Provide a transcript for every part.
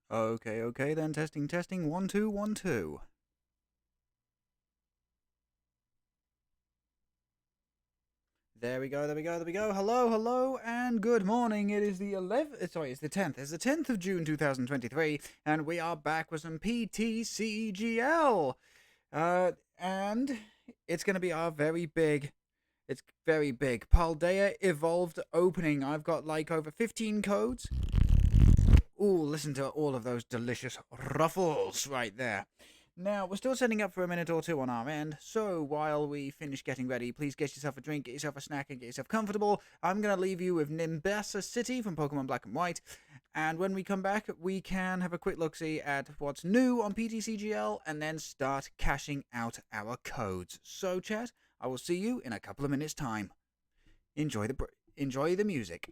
Okay, then testing, 1 2 1 2. There we go. Hello, and good morning. It is the 11th, sorry, it's the 10th. It's the 10th of June 2023, and we are back with some PTCGL. And it's going to be our it's very big Paldea Evolved opening. I've got like over 15 codes. Ooh, listen to all of those delicious ruffles right there. Now, we're still setting up for a minute or two on our end, so while we finish getting ready, please get yourself a drink, get yourself a snack, and get yourself comfortable. I'm going to leave you with Nimbasa City from Pokemon Black and White, and when we come back, we can have a quick look-see at what's new on PTCGL, and then start cashing out our codes. So, chat, I will see you in a couple of minutes' time. Enjoy the music.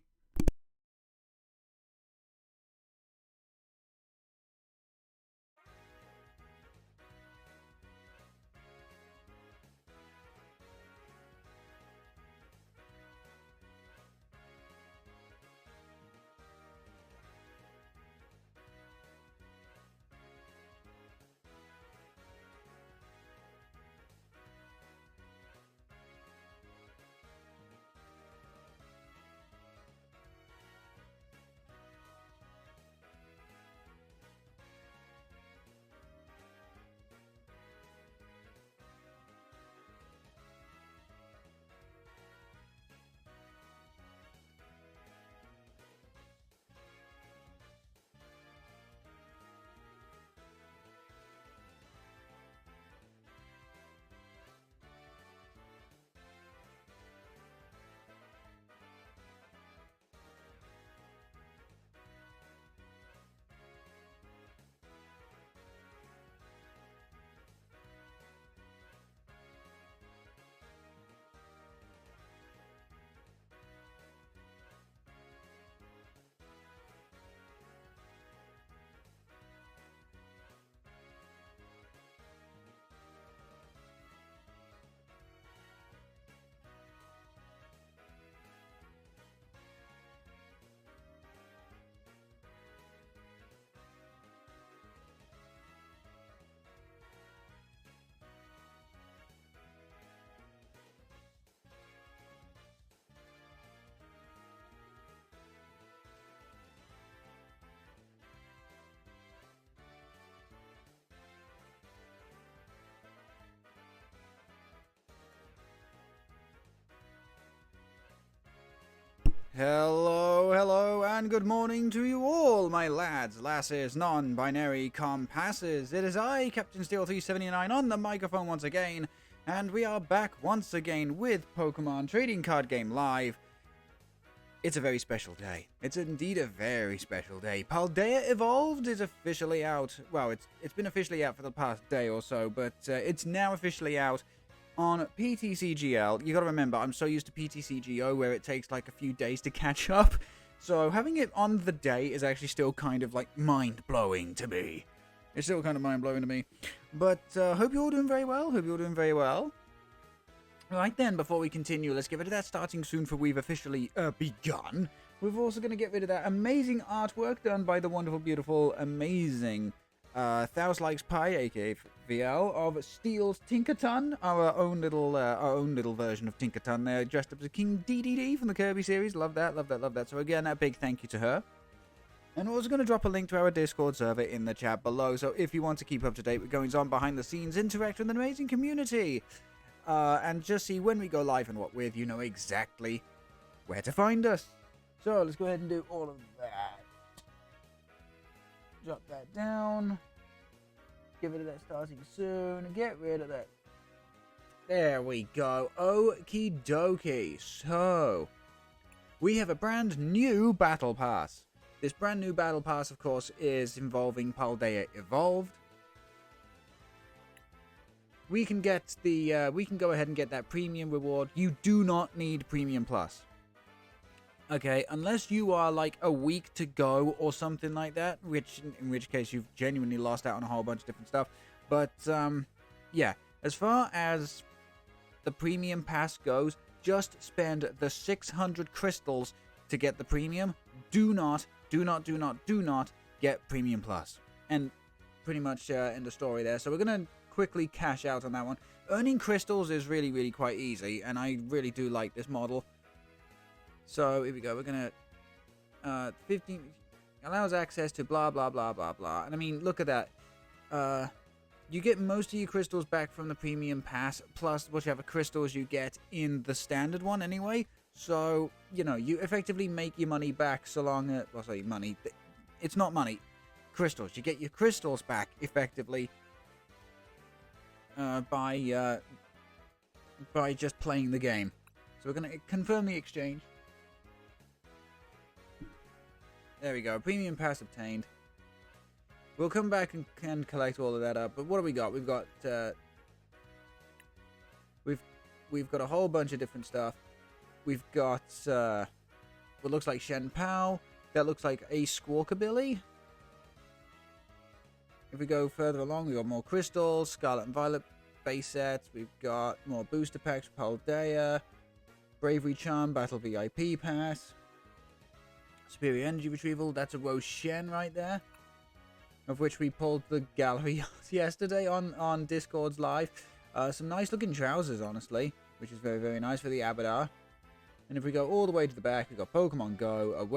Hello, and good morning to you all, my lads, lasses, non-binary compasses. It is I, Captain Steel 379, on the microphone once again, and we are back once again with Pokemon Trading Card Game Live. It's a very special day. It's indeed a very special day. Paldea Evolved is officially out. Well, it's been officially out for the past day or so, but it's now officially out on PTCGL. You gotta remember, I'm so used to PTCGO where it takes like a few days to catch up. So having it on the day is actually still kind of like mind-blowing to me. It's still kind of mind-blowing to me. But hope you're all doing very well. Right then, before we continue, let's get rid of that starting soon for we've officially begun. We're also going to get rid of that amazing artwork done by the wonderful, beautiful, amazing Thousand Likes Pie, aka VL, of Steel's Tinkaton, our own little version of Tinkaton there, dressed up as King DDD from the Kirby series. Love that. So again, a big thank you to her. And we're also going to drop a link to our Discord server in the chat below, so if you want to keep up to date with goings on behind the scenes, interact with an amazing community, and just see when we go live and what with, you know exactly where to find us. So let's go ahead and do all of that. Drop that down. Get rid of that starting soon. Get rid of that. There we go. Okie dokie. So, we have a brand new Battle Pass. This brand new Battle Pass, of course, is involving Paldea Evolved. We can get the, we can go ahead and get that premium reward. You do not need Premium Plus. Okay, unless you are like a week to go or something like that, in which case you've genuinely lost out on a whole bunch of different stuff. But, yeah, as far as the premium pass goes, just spend the 600 crystals to get the premium. Do not get Premium Plus. And pretty much end the story there. So we're going to quickly cash out on that one. Earning crystals is really, really quite easy, and I really do like this model. So here we go. We're going to 15 allows access to blah blah blah blah blah. And I mean, look at that. You get most of your crystals back from the premium pass, plus whichever crystals you get in the standard one anyway. So, you know, you effectively make your money back so long as... Well, sorry, money. It's not money. Crystals. You get your crystals back, effectively, by just playing the game. So we're going to confirm the exchange. There we go. Premium pass obtained. We'll come back and can collect all of that up. But what do we got? We've got we've got a whole bunch of different stuff. We've got what looks like Shen Pao. That looks like a Squawkabilly. If we go further along, we've got more crystals, Scarlet and Violet base sets. We've got more booster packs for Paldea, Bravery Charm, Battle VIP Pass, Superior Energy Retrieval. That's a Roshen right there, of which we pulled the gallery yesterday on Discord's live. Some nice looking trousers, honestly, which is very, very nice for the Abadar. And if we go all the way to the back, we've got Pokemon Go,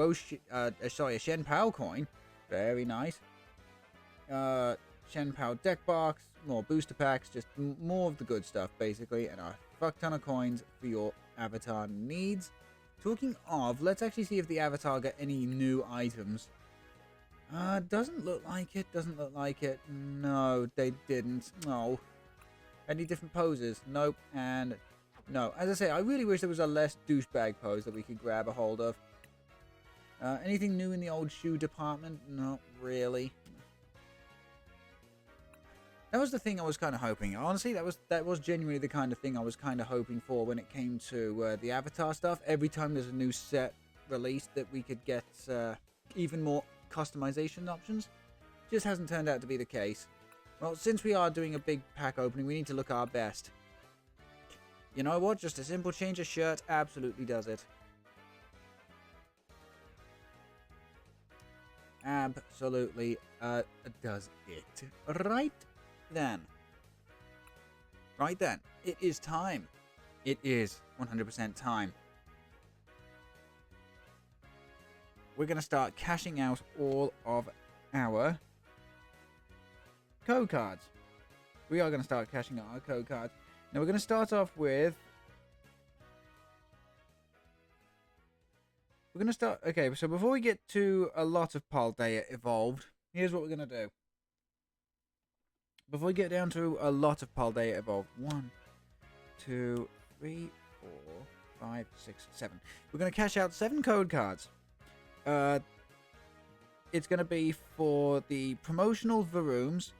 a Shen Pao coin, very nice. Shen Pao deck box, more booster packs, just more of the good stuff, basically, and a fuck ton of coins for your avatar needs. Talking of, let's actually see if the avatar got any new items. Doesn't look like it, doesn't look like it. No, they didn't. No. Any different poses? Nope, and no. As I say, I really wish there was a less douchebag pose that we could grab a hold of. Anything new in the old shoe department? Not really. That was the thing I was kind of hoping. Honestly, that was genuinely the kind of thing I was kind of hoping for when it came to the Avatar stuff. Every time there's a new set released, that we could get even more customization options. Just hasn't turned out to be the case. Well, since we are doing a big pack opening, we need to look our best. You know what? Just a simple change of shirt absolutely does it. Absolutely does it. Right then. Right then. It is time. It is 100% time. We're going to start cashing out all of our code cards. We are going to start cashing out our code cards. Now we're going to start off with... We're going to start... Okay, so before we get to a lot of Paldea Evolved, here's what we're going to do. Before we get down to a lot of Paldea Evolved, 1, 2, 3, 4, 5, 6, 7. We're going to cash out 7 code cards. It's going to be for the promotional Varooms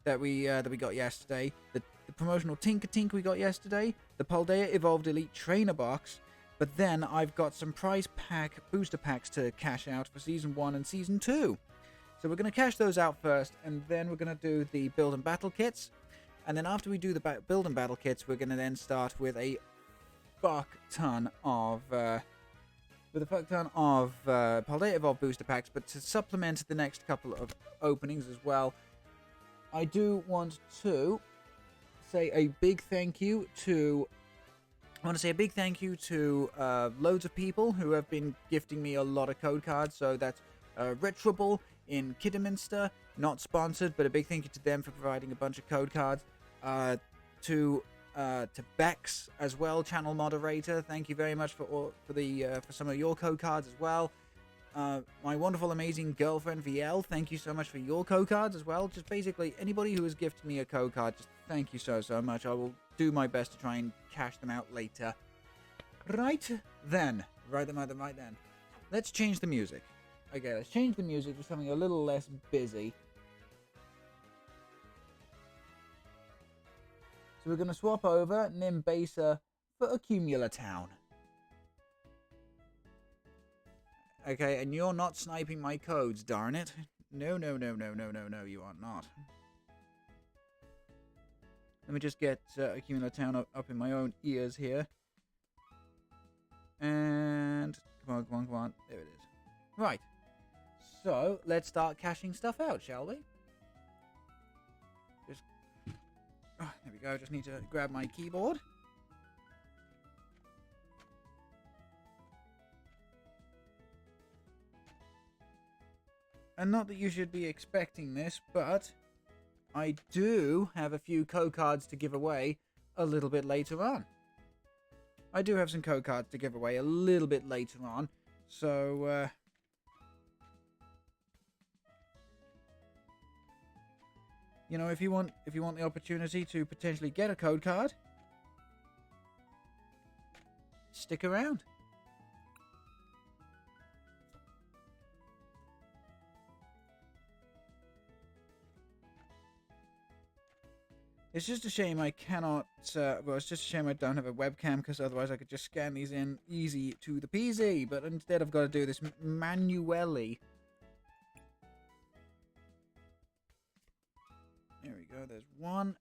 that we got yesterday, the promotional Tinkaton we got yesterday, the Paldea Evolved Elite Trainer Box, but then I've got some prize pack booster packs to cash out for Season 1 and Season 2. So we're going to cash those out first, and then we're going to do the build and battle kits. And then after we do the build and battle kits, we're going to then start with a fuck ton of Paldea Evolved booster packs. But to supplement the next couple of openings as well, I do want to say a big thank you to... loads of people who have been gifting me a lot of code cards. So that's Retrable in Kidderminster, not sponsored, but a big thank you to them for providing a bunch of code cards. To Bex as well, channel moderator. Thank you very much for some of your code cards as well. My wonderful, amazing girlfriend VL, thank you so much for your code cards as well. Just basically anybody who has gifted me a code card, just thank you so much. I will do my best to try and cash them out later. Right then. Let's change the music. Okay, let's change the music to something a little less busy. So we're going to swap over Nimbasa for Accumula Town. Okay, and you're not sniping my codes, darn it. No, you are not. Let me just get Accumula Town up in my own ears here. And come on. There it is. Right. So, let's start cashing stuff out, shall we? Just... Oh, there we go. Just need to grab my keyboard. And not that you should be expecting this, but I do have a few code cards to give away a little bit later on. I do have some code cards to give away a little bit later on, so you know, if you want the opportunity to potentially get a code card, stick around. It's just a shame I cannot, well, it's just a shame I don't have a webcam, because otherwise I could just scan these in easy to the PZ, but instead I've got to do this manually. There we go, there's one.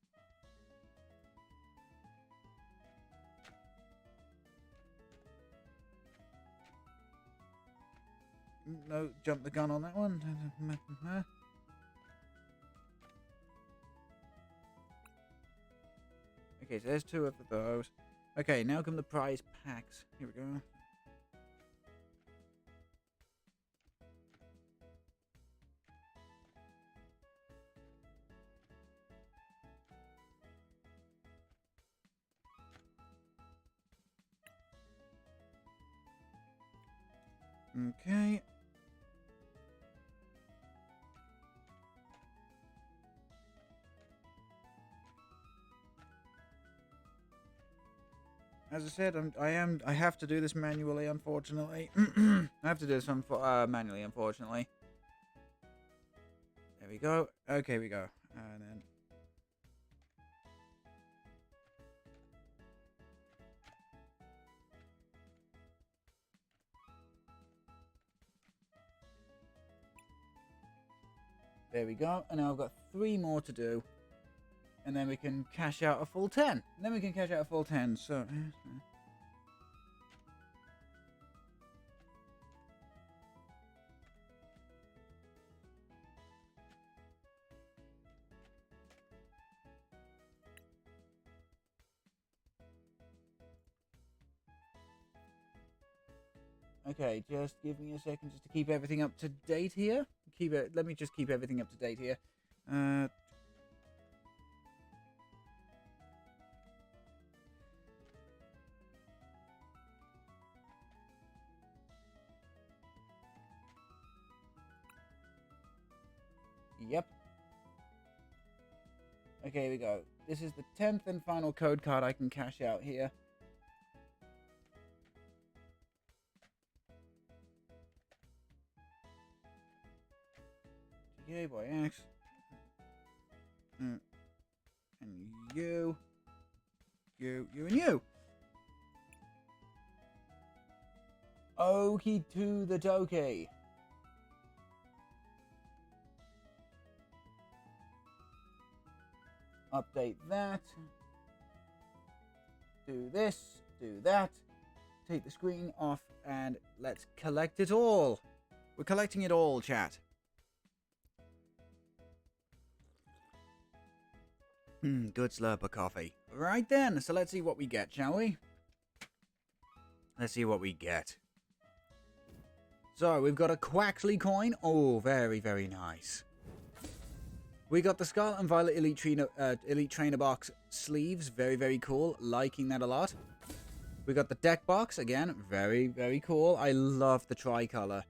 No, jump the gun on that one. Okay, so there's two of those. Okay, now come the prize packs. Here we go. Okay. As I said, I have to do this manually, unfortunately. I have to do this manually, unfortunately. There we go. Okay, we go. And then... There we go. And now I've got 3 more to do. And then we can cash out a full 10. And then we can cash out a full 10. So... Okay, just give me a second just to keep everything up to date here. Let me just keep everything up to date here. Yep. Okay, here we go. This is the 10th and final code card I can cash out here. Okay, boy X. And you, and you. Okie to the dokie. Update that. Do this, do that. Take the screen off and let's collect it all. We're collecting it all, chat. Good slurp of coffee. Right then, so let's see what we get, shall we? Let's see what we get. So, we've got a Quaxley coin. Oh, very, very nice. We got the Scarlet and Violet Elite Trainer Box sleeves. Very, very cool. Liking that a lot. We got the deck box. Again, very, very cool. I love the tricolor.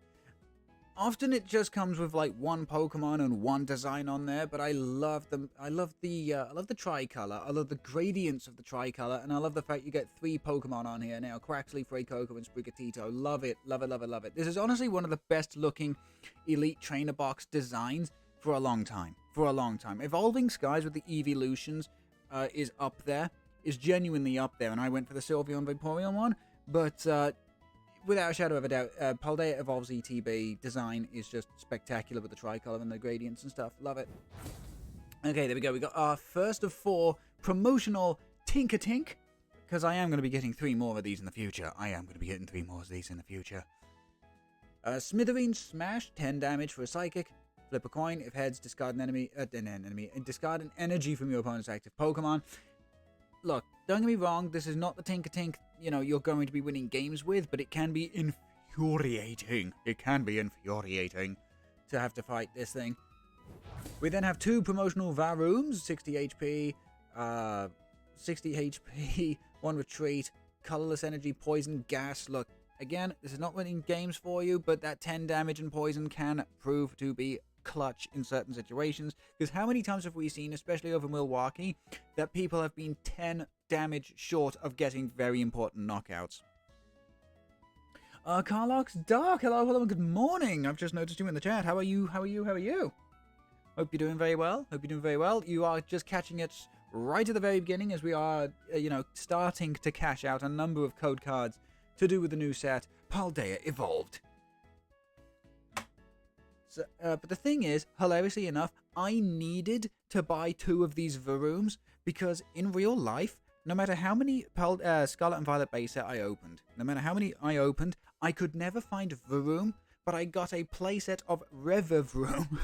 Often it just comes with like one Pokemon and one design on there, but I love them. I love the tricolor. I love the gradients of the tricolor, and I love the fact you get 3 Pokemon on here now: Quaxley, Freycoco, and Sprigatito. Love it, love it, love it, love it. This is honestly one of the best looking Elite Trainer Box designs for a long time. For a long time. Evolving Skies with the Evolutions is up there. Is genuinely up there, and I went for the Sylveon Vaporeon one, but without a shadow of a doubt, Paldea Evolved's ETB design is just spectacular with the tricolor and the gradients and stuff. Love it. Okay, there we go. We got our first of 4 promotional Tinkatink, because I am going to be getting 3 more of these in the future. I am going to be getting 3 more of these in the future. Smithereen Smash, 10 damage for a psychic. Flip a coin. If heads, discard an enemy. Discard an energy from your opponent's active Pokemon. Look, don't get me wrong. This is not the Tinkatink, you're going to be winning games with, but it can be infuriating. It can be infuriating to have to fight this thing. We then have 2 promotional Varooms, 60 HP, 1 retreat, colorless energy, poison, gas. Look, again, this is not winning games for you, but that 10 damage and poison can prove to be clutch in certain situations. Because how many times have we seen, especially over Milwaukee, that people have been 10 damage short of getting very important knockouts? Carlox Dark, hello, good morning. I've just noticed you in the chat. How are you? Hope you're doing very well. You are just catching it right at the very beginning as we are, starting to cash out a number of code cards to do with the new set, Paldea Evolved. So, but the thing is, hilariously enough, I needed to buy 2 of these Varooms because in real life, no matter how many Scarlet and Violet base set I opened, I could never find Varoom, but I got a playset of Revavroom.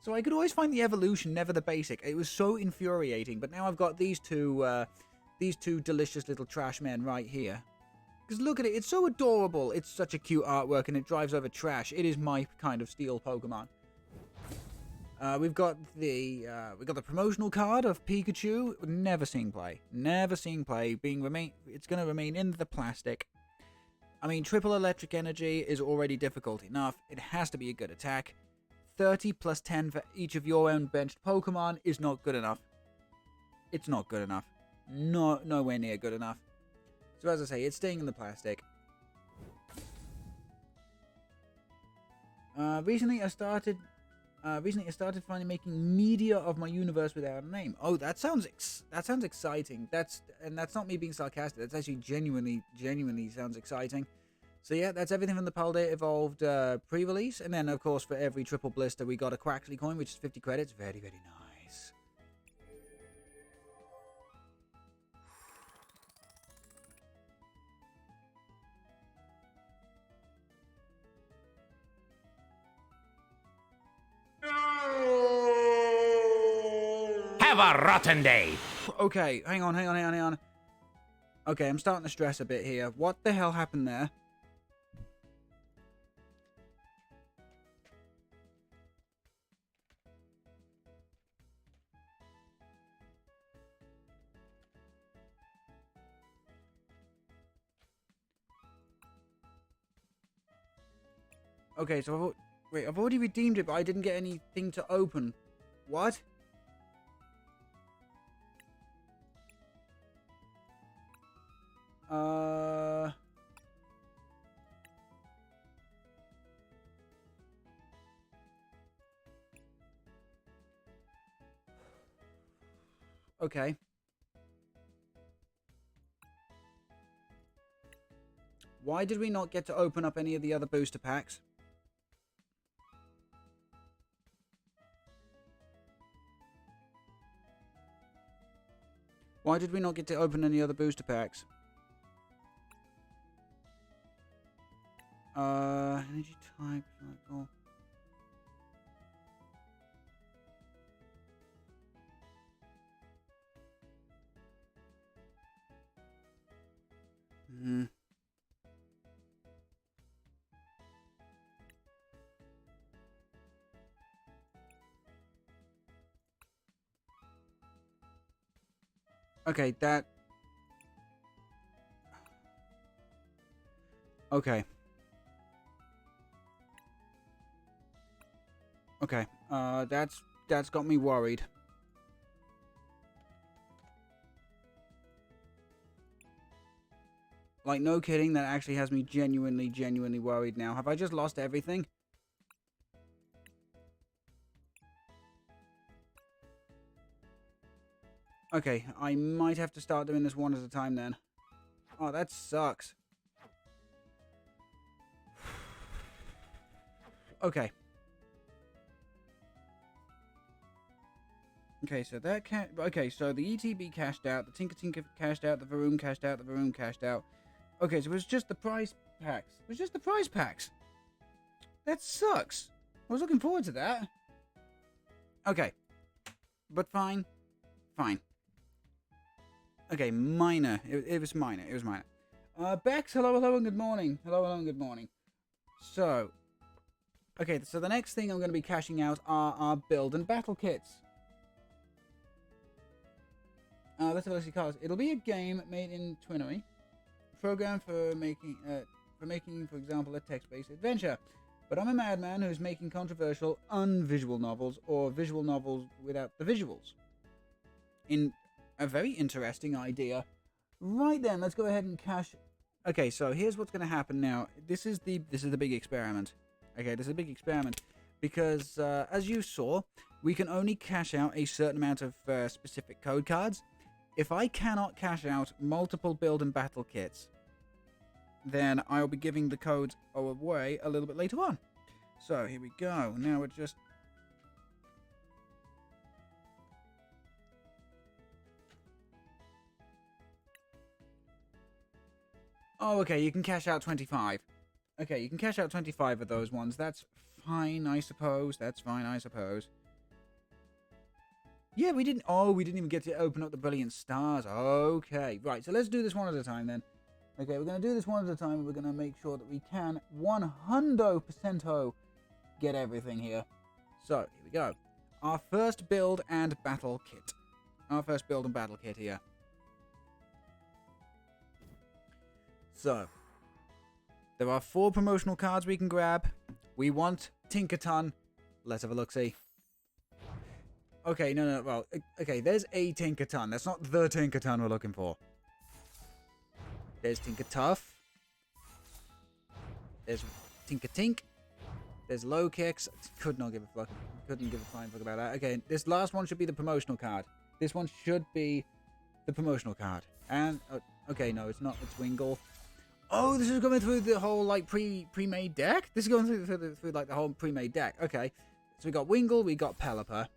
So I could always find the evolution, never the basic. It was so infuriating, but now I've got these two delicious little trash men right here. Because look at it, it's so adorable. It's such a cute artwork, and it drives over trash. It is my kind of steel Pokemon. We've got the promotional card of Pikachu. Never seen play. It's going to remain in the plastic. I mean, triple electric energy is already difficult enough. It has to be a good attack. 30 plus 10 for each of your own benched Pokemon is not good enough. It's not good enough. Nowhere near good enough. So as I say, it's staying in the plastic. Recently I started finally making media of my universe without a name. Oh, that sounds exciting. That's not me being sarcastic. That's actually genuinely sounds exciting. So yeah, that's everything from the Paldea Evolved pre-release. And then, of course, for every triple blister, we got a Quaxley coin, which is 50 credits. Very, very nice. Have a rotten day. Okay, hang on. Okay, I'm starting to stress a bit here. What the hell happened there? Okay, so I've already redeemed it, but I didn't get anything to open. What? Okay. Why did we not get to open up any of the other booster packs? Why did we not get to open any other booster packs? Energy type, cycle. Okay, that... Okay. Okay, that's got me worried. Like, no kidding, that actually has me genuinely worried now. Have I just lost everything? Okay, I might have to start doing this one at a time then. Oh, that sucks. Okay. Okay, so that okay, so the ETB cashed out, the Tinkaton cashed out, the Varoom cashed out, the Varoom cashed out. Okay, so it was just the prize packs. That sucks. I was looking forward to that. Okay. But fine. Fine. Okay, minor. It was minor. It was minor. Bex, hello, and good morning. Hello, and good morning. So, okay, so the next thing I'm going to be cashing out are our build and battle kits. Let's have a look at cards. It'll be a game made in Twinery, programmed for making, for example, a text-based adventure. But I'm a madman who's making controversial, unvisual novels, or visual novels without the visuals. In a very interesting idea. Right then, let's go ahead and cash. Okay, so here's what's going to happen now. This is the big experiment. Okay, this is a big experiment because as you saw, we can only cash out a certain amount of specific code cards. If I cannot cash out multiple build and battle kits, then I'll be giving the codes away a little bit later on. So here we go. Now we're just. Oh, okay, you can cash out 25. Okay, you can cash out 25 of those ones. That's fine, I suppose. That's fine, I suppose. Yeah, we didn't... Oh, we didn't even get to open up the Brilliant Stars. Okay, right, so let's do this one at a time then. Okay, we're going to do this one at a time, and we're going to make sure that we can 100% get everything here. So, here we go. Our first build and battle kit. Our first build and battle kit here. So, there are 4 promotional cards we can grab. We want Tinkaton. Let's have a look-see. Okay, no, well, okay, there's a Tinkaton. That's not the Tinkaton we're looking for. There's Tinkatuff. There's Tinkatink. There's Low Kicks. Couldn't give a flying fuck about that. Okay, this last one should be the promotional card. This one should be the promotional card. And, okay, no, it's not. It's Wingle. Oh, this is going through the whole, like, pre-made deck? This is going through like, the whole pre-made deck. Okay. So we got Wingle, we got Pelipper.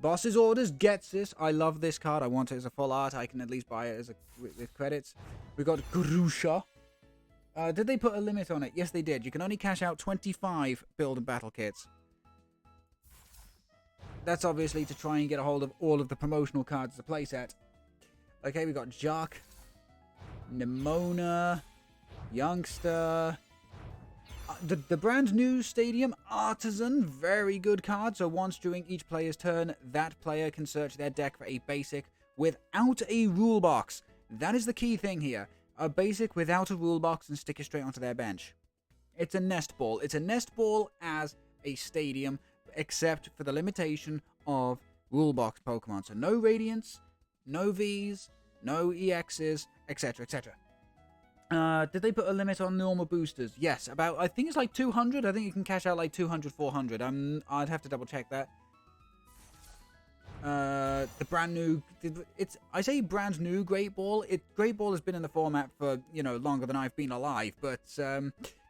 Boss's Orders gets this. I love this card. I want it as a full art. I can at least buy it as with credits. We got Grusha. Did they put a limit on it? Yes, they did. You can only cash out 25 build and battle kits. That's obviously to try and get a hold of all of the promotional cards to playset. Okay, we got Jock. Nimona. Youngster. The brand new Stadium Artisan, very good card. So once during each player's turn, that player can search their deck for a basic without a rule box. That is the key thing here. A basic without a rule box and stick it straight onto their bench. It's a nest ball. It's a nest ball as a Stadium, except for the limitation of rule box Pokemon. So no Radiants, no Vs, no EXs, etc, etc. Did they put a limit on normal boosters? Yes, about, I think it's like 200. I think you can cash out like 200, 400. I'd have to double check that. The brand new, I say brand new Great Ball. Great Ball has been in the format for, you know, longer than I've been alive. But,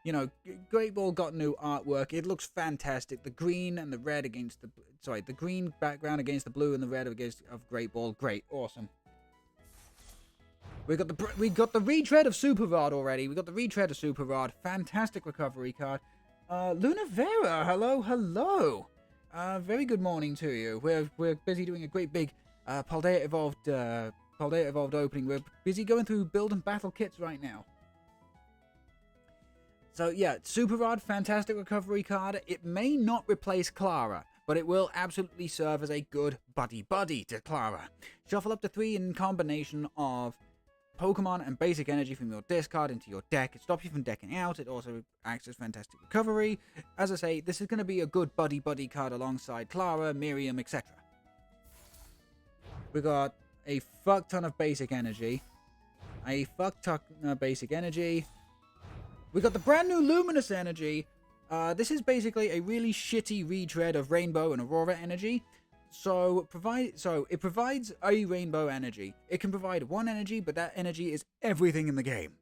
you know, Great Ball got new artwork. It looks fantastic. The green and the red against the, the green background against the blue and the red against of Great Ball. Great, awesome. We got the retread of Super Rod already. We got the retread of Super Rod. Fantastic recovery card. Luna Vera, hello. Very good morning to you. We're busy doing a great big Paldea Evolved opening. We're busy going through build and battle kits right now. So yeah, Super Rod, fantastic recovery card. It may not replace Clara, but it will absolutely serve as a good buddy to Clara. Shuffle up to 3 in combination of Pokemon and basic energy from your discard into your deck. It stops you from decking out. It also acts as fantastic recovery. As I say, this is going to be a good buddy card alongside Clara, Miriam, etc. We got a fuck ton of basic energy. We got the brand new Luminous energy. This is basically a really shitty retread of Rainbow and Aurora energy. So it provides a rainbow energy. It can provide 1 energy, but that energy is everything in the game.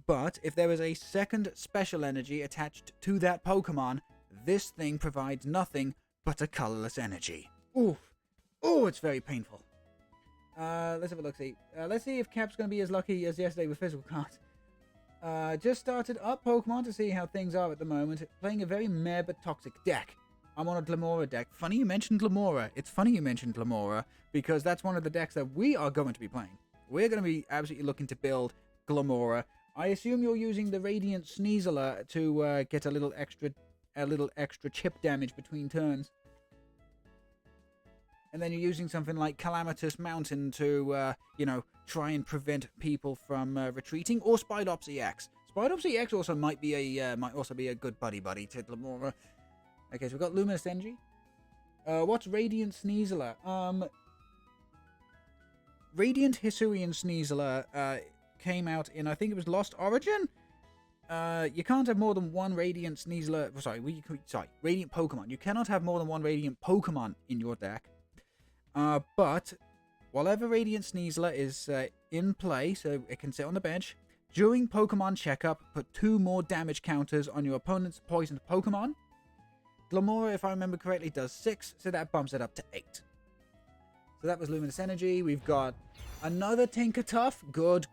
But if there is a second special energy attached to that Pokemon, this thing provides nothing but a colorless energy. Oof. Oh, it's very painful. Let's have a look. Let's see if Cap's going to be as lucky as yesterday with physical cards. Just started up Pokemon to see how things are at the moment. Playing a very meh but toxic deck. I'm on a Glamora deck. Funny you mentioned Glamora. It's funny you mentioned Glamora because that's one of the decks that we are going to be playing. We're going to be absolutely looking to build Glamora. I assume you're using the Radiant Sneasler to get a little extra chip damage between turns. And then you're using something like Calamitous Mountain to, try and prevent people from retreating, or Spidops EX. Spidops EX also might be a good buddy to Glamora. Okay, so we've got Luminous Energy. What's Radiant Sneasler? Radiant Hisuian Sneasler came out in, I think it was Lost Origin. You can't have more than one Radiant Sneasler. Radiant Pokemon. You cannot have more than one Radiant Pokemon in your deck. But whatever Radiant Sneasler is in play, so it can sit on the bench, during Pokemon checkup, put 2 more damage counters on your opponent's poisoned Pokemon. Glamora, if I remember correctly, does 6, so that bumps it up to 8. So that was Luminous Energy. We've got another Tinkaton. Good.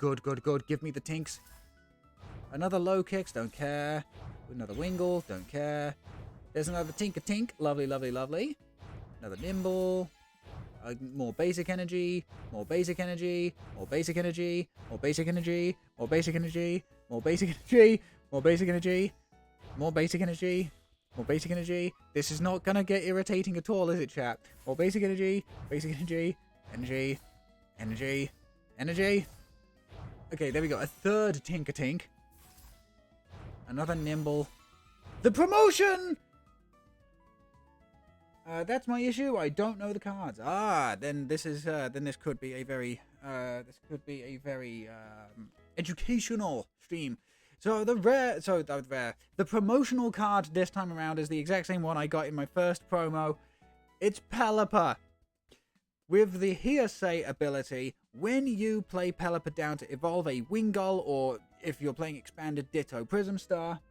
Give me the Tinks. Another Low Kicks, don't care. Another Wingull, don't care. There's another Tinkatink. Lovely. Another Nimble. More basic energy, more basic energy, more basic energy, more basic energy, more basic energy, more basic energy, more basic energy, more basic energy, more basic energy. This is not gonna get irritating at all, is it, chat? More basic energy, energy. Okay, there we go. A third Tinkatink. Another Nimble. The promotion! That's my issue. I don't know the cards. Then this could be a very educational stream. So the promotional card this time around is the exact same one I got in my first promo. It's Pelipper. With the Hearsay ability, when you play Pelipper down to evolve a Wingull, or if you're playing Expanded Ditto Prism Star,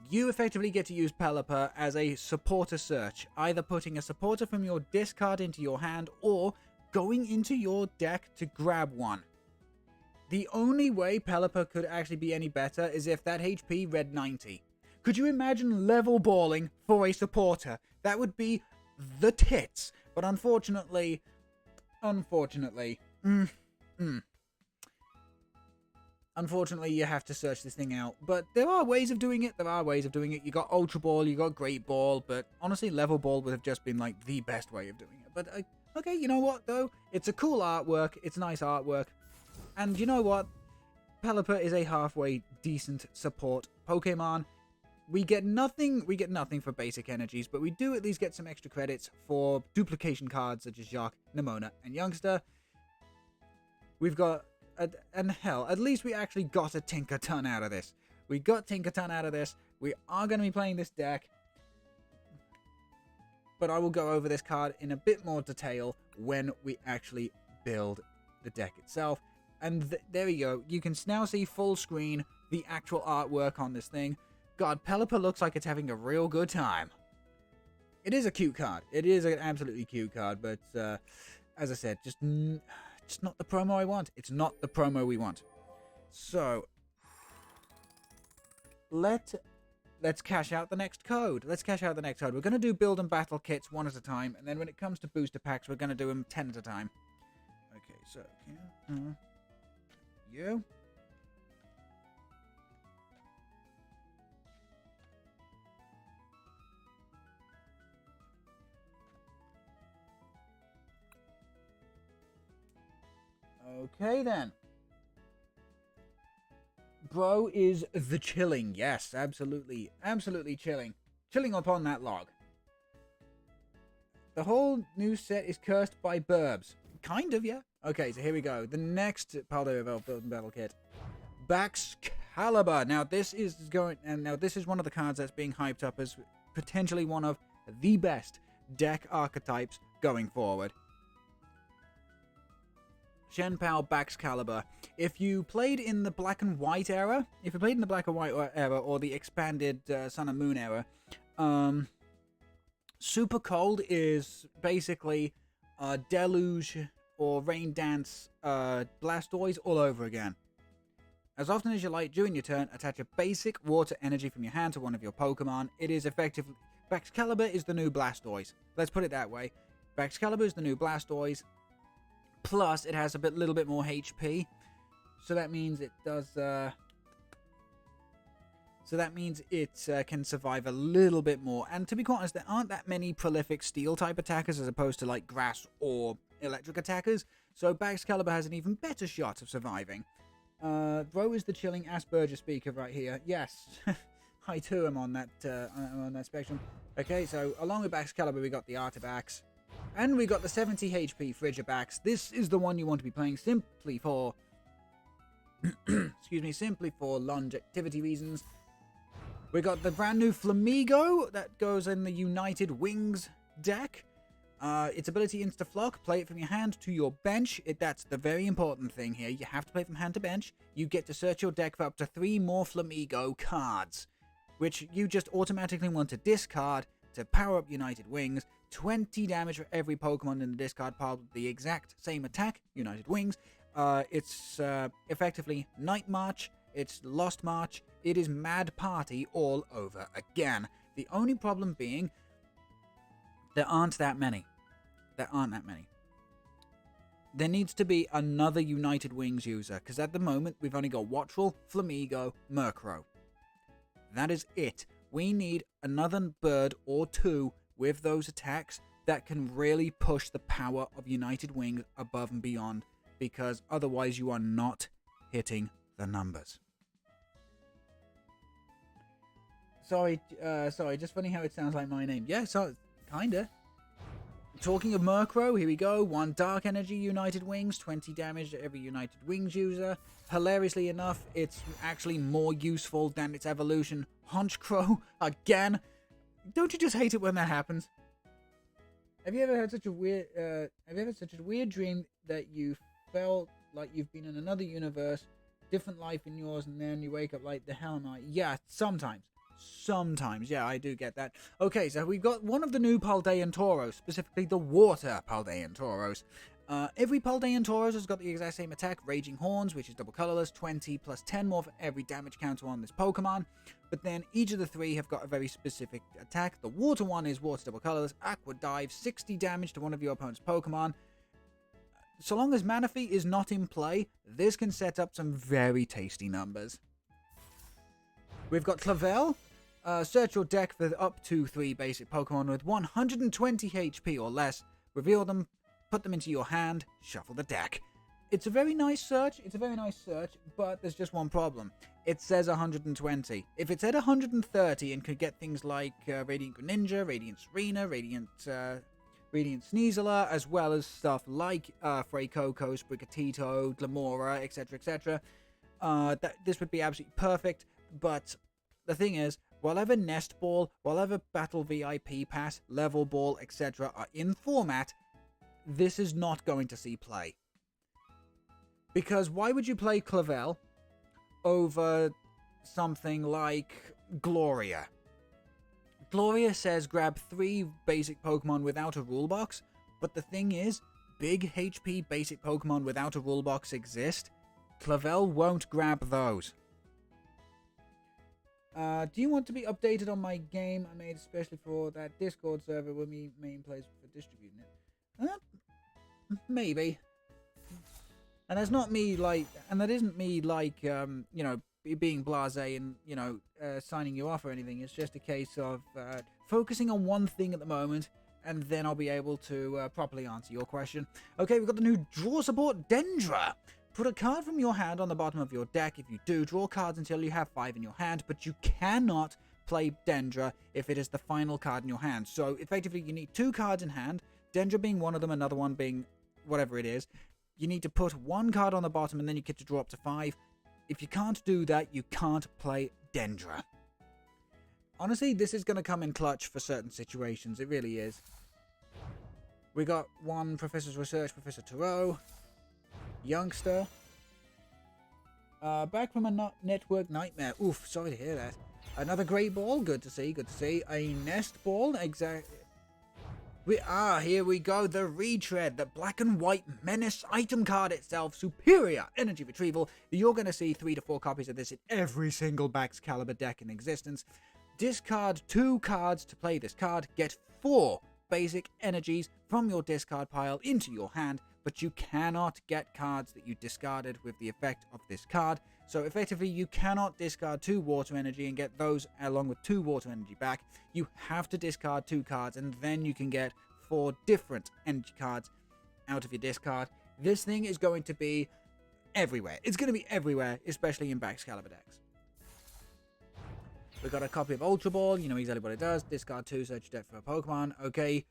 you effectively get to use Pelipper as a supporter search, either putting a supporter from your discard into your hand or going into your deck to grab one. The only way Pelipper could actually be any better is if that HP read 90. Could you imagine level balling for a supporter? That would be the tits. But unfortunately, you have to search this thing out. But there are ways of doing it. You got Ultra Ball, you got Great Ball, but honestly, Level Ball would have just been like the best way of doing it. But okay, you know what though? It's a cool artwork. It's nice artwork. And you know what? Pelipper is a halfway decent support Pokemon. We get nothing for basic energies, but we do at least get some extra credits for duplication cards such as Jacques, Nimona, and Youngster. We've got and hell, at least we actually got a Tinkaton out of this. We got Tinkaton out of this. We are going to be playing this deck, but I will go over this card in a bit more detail when we actually build the deck itself. And there we go. You can now see full screen the actual artwork on this thing. God, Pelipper looks like it's having a real good time. It is a cute card. It is an absolutely cute card, but as I said, just not the promo I want. It's not the promo we want. So let's cash out the next code. We're going to do build and battle kits one at a time, and then when it comes to booster packs, we're going to do them 10 at a time. Okay, so you. Okay then. Bro is the chilling. Yes, absolutely. Absolutely chilling. Chilling upon that log. The whole new set is cursed by burbs. Kind of, yeah. Okay, so here we go. The next Paldea Evolved Build and Battle Kit. Baxcalibur. Now this is one of the cards that's being hyped up as potentially one of the best deck archetypes going forward. Shenpao Baxcalibur. If you played in the Black and White era, or the expanded Sun and Moon era, Super Cold is basically Deluge or Rain Dance Blastoise all over again. As often as you like during your turn, attach a basic water energy from your hand to one of your Pokemon. It is effectively... Baxcalibur is the new Blastoise. Let's put it that way. Baxcalibur is the new Blastoise. Plus, it has a little bit more HP. So that means it does... So that means it can survive a little bit more. And to be quite honest, there aren't that many prolific steel-type attackers as opposed to, like, grass or electric attackers. So Baxcalibur has an even better shot of surviving. Bro is the chilling Asperger speaker right here. Yes, I too am on that spectrum. Okay, so along with Baxcalibur, we got the Artibax. And we got the 70 HP Frigibax. This is the one you want to be playing simply for... excuse me, simply for longevity reasons. We got the brand new Flamigo that goes in the United Wings deck. Its ability Insta-Flock, play it from your hand to your bench. That's the very important thing here. You have to play from hand to bench. You get to search your deck for up to 3 more Flamigo cards, which you just automatically want to discard to power up United Wings. 20 damage for every Pokemon in the discard pile with the exact same attack, United Wings. It's effectively Night March, it's Lost March, it is Mad Party all over again. The only problem being, there aren't that many. There needs to be another United Wings user, because at the moment we've only got Wattrel, Flamigo, Murkrow. That is it. We need another bird or two with those attacks that can really push the power of United Wings above and beyond, because otherwise you are not hitting the numbers. Sorry, just funny how it sounds like my name. Yeah, so, kinda. Talking of Murkrow, here we go. 1 Dark Energy United Wings, 20 damage to every United Wings user. Hilariously enough, it's actually more useful than its evolution, Honchkrow, again. Don't you just hate it when that happens? Have you ever had such a weird dream that you felt like you've been in another universe, different life in yours, and then you wake up like, the hell am I? Yeah, sometimes. Sometimes, yeah, I do get that. Okay, so we've got one of the new Paldean Tauros, specifically the Water Paldean Tauros. Every Paldean Tauros has got the exact same attack, Raging Horns, which is double colorless, 20 plus 10 more for every damage counter on this Pokemon. But then each of the 3 have got a very specific attack. The Water one is Water double colorless, Aqua Dive, 60 damage to one of your opponent's Pokemon. So long as Manaphy is not in play, this can set up some very tasty numbers. We've got Clavel. Search your deck for up to 3 basic Pokemon with 120 HP or less. Reveal them, put them into your hand, shuffle the deck. It's a very nice search, but there's just one problem. It says 120. If it said 130 and could get things like Radiant Greninja, Radiant Serena, Radiant Sneasler, as well as stuff like Freycoco, Sprigatito, Glamora, etc., this would be absolutely perfect, but the thing is, while ever Nest Ball, while ever Battle VIP Pass, Level Ball, etc. are in format, this is not going to see play. Because why would you play Clavel over something like Gloria? Gloria says grab 3 basic Pokemon without a rule box, but the thing is, big HP basic Pokemon without a rule box exist. Clavel won't grab those. Do you want to be updated on my game I made especially for that Discord server where me main plays for distributing it? Maybe. And that's not me like, and that isn't me like, being blasé and, signing you off or anything. It's just a case of focusing on one thing at the moment, and then I'll be able to properly answer your question. Okay, we've got the new draw support, Dendra. Put a card from your hand on the bottom of your deck. If you do, draw cards until you have 5 in your hand, but you cannot play Dendra if it is the final card in your hand. So, effectively, you need 2 cards in hand, Dendra being one of them, another one being whatever it is. You need to put 1 card on the bottom, and then you get to draw up to 5. If you can't do that, you can't play Dendra. Honestly, this is going to come in clutch for certain situations. It really is. We got 1 Professor's Research, Professor Tarot. Youngster. Back from a network nightmare. Oof, sorry to hear that. Another great ball. Good to see, good to see. A nest ball. Here we go, the retread, the black and white menace item card itself, superior energy retrieval. You're going to see 3 to 4 copies of this in every single Baxcalibur deck in existence. Discard 2 cards to play this card, get 4 basic energies from your discard pile into your hand, but you cannot get cards that you discarded with the effect of this card. So effectively, you cannot discard 2 water energy and get those along with 2 water energy back. You have to discard 2 cards, and then you can get 4 different energy cards out of your discard. This thing is going to be everywhere. It's going to be everywhere, especially in Baxcalibur decks. We've got a copy of Ultra Ball. You know exactly what it does. Discard 2, search your deck for a Pokemon. Okay.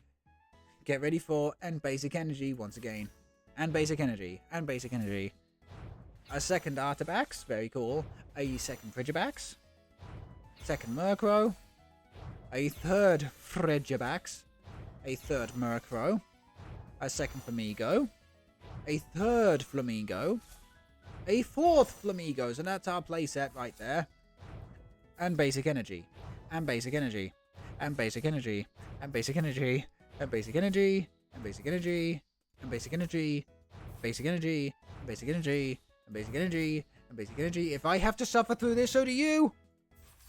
Get ready for and basic energy once again. And basic energy. And basic energy. A second Artabax. Very cool. A second Frigibax. Second Murkrow. A third Frigibax. A third Murkrow. A second Flamigo. A third Flamigo. A fourth Flamigo. So that's our playset right there. And basic energy. And basic energy. And basic energy. And basic energy. And basic energy. And basic energy. And basic energy. Basic energy. And basic energy. And basic energy. And basic energy. If I have to suffer through this, so do you.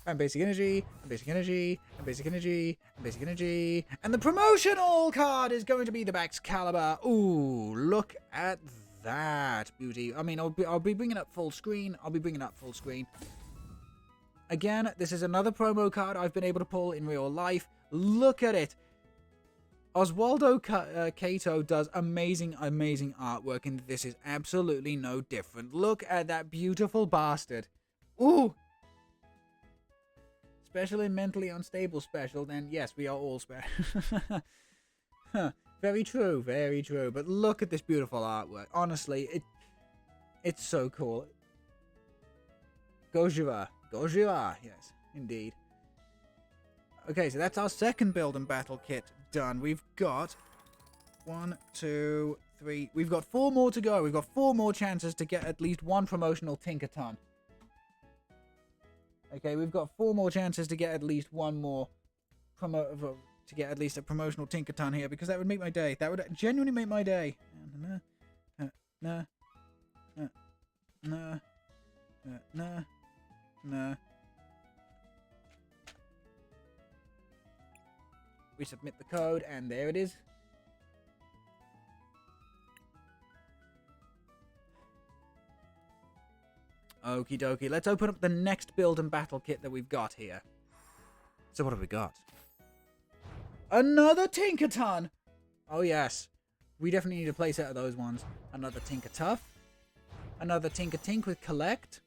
And basic energy. And basic energy. And basic energy. And basic energy. And the promotional card is going to be the Baxcalibur. Ooh, look at that beauty. I mean, I'll be bringing up full screen. Again, this is another promo card I've been able to pull in real life. Look at it. Oswaldo Cato does amazing artwork, and this is absolutely no different. Look at that beautiful bastard. Ooh. Special and mentally unstable special, then yes, we are all special. Very true, very true. But look at this beautiful artwork. Honestly, it's so cool. Gojira. Gojira, yes, indeed. Okay, so that's our second build and battle kit done. We've got 1, 2, 3. We've got 4 more to go. We've got 4 more chances to get at least 1 promotional Tinkaton. Okay, we've got 4 more chances to get at least 1 more to get at least a promotional Tinkaton here, because that would make my day. That would genuinely make my day. Nah. We submit the code, and there it is. Okie dokie. Let's open up the next build and battle kit that we've got here. So what have we got? Another Tinkaton! Oh yes. We definitely need a playset of those ones. Another Tinkatuff. Another Tinkatink with Collect.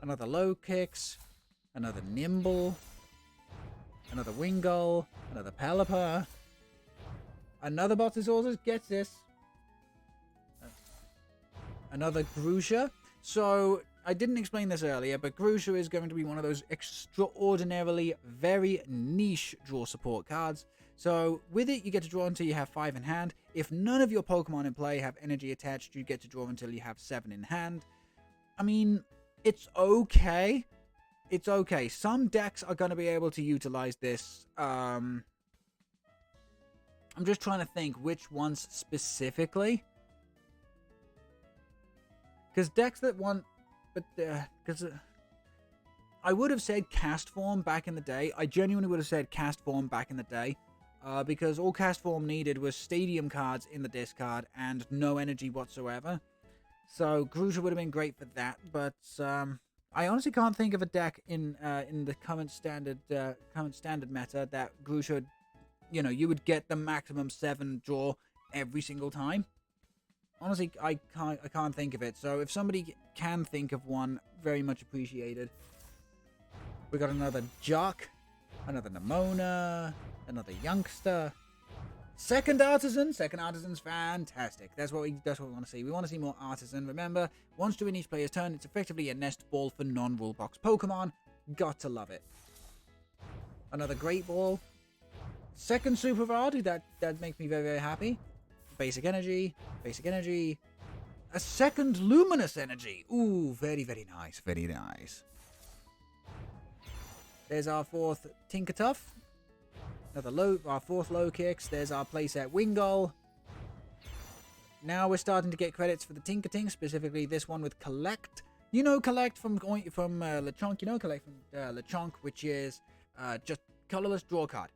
Another Low Kicks. Another Nimble. Another Wingull. Another Pelipper. Another Botosaurus. Get this. Another Grusha. So, I didn't explain this earlier, but Grusha is going to be one of those extraordinarily very niche draw support cards. So, with it, you get to draw until you have 5 in hand. If none of your Pokemon in play have energy attached, you get to draw until you have 7 in hand. I mean, it's okay. It's okay. Some decks are going to be able to utilize this. I'm just trying to think which ones specifically. Because decks that want... Because I would have said Cast Form back in the day. I genuinely would have said Cast Form back in the day. Because all Cast Form needed was Stadium cards in the discard and no energy whatsoever. So Grusha would have been great for that. But I honestly can't think of a deck in the current standard meta that Grusha, you would get the maximum 7 draw every single time. Honestly, I can't think of it. So if somebody can think of one, very much appreciated. We got another Jock, another Nemona, another Youngster, second Artisan. Second Artisan's fantastic. That's what we want to see. We want to see more Artisan. Remember, once during each player's turn, it's effectively a nest ball for non-rule box Pokemon. Got to love it. Another Great Ball. Second Super Rod. That makes me very, very happy. Basic Energy. Basic Energy. A second Luminous Energy. Ooh, very, very nice. Very nice. There's our 4th Tinkatuff. our fourth low kicks. There's our playset Wingull. Now we're starting to get credits for the Tinkaton, specifically this one with Collect. You know Collect from Lechonk. You know Collect from Lechonk, which is just colorless draw card.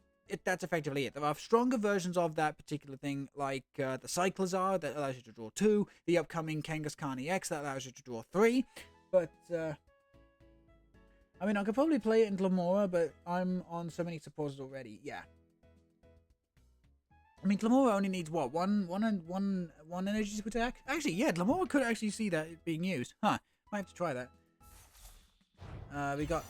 That's effectively it. There are stronger versions of that particular thing, like the Cyclozar that allows you to draw 2, the upcoming Kangaskhan EX that allows you to draw 3. But I mean, I could probably play it in Glamora, but I'm on so many supporters already. Yeah. I mean, Glamora only needs what? One energy to attack? Actually, yeah, Glamora could actually see that being used. Huh. Might have to try that. We got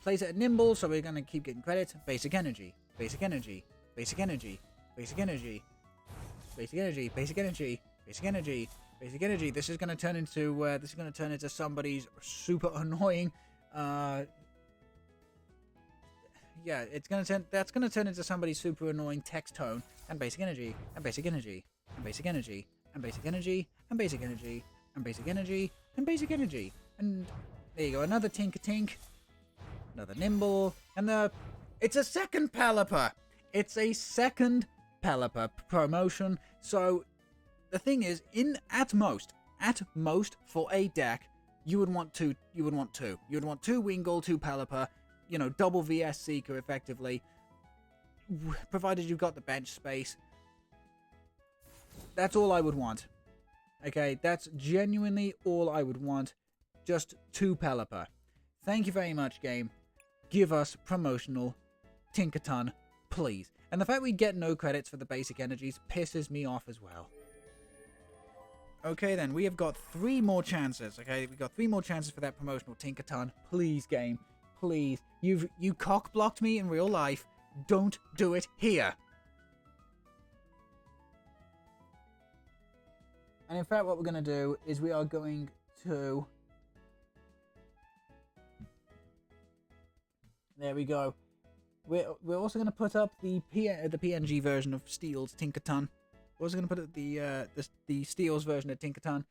playset Nimble, so we're gonna keep getting credit. Basic energy. Basic energy. Basic energy. Basic energy. Basic energy. Basic energy. Basic energy. Basic energy. This is gonna turn into somebody's super annoying. Yeah, that's gonna turn into somebody's super annoying text tone. And basic energy. And basic energy. And basic energy. And basic energy. And basic energy. And basic energy. And basic energy. And there you go. Another Tinkatink. Another Nimble. And it's a second Pelipper. It's a second Pelipper promotion. So the thing is, at most for a deck, you would want two. You would want two Wingull, 2 Pelipper, double VS Seeker effectively, provided you've got the bench space. That's all I would want. Okay, that's genuinely all I would want. Just 2 Pelipper. Thank you very much, game. Give us promotional Tinkaton, please. And the fact we get no credits for the basic energies pisses me off as well. Okay, then, we have got 3 more chances, okay? We've got 3 more chances for that promotional Tinkaton. Please, game. Please. You cock-blocked me in real life. Don't do it here. And in fact, what we're going to do is we are going to... There we go. We're also going to put up the PNG version of Steel's Tinkaton. We're also going to put up the Steel's version of Tinkaton.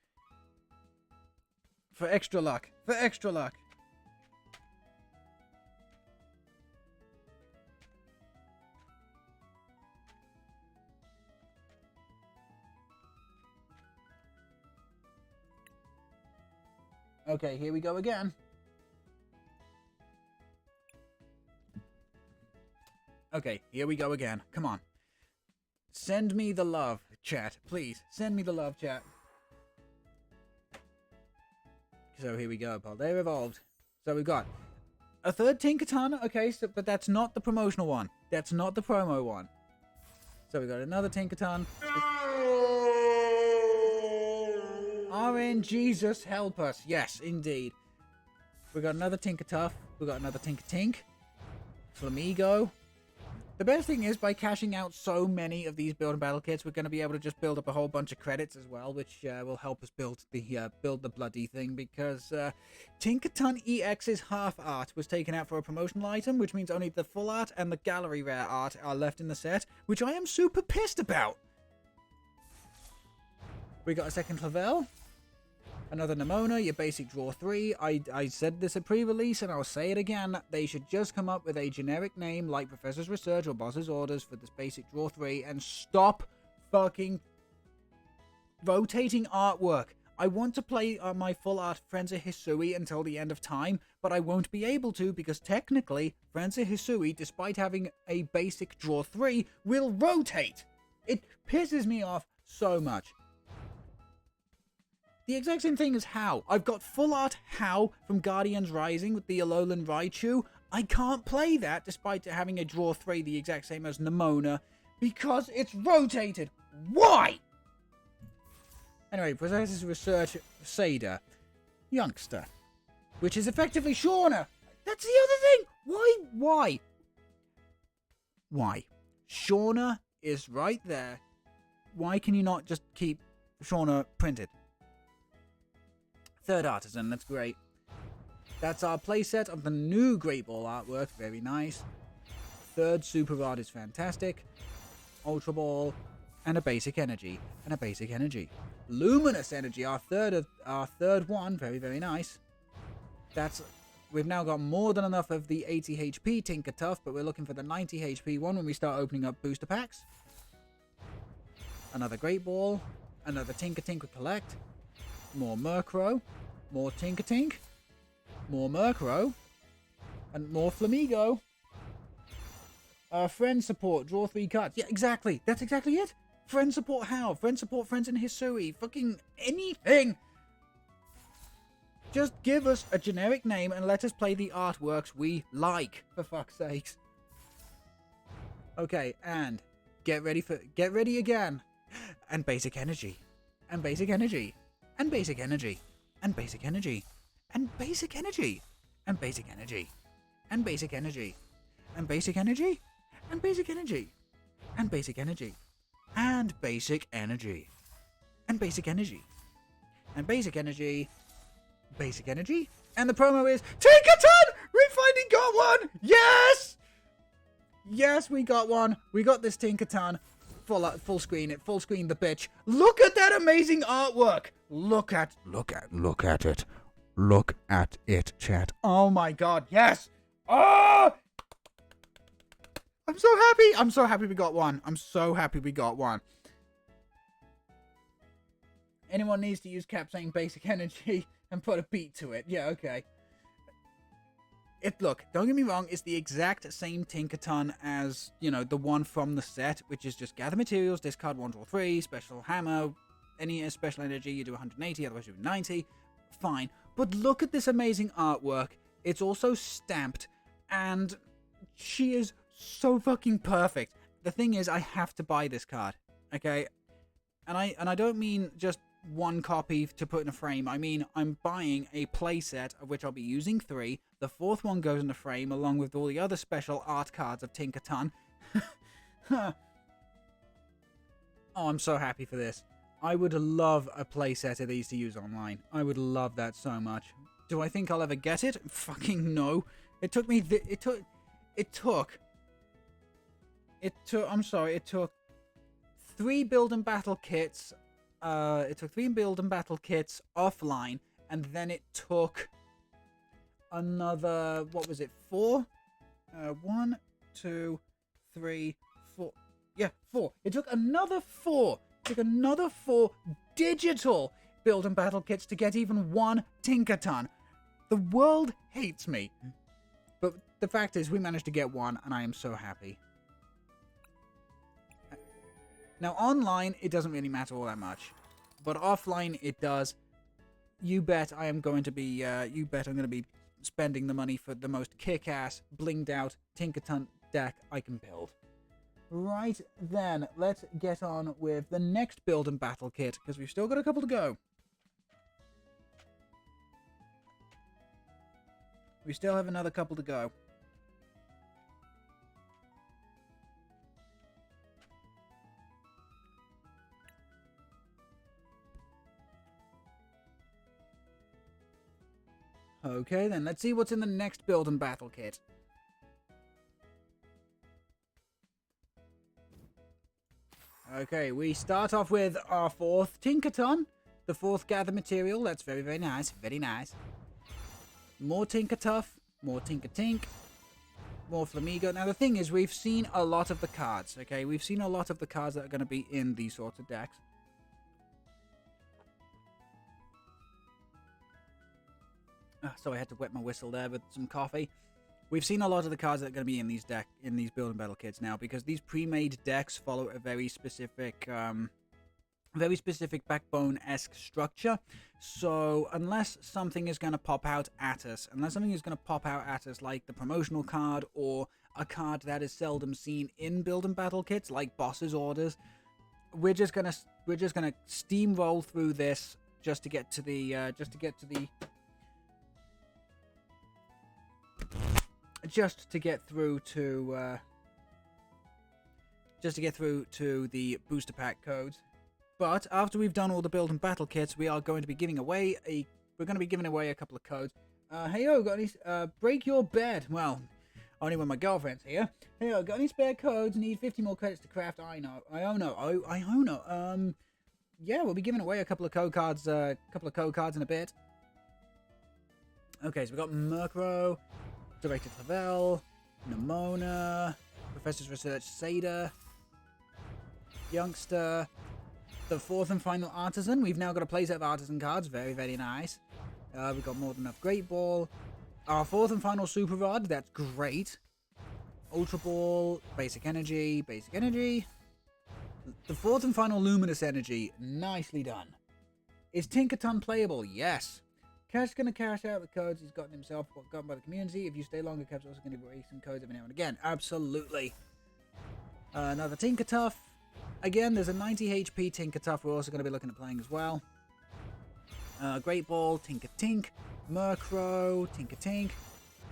For extra luck. For extra luck. Okay, here we go again. Okay, here we go again. Come on. Send me the love, chat. Please, send me the love, chat. So here we go. Paldea Evolved. So we've got a third Tinkaton. Okay, but that's not the promotional one. That's not the promo one. So we got another Tinkaton. RN Jesus help us. Yes, indeed. We got another Tinkatuff. We got another Tinkatink. Flamigo. The best thing is, by cashing out so many of these build and battle kits, we're going to be able to just build up a whole bunch of credits as well, which will help us build the bloody thing, because Tinkaton EX's half art was taken out for a promotional item, which means only the full art and the gallery rare art are left in the set, which I am super pissed about. We got a second Clavel. Another Nemona, your basic draw 3. I said this at pre-release, and I'll say it again. They should just come up with a generic name like Professor's Research or Boss's Orders for this basic draw 3 and stop fucking rotating artwork. I want to play my full art Frenzy Hisui until the end of time, but I won't be able to because technically Frenzy Hisui, despite having a basic draw 3, will rotate. It pisses me off so much. The exact same thing as How. I've got full art How from Guardians Rising with the Alolan Raichu. I can't play that despite having a draw 3 the exact same as Nemona because it's rotated. Why? Anyway, Professor's Research Sada. Youngster. Which is effectively Shauna. That's the other thing. Why? Shauna is right there. Why can you not just keep Shauna printed? Third Artisan, that's great. That's our playset of the new Great Ball artwork, very nice. Third Super Rod is fantastic. Ultra Ball, and a Basic Energy, Luminous Energy, our third one, very, very nice. we've now got more than enough of the 80 HP Tinkaton, but we're looking for the 90 HP one when we start opening up booster packs. Another Great Ball, another Tinkaton Collect, more Murkrow, more Tinkatink, more Murkrow, and more Flamigo. Friend support, draw 3 cards. Yeah, exactly. That's exactly it. Friend support how? Friend support friends in Hisui. Fucking anything. Just give us a generic name and let us play the artworks we like, for fuck's sakes. Okay, and get ready again. And basic energy. And basic energy. And basic energy. And basic energy. And basic energy. And basic energy. And basic energy. And basic energy. And basic energy. And basic energy. And basic energy. And basic energy. And basic energy. Basic energy. And the promo is Tinkaton! We finally got one! Yes! Yes, we got one. We got this Tinkaton. Full screen it. Full screen the bitch. Look at that amazing artwork. Look at it. Look at it, chat. Oh my god, yes! Oh! I'm so happy! I'm so happy we got one. I'm so happy we got one. Anyone needs to use Cap saying basic energy and put a beat to it. Yeah, okay. Look, don't get me wrong, it's the exact same Tinkaton as, you know, the one from the set, which is just gather materials, discard 1, draw 3, special hammer, any special energy, you do 180, otherwise you do 90. Fine. But look at this amazing artwork. It's also stamped, and she is so fucking perfect. The thing is, I have to buy this card, okay? And I don't mean just one copy to put in a frame. I mean, I'm buying a playset of which I'll be using 3. The 4th one goes in the frame along with all the other special art cards of Tinkaton. Oh, I'm so happy for this. I would love a playset of these to use online. I would love that so much. Do I think I'll ever get it? Fucking no. It took 3 build and battle kits. It took 3 build and battle kits offline, and then it took another, what was it, 4? 1, 2, 3, 4. Yeah, 4. It took another 4. It took another 4 digital build and battle kits to get even one Tinkaton. The world hates me. But the fact is, we managed to get one, and I am so happy. Now, online, it doesn't really matter all that much. But offline, it does. You bet I am going to be, spending the money for the most kick-ass, blinged-out Tinkaton deck I can build. Right then, let's get on with the next build and battle kit, because we've still got a couple to go. We still have another couple to go. Okay, then let's see what's in the next build and battle kit. Okay, we start off with our 4th Tinkaton, the 4th gather material. That's very, very nice. Very nice. More Tinkaton, more Tinkatink, more Flamigo. Now, the thing is, we've seen a lot of the cards, okay? We've seen a lot of the cards that are going to be in these sorts of decks. So I had to wet my whistle there with some coffee. We've seen a lot of the cards that are going to be in these build and battle kits now, because these pre-made decks follow a very specific backbone-esque structure. So unless something is going to pop out at us, like the promotional card or a card that is seldom seen in build and battle kits, like boss's orders, we're just gonna steamroll through this just to get through to the booster pack codes. But after we've done all the build and battle kits, we are going to be giving away a couple of codes. Hey yo, got any break your bed? Well, only when my girlfriend's here. Hey yo, got any spare codes? Need 50 more credits to craft. I know. Yeah, we'll be giving away a couple of code cards in a bit. Okay, so we got Murkrow, Director Clavel, Nemona, Professor's Research Sada, Youngster, the fourth and final Artisan. We've now got a playset of Artisan cards. Very, very nice. We've got more than enough Great Ball. Our fourth and final Super Rod. That's great. Ultra Ball, Basic Energy, Basic Energy. The fourth and final Luminous Energy. Nicely done. Is Tinkaton playable? Yes. Cash going to cash out the codes he's gotten himself gotten by the community. If you stay longer, Cash also going to erase some codes every now and again. Absolutely. Another Tinkatuff. Again, there's a 90 HP Tinkatuff we're also going to be looking at playing as well. Great Ball, Tinkatink, Murkrow, Tinkatink,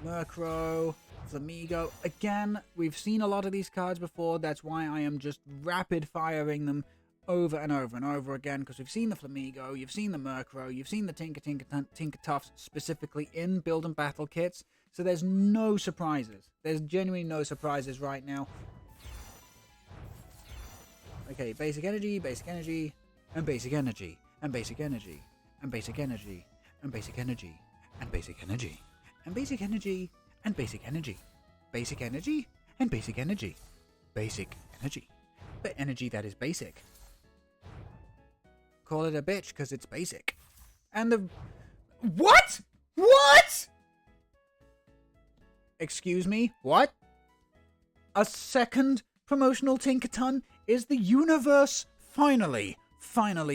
Murkrow, Flamigo. Again, we've seen a lot of these cards before. That's why I am just rapid firing them over and over and over again, because we've seen the Flamigo, you've seen the Murkrow, you've seen the Tinkatuffs specifically in build and battle kits, so there's no surprises. There's genuinely no surprises right now. Okay, Basic Energy, Basic Energy, and Basic Energy, and Basic Energy, and Basic Energy, and Basic Energy, and Basic Energy, and Basic Energy, and Basic Energy, Basic Energy, and Basic Energy, Basic Energy, but energy that is basic. Call it a bitch, because it's basic. And the... What? What? Excuse me? What? A second promotional Tinkaton? Is the universe finally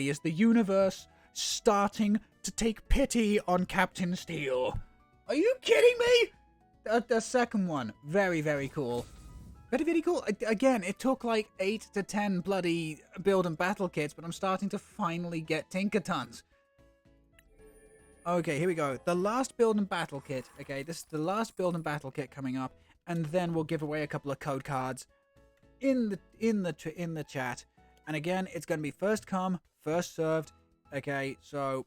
is the universe starting to take pity on Captain Steel? Are you kidding me? The second one. Very, very cool. Very, very cool. Again, it took like 8 to 10 bloody build and battle kits, but I'm starting to finally get Tinkatons. Okay, here we go. The last build and battle kit. Okay, this is the last build and battle kit coming up, and then we'll give away a couple of code cards in the chat. And again, it's going to be first come, first served. Okay, so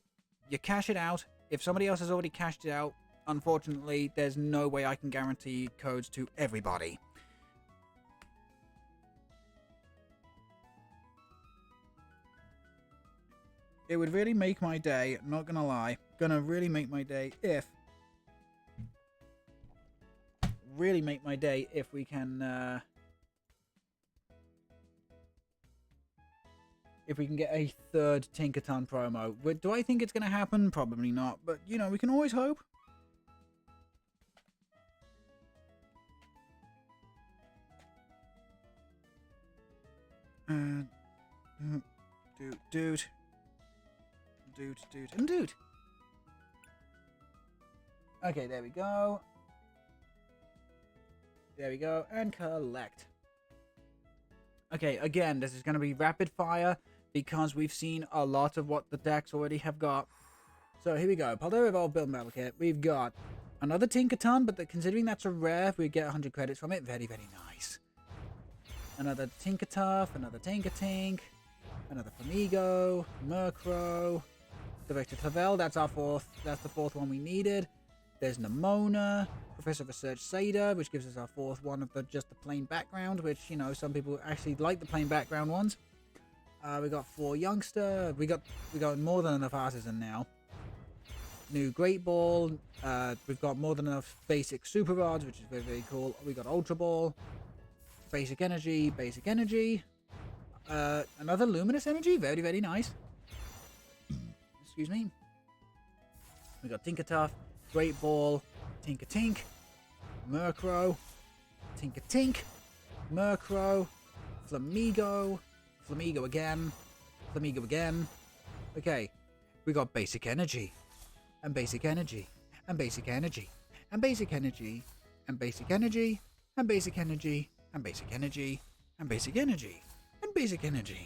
you cash it out. If somebody else has already cashed it out, unfortunately, there's no way I can guarantee codes to everybody. It would really make my day, not gonna lie, gonna really make my day if we can get a third Tinkaton promo. But do I think it's gonna happen? Probably not, but you know, we can always hope. Dude. Okay, there we go. There we go, and collect. Okay, again, this is going to be rapid fire because we've seen a lot of what the decks already have got. So here we go. Paldea Evolved Build Battle Kit. We've got another Tinkaton, but considering that's a rare, we get 100 credits from it. Very, very nice. Another Tinkatuff, another Tinkatink, another Flamigo, Murkrow, Director Clavel, that's the fourth one we needed. There's Nemona, Professor of Research Sada, which gives us our fourth one of just the plain background, which, you know, some people actually like the plain background ones. We got 4 Youngster, we got more than enough Artisan now. New Great Ball, we've got more than enough basic Super Rods, which is very, very cool. We got Ultra Ball, Basic Energy, another Luminous Energy, very, very nice. Excuse me. We got Tinkatuff, Great Ball, Tinkatink, Murkrow, Tinkatink, Murkrow, Flamigo again. Okay, we got Basic Energy, and Basic Energy, and Basic Energy, and Basic Energy, and Basic Energy, and Basic Energy, and Basic Energy, and Basic Energy, and Basic Energy,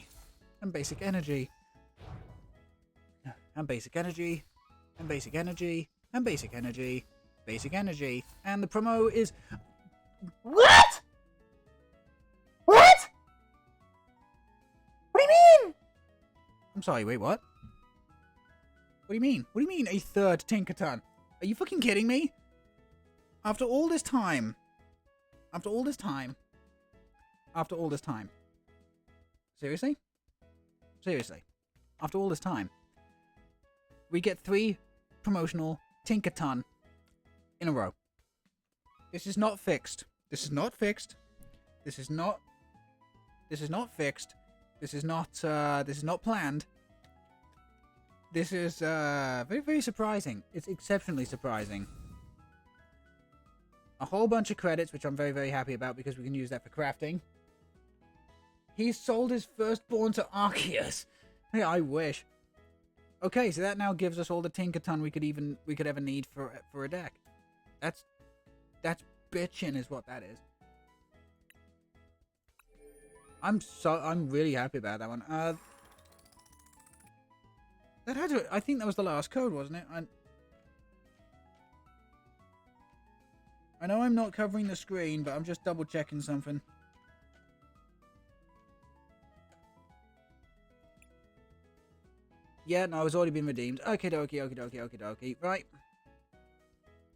and Basic Energy, and Basic Energy, and Basic Energy, and Basic Energy, Basic Energy, and the promo is... What? What? What do you mean? I'm sorry, wait, what? What do you mean? What do you mean, a third Tinkaton? Are you fucking kidding me? After all this time... Seriously? After all this time, we get 3 promotional Tinkaton in a row. This is not fixed. This is not fixed. This is not fixed. This is not planned. This is very, very surprising. It's exceptionally surprising. A whole bunch of credits, which I'm very, very happy about because we can use that for crafting. He sold his firstborn to Arceus. Hey, I wish. Okay, so that now gives us all the Tinkaton we could ever need for a deck. That's bitchin' is what that is. I'm really happy about that one. That had to, I think that was the last code, wasn't it? I know I'm not covering the screen, but I'm just double checking something. Yeah, no, it's already been redeemed. Okie dokie, okie dokie, okie dokie. Right.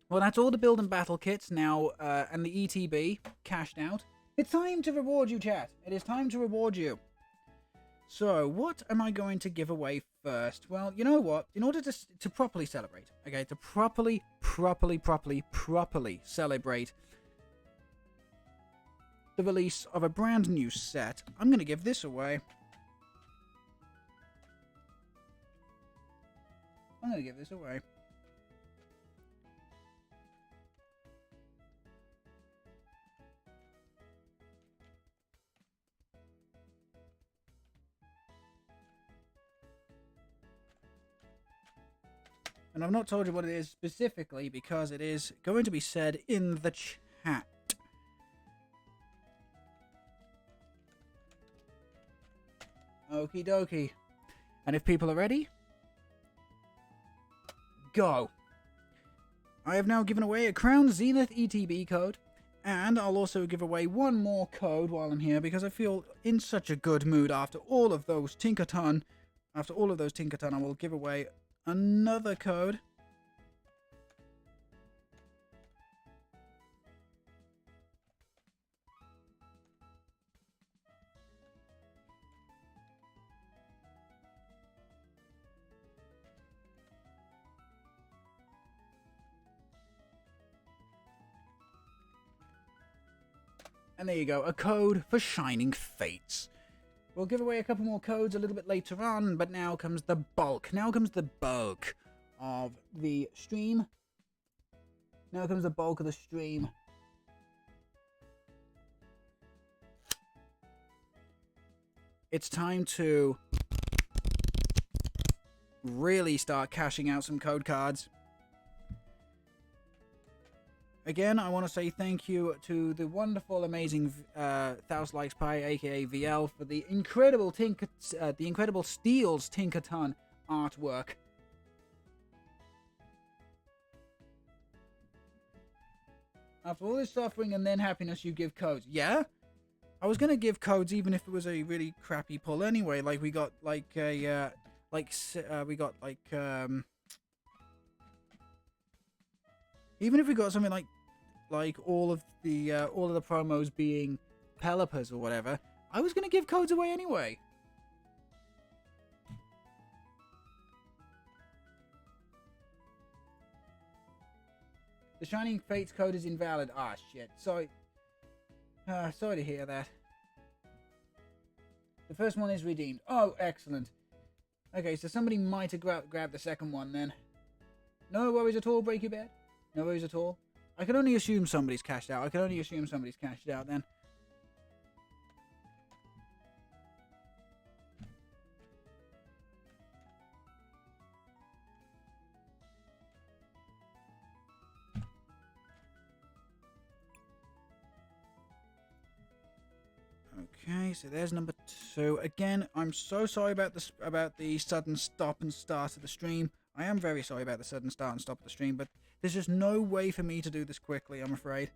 Well, that's all the build and battle kits now, and the ETB cashed out. It's time to reward you, chat. It is time to reward you. So, what am I going to give away first? Well, you know what? In order to properly celebrate, okay, to properly celebrate the release of a brand new set, I'm going to give this away. I'm going to give this away. And I've not told you what it is specifically because it is going to be said in the chat. Okie dokie. And if people are ready, go. I have now given away a Crown Zenith ETB code. And I'll also give away one more code while I'm here because I feel in such a good mood after all of those Tinkaton. After all of those Tinkaton, I will give away another code. And there you go, a code for Shining Fates. We'll give away a couple more codes a little bit later on, but now comes the bulk. Now comes the bulk of the stream. Now comes the bulk of the stream. It's time to really start cashing out some code cards. Again, I want to say thank you to the wonderful, amazing Thousand Likes Pie, aka VL, for the incredible Steels Tinkaton artwork. After all this suffering and then happiness, you give codes. Yeah, I was gonna give codes even if it was a really crappy pull anyway. Like we got even if we got something like all of the promos being Pelipers or whatever, I was gonna give codes away anyway. The Shining Fates code is invalid. Ah, shit. Sorry. Sorry to hear that. The first one is redeemed. Oh, excellent. Okay, so somebody might have grabbed the second one then. No worries at all, Break Your Bed. No worries at all. I can only assume somebody's cashed out. Then. Okay, so there's number 2. Again, I'm so sorry about the sudden stop and start of the stream. I am very sorry about the sudden start and stop of the stream, but there's just no way for me to do this quickly, I'm afraid.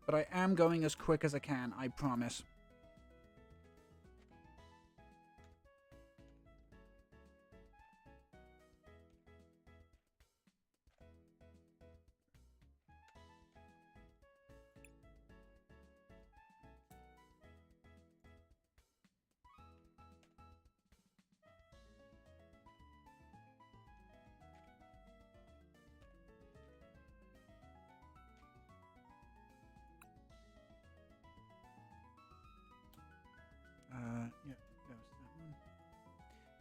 But I am going as quick as I can, I promise.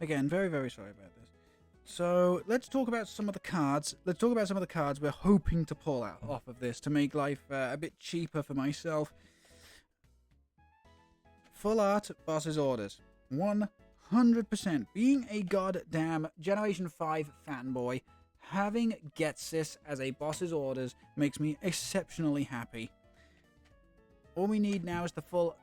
Again, very, very sorry about this. So, let's talk about some of the cards. Let's talk about some of the cards we're hoping to pull out off of this to make life a bit cheaper for myself. Full art boss's orders. 100%. Being a goddamn Generation 5 fanboy, having Getsis as a boss's orders makes me exceptionally happy. All we need now is full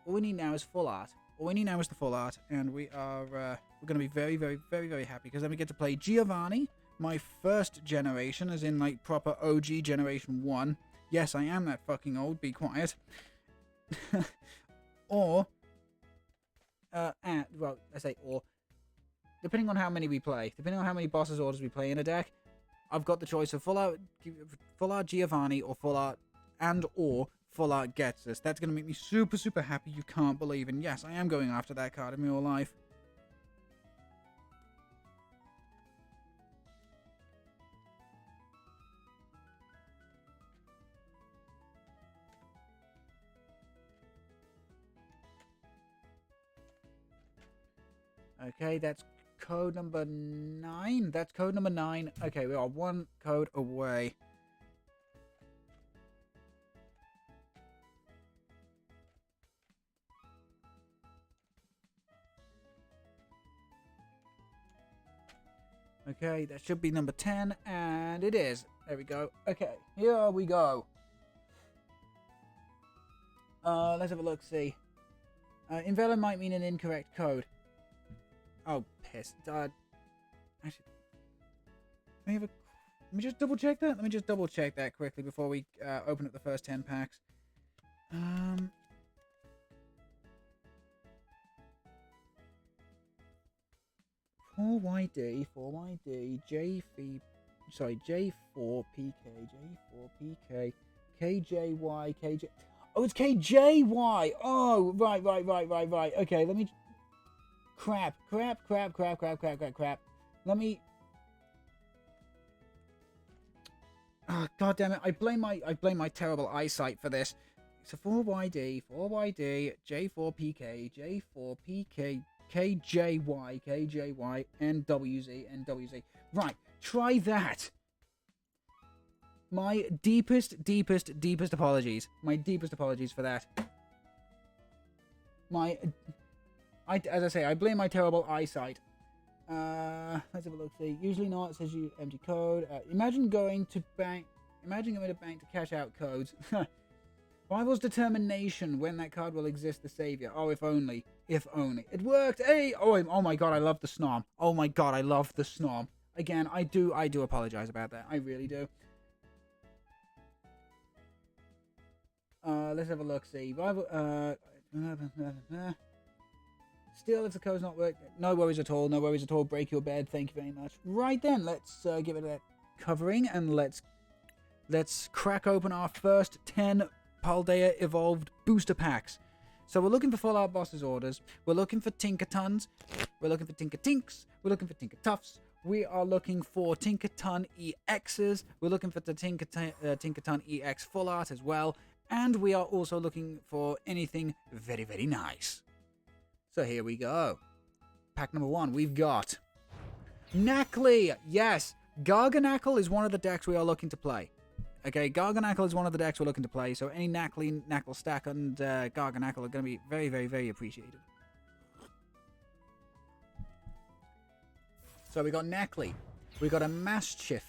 art. All we need now is the full art, and we're going to be very, very, very, very happy, because then we get to play Giovanni, my first generation, as in, like, proper OG Generation 1. Yes, I am that fucking old, be quiet. Or, depending on how many we play, depending on how many bosses orders we play in a deck, I've got the choice of full art Giovanni, or full art Getsis. That's going to make me super, super happy, you can't believe. And yes, I am going after that card in real life. Okay, that's code number 9. That's code number 9. Okay, we are one code away. Okay, that should be number 10, and it is. There we go. Okay, here we go. Let's have a look, see. Invalid might mean an incorrect code. Oh, piss. Actually, let me just double check that. Let me just double check that quickly before we open up the first 10 packs. 4YD, J4PK, J4PK, KJY, KJ... Oh, it's KJY! Oh, right. Okay, let me... Crap. Let me... Oh, God damn it. I blame my terrible eyesight for this. It's a 4YD, J4PK, J4PK... KJY, NWZ. Right, try that. My deepest apologies. My deepest apologies for that. As I say, I blame my terrible eyesight. Let's have a look. See, usually not. It says you empty code. Imagine going to bank to cash out codes. Rival's determination when that card will exist, the savior. Oh, if only. If only. It worked! Hey! Oh my god, I love the snom. Oh my god, I love the snom. Again, I do apologize about that. I really do. Let's have a look, see. Rival, still, if the code's not working, no worries at all, break your bed, thank you very much. Right then, let's give it a covering, and let's crack open our first 10 Paldea Evolved booster packs. So we're looking for full art bosses orders, we're looking for Tinkatons, we're looking for Tinkatinks, we're looking for Tinkatuffs, we are looking for Tinkaton EXs, we're looking for the Tinkaton EX full art as well, and we are also looking for anything very, very nice. So here we go. Pack number 1, we've got Knackley. Yes, Garganackle is one of the decks we are looking to play. Okay, Garganackle is one of the decks we're looking to play, so any Knackley, Knackle Stack, and Garganackle are going to be very, very, very appreciated. So we got Knackley, we got a Mastiff,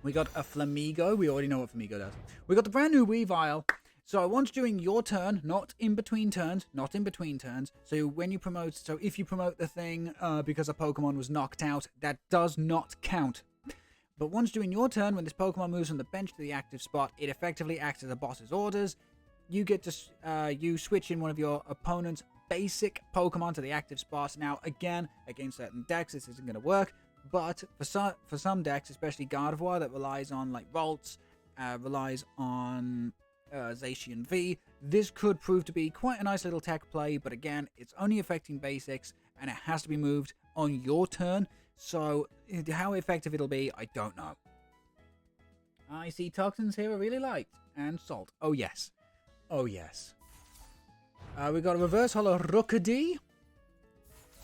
we got a Flamigo, we already know what Flamigo does. We got the brand new Weavile. So once during your turn, not in between turns, so when you promote, so if you promote the thing because a Pokemon was knocked out, that does not count. But once during your turn, when this Pokemon moves from the bench to the active spot, it effectively acts as a boss's orders. You get to you switch in one of your opponent's basic Pokemon to the active spot. Now, again, against certain decks, this isn't going to work. But for some decks, especially Gardevoir, that relies on like Ralts, relies on Zacian V, this could prove to be quite a nice little tech play. But again, it's only affecting basics, and it has to be moved on your turn. So, how effective it'll be, I don't know. I see toxins here are really liked. And salt. Oh, yes. Oh, yes. We've got a reverse holo Rookidee.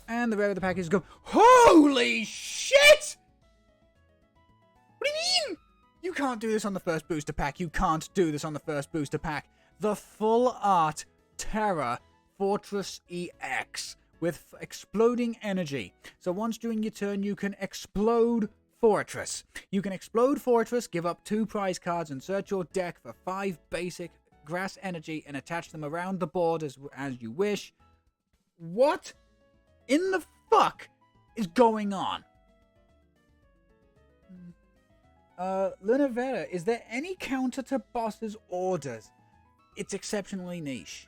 And the rare of the pack is go. Holy shit! What do you mean? You can't do this on the first booster pack. You can't do this on the first booster pack. The full art Terra Fortress EX with exploding energy. So once during your turn, you can explode Fortress. You can explode Fortress, give up 2 prize cards, and search your deck for 5 basic grass energy and attach them around the board as you wish. What in the fuck is going on? Lunavera, is there any counter to boss's orders? It's exceptionally niche.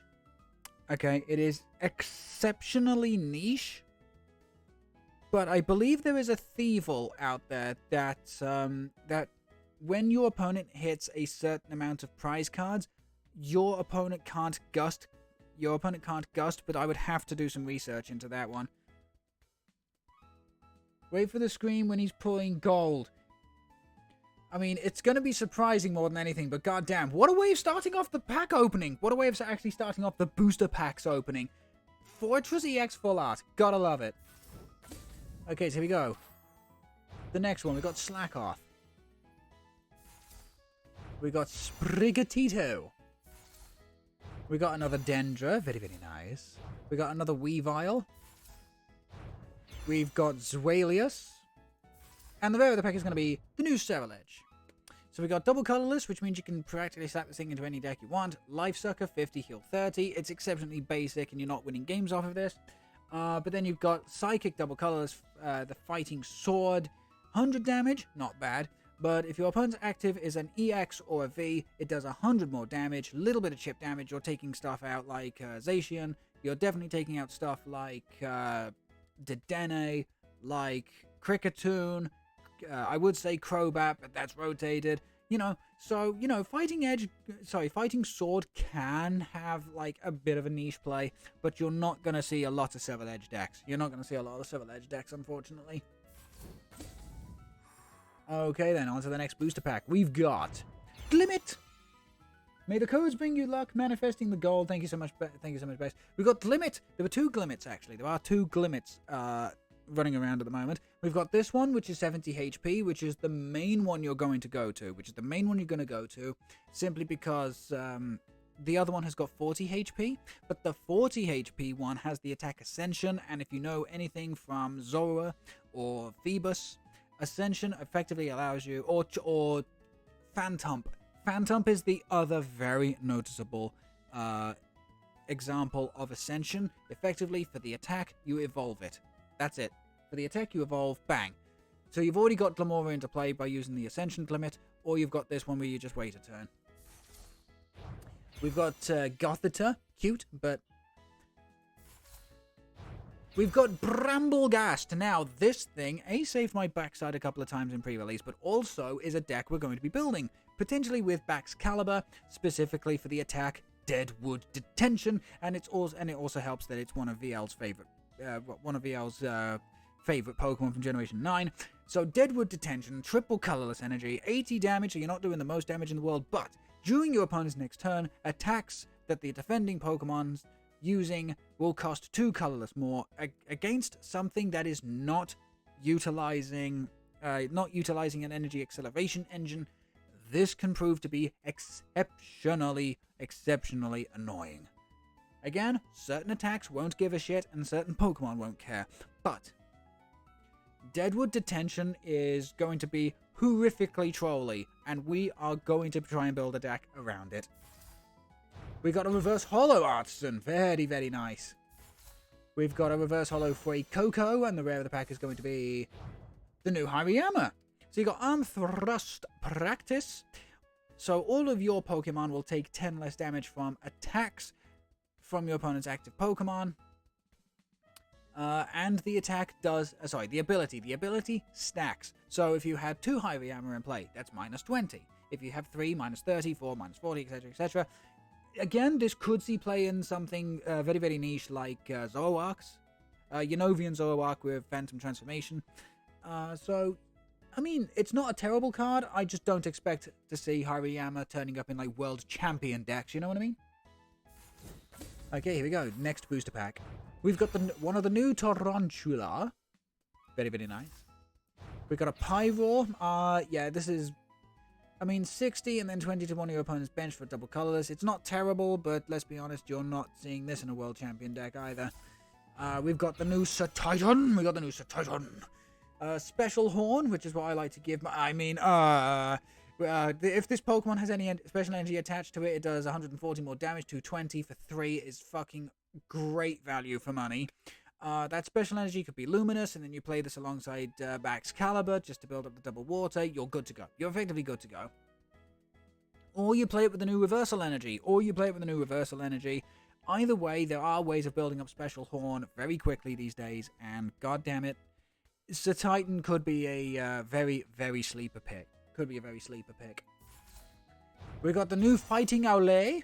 Okay, it is exceptionally niche. But I believe there is a Thievel out there that that when your opponent hits a certain amount of prize cards, your opponent can't gust. Your opponent can't gust, but I would have to do some research into that one. Wait for the screen when he's pulling gold. I mean, it's going to be surprising more than anything, but goddamn, what a way of starting off the pack opening. What a way of actually starting off the booster packs opening. Fortress EX full art. Gotta love it. Okay, so here we go. The next one, we got Slack Off. We got Sprigatito. We got another Dendra. Very, very nice. We got another Weavile. We've got Zwalius. And the rare of the pack is going to be the new Ceruledge. So we got double colorless, which means you can practically slap this thing into any deck you want. Life Sucker, 50, heal 30. It's exceptionally basic, and you're not winning games off of this. But then you've got Psychic double colorless, the Fighting Sword, 100 damage, not bad. But if your opponent's active is an EX or a V, it does 100 more damage, little bit of chip damage. You're taking stuff out like Zacian. You're definitely taking out stuff like Dedenne, like Cricketune. I would say Crobat, but that's rotated. You know, so, you know, Fighting Sword can have, like, a bit of a niche play, but you're not going to see a lot of Ceruledge decks. You're not going to see a lot of Ceruledge decks, unfortunately. Okay, then, on to the next booster pack. We've got Glimmet. May the codes bring you luck, manifesting the gold. Thank you so much, Base. We've got Glimmet. There were 2 Glimmets, actually. There are 2 Glimmets, running around at the moment. We've got this one, which is 70 HP, which is the main one you're going to go to, simply because the other one has got 40 HP, but the 40 HP one has the attack Ascension, and if you know anything from Zora or Phoebus, Ascension effectively allows you, or Phantump. Phantump is the other very noticeable example of Ascension. Effectively, for the attack, you evolve it. That's it. For the attack, you evolve, bang. So you've already got Glamora into play by using the Ascension Limit, or you've got this one where you just wait a turn. We've got Gothita, cute, but... We've got Bramblegast. Now, this thing, saved my backside a couple of times in pre-release, but also is a deck we're going to be building, potentially with Baxcalibur, specifically for the attack Deadwood Detention, and it also helps that it's one of VL's favorite favorite Pokemon from Generation 9. So Deadwood Detention, triple colorless energy, 80 damage, so you're not doing the most damage in the world, but during your opponent's next turn, attacks that the defending Pokemon's using will cost 2 colorless more against something that is not utilizing an energy acceleration engine. This can prove to be exceptionally annoying. Again, certain attacks won't give a shit and certain Pokemon won't care, but Deadwood Detention is going to be horrifically trolly, and we are going to try and build a deck around it. We got a Reverse Holo Artisan, very, very nice. We've got a Reverse Holo Frey Coco, and the rare of the pack is going to be the new Hariyama. So you got Arm Thrust Practice, so all of your Pokemon will take 10 less damage from attacks from your opponent's active Pokemon. And the attack does... the ability stacks. So if you had 2 Hariyama in play, that's minus 20. If you have 3, minus 30, 4, minus 40, etc., etc. Again, this could see play in something very, very niche like Zoroark's. Yanovian Zoroark with Phantom Transformation. So, I mean, it's not a terrible card. I just don't expect to see Hariyama turning up in, like, World Champion decks, you know what I mean? Okay, here we go. Next booster pack. We've got one of the new Tarantula. Very, very nice. We've got a Pyroar. Yeah, this is... I mean, 60 and then 20 to one of your opponent's bench for double colorless. It's not terrible, but let's be honest, you're not seeing this in a World Champion deck either. We've got the new Titan. Special Horn, which is what I like to give. If this Pokemon has any special energy attached to it, it does 140 more damage. 220 for 3 is fucking great value for money. That special energy could be luminous, and then you play this alongside Baxcalibur just to build up the double water. You're good to go. You're effectively good to go. Or you play it with the new reversal energy. Either way, there are ways of building up Special Horn very quickly these days, and god damn it, Titan could be a very, very sleeper pick. We got the new Fighting Owlay.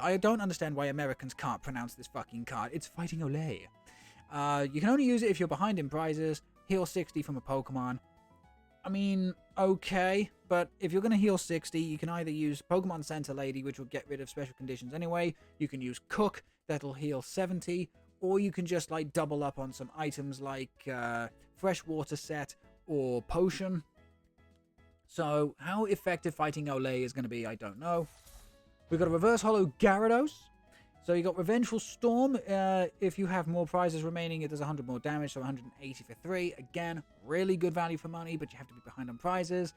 I don't understand why Americans can't pronounce this fucking card. It's Fighting Owlay. You can only use it if you're behind in prizes. Heal 60 from a Pokemon. I mean, okay, but if you're going to heal 60, you can either use Pokemon Center Lady, which will get rid of special conditions anyway. You can use Cook, that'll heal 70. Or you can just, like, double up on some items like Freshwater Set or Potion. So, how effective Fighting Olay is going to be, I don't know. We've got a Reverse Holo Gyarados. So, you got Revengeful Storm. If you have more prizes remaining, it does 100 more damage, so 180 for 3. Again, really good value for money, but you have to be behind on prizes.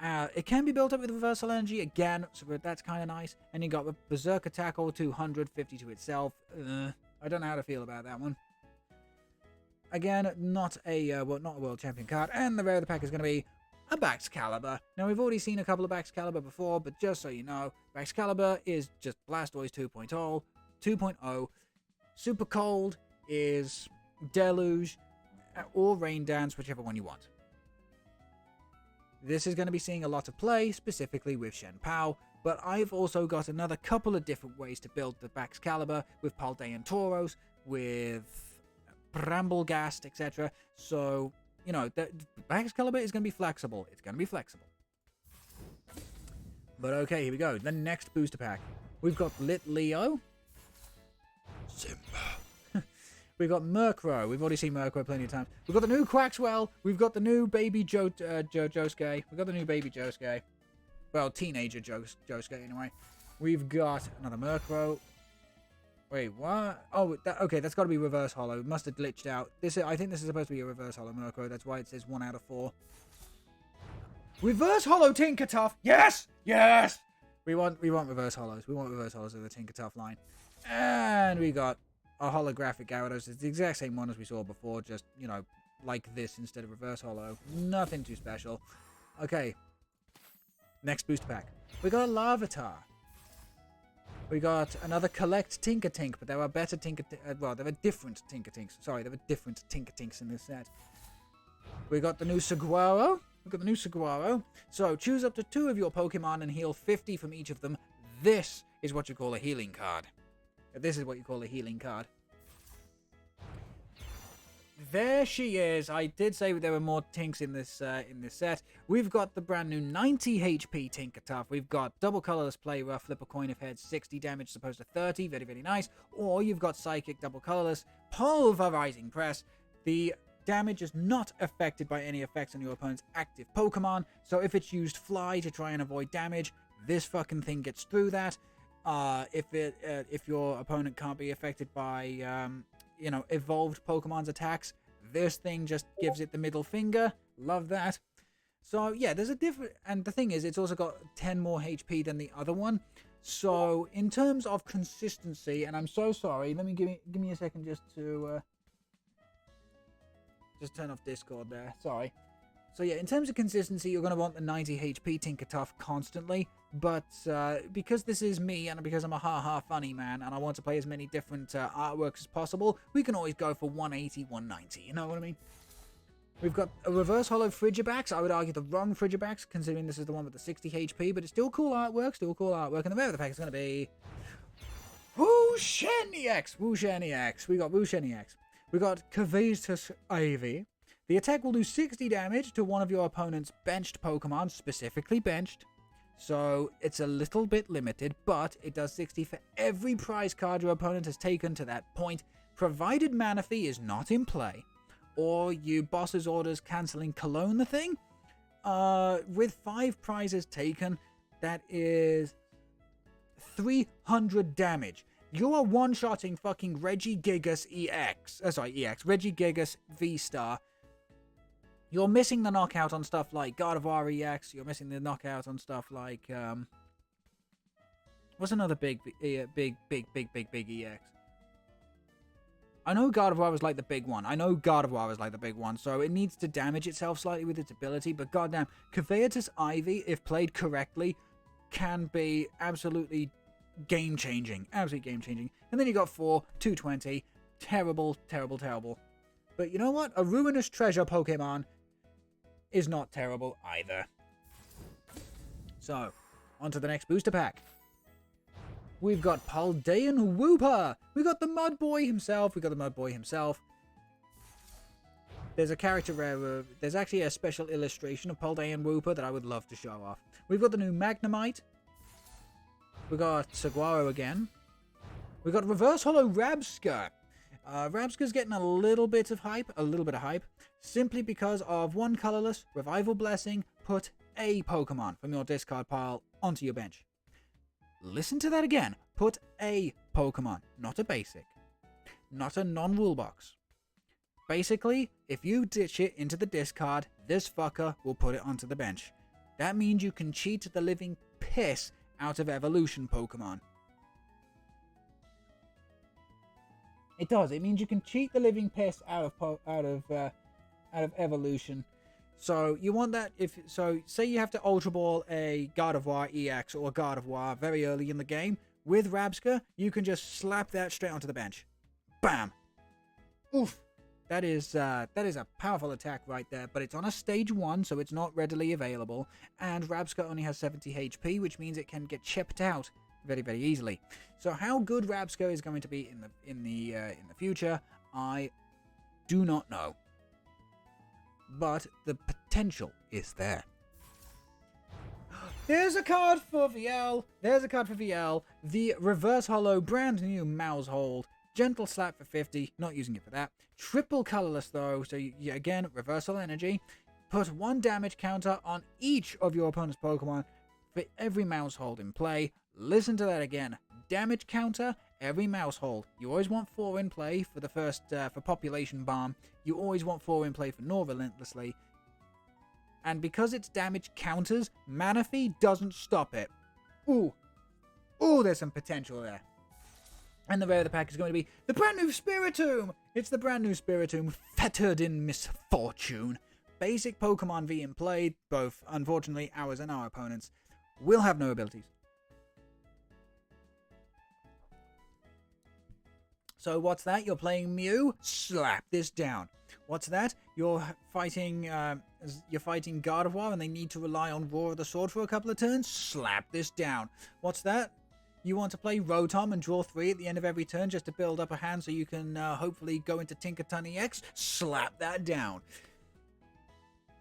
It can be built up with Reversal Energy, again, so that's kind of nice. And you got Berserker Tackle, 250 to itself. I don't know how to feel about that one. Again, not a World Champion card. And the rare of the pack is going to be a Baxcalibur. Now, we've already seen a couple of Baxcalibur before, but just so you know, Baxcalibur is just Blastoise 2.0. Super Cold is Deluge or Rain Dance, whichever one you want. This is going to be seeing a lot of play, specifically with Shen Pao, but I've also got another couple of different ways to build the Baxcalibur with Paldean Tauros, with Bramblegast, etc. So, you know, the Baxcalibur is going to be flexible. But okay, here we go. The next booster pack. We've got Lit Leo. Simba. We've got Murkrow. We've already seen Murkrow plenty of times. We've got the new Quaxwell. We've got the new baby Josuke. We've got the new baby Josuke. Well, teenager Josuke, anyway. We've got another Murkrow. Wait, what? Oh, okay, that's got to be Reverse Holo. It must have glitched out. I think this is supposed to be a Reverse Holo Murkrow. That's why it says 1 out of 4. Reverse Holo Tinkaton! Yes! Yes! We want Reverse Holos. We want Reverse Holos of the Tinkaton line. And we got a holographic Gyarados. It's the exact same one as we saw before, just, you know, like this instead of Reverse Holo. Nothing too special. Okay. Next booster pack. We got a Larvitar. We got another Collect Tinkertink, but there are better there are different Tinkertinks. Sorry, there are different Tinkertinks in this set. We got the new Saguaro. So, choose up to 2 of your Pokemon and heal 50 from each of them. This is what you call a healing card. There she is. I did say there were more Tinks in this set. We've got the brand new 90 HP Tinkaton. We've got double colorless play rough, flip a coin of heads, 60 damage as opposed to 30. Very, very nice. Or you've got Psychic, double colorless, pulverizing press. The damage is not affected by any effects on your opponent's active Pokemon. So if it's used Fly to try and avoid damage, this fucking thing gets through that. If your opponent can't be affected by evolved Pokemon's attacks, this thing just gives it the middle finger. Love that. So yeah, there's a different, and the thing is, it's also got 10 more HP than the other one. So in terms of consistency, and I'm so sorry, give me a second just to just turn off Discord there. Sorry. So yeah, in terms of consistency, you're going to want the 90 HP Tinkaton constantly, but because this is me, and because I'm a funny man, and I want to play as many different artworks as possible, we can always go for 180, 190, you know what I mean? We've got a Reverse Holo Frigibax. I would argue the wrong Frigibax, considering this is the one with the 60 HP, but it's still cool artwork, and the rare of the pack is going to be Woosheniax. We got Woosheniax. We got Kavatus Ivy. The attack will do 60 damage to one of your opponent's benched Pokemon, specifically benched. So it's a little bit limited, but it does 60 for every prize card your opponent has taken to that point. provided mana fee is not in play, or you boss's orders cancelling cologne the thing, with 5 prizes taken, that is 300 damage. You are one-shotting fucking Regigigas Regigigas V-Star. You're missing the knockout on stuff like God of War EX. You're missing the knockout on stuff like, what's another big EX? I know God of War was like the big one. So it needs to damage itself slightly with its ability, but goddamn, Caveatus Ivy, if played correctly, can be absolutely game-changing. Absolutely game-changing. And then you got 4, 220. Terrible, terrible, terrible. But you know what? A Ruinous Treasure Pokemon is not terrible either. So, on to the next booster pack. We've got Paldean Wooper. We got the Mud Boy himself. There's a character rare. There's actually a special illustration of Paldean Wooper that I would love to show off. We've got the new Magnemite. We got Saguaro again. We got Reverse Hollow Rabsca. Rabsca's getting a little bit of hype, simply because of one colorless Revival Blessing. Put a Pokemon from your discard pile onto your bench. Listen to that again. Put a Pokemon, not a basic, not a non-rule box. Basically, if you ditch it into the discard, this fucker will put it onto the bench. That means you can cheat the living piss out of evolution Pokemon. It does. It means you can cheat the living piss out of evolution. So you want that say you have to Ultra Ball a God of War EX or God of War very early in the game, with Rabsca, you can just slap that straight onto the bench. Bam! Oof! That is a powerful attack right there, but it's on a stage 1, so it's not readily available, and Rabsca only has 70 HP, which means it can get chipped out very, very easily. So how good Rabsca is going to be in the future, I do not know. But the potential is there. There's a card for VL. The Reverse Hollow brand new Mousehold. Gentle Slap for 50. Not using it for that. Triple colorless though. So you again, Reversal Energy. Put 1 damage counter on each of your opponent's Pokemon for every Mousehold in play. Listen to that again. Damage counter, every Mousehold. You always want 4 in play for the first, for Population Bomb. You always want 4 in play for Gnaw Relentlessly. And because it's damage counters, Manaphy doesn't stop it. Ooh, there's some potential there. And the rare of the pack is going to be the brand new Spiritomb. It's the brand new Spiritomb, fettered in misfortune. Basic Pokemon V in play, both, unfortunately, ours and our opponents, will have no abilities. So what's that? You're playing Mew? Slap this down. What's that? You're fighting God of War and they need to rely on Roar of the Sword for a couple of turns? Slap this down. What's that? You want to play Rotom and draw 3 at the end of every turn just to build up a hand so you can hopefully go into Tinkaton EX? Slap that down.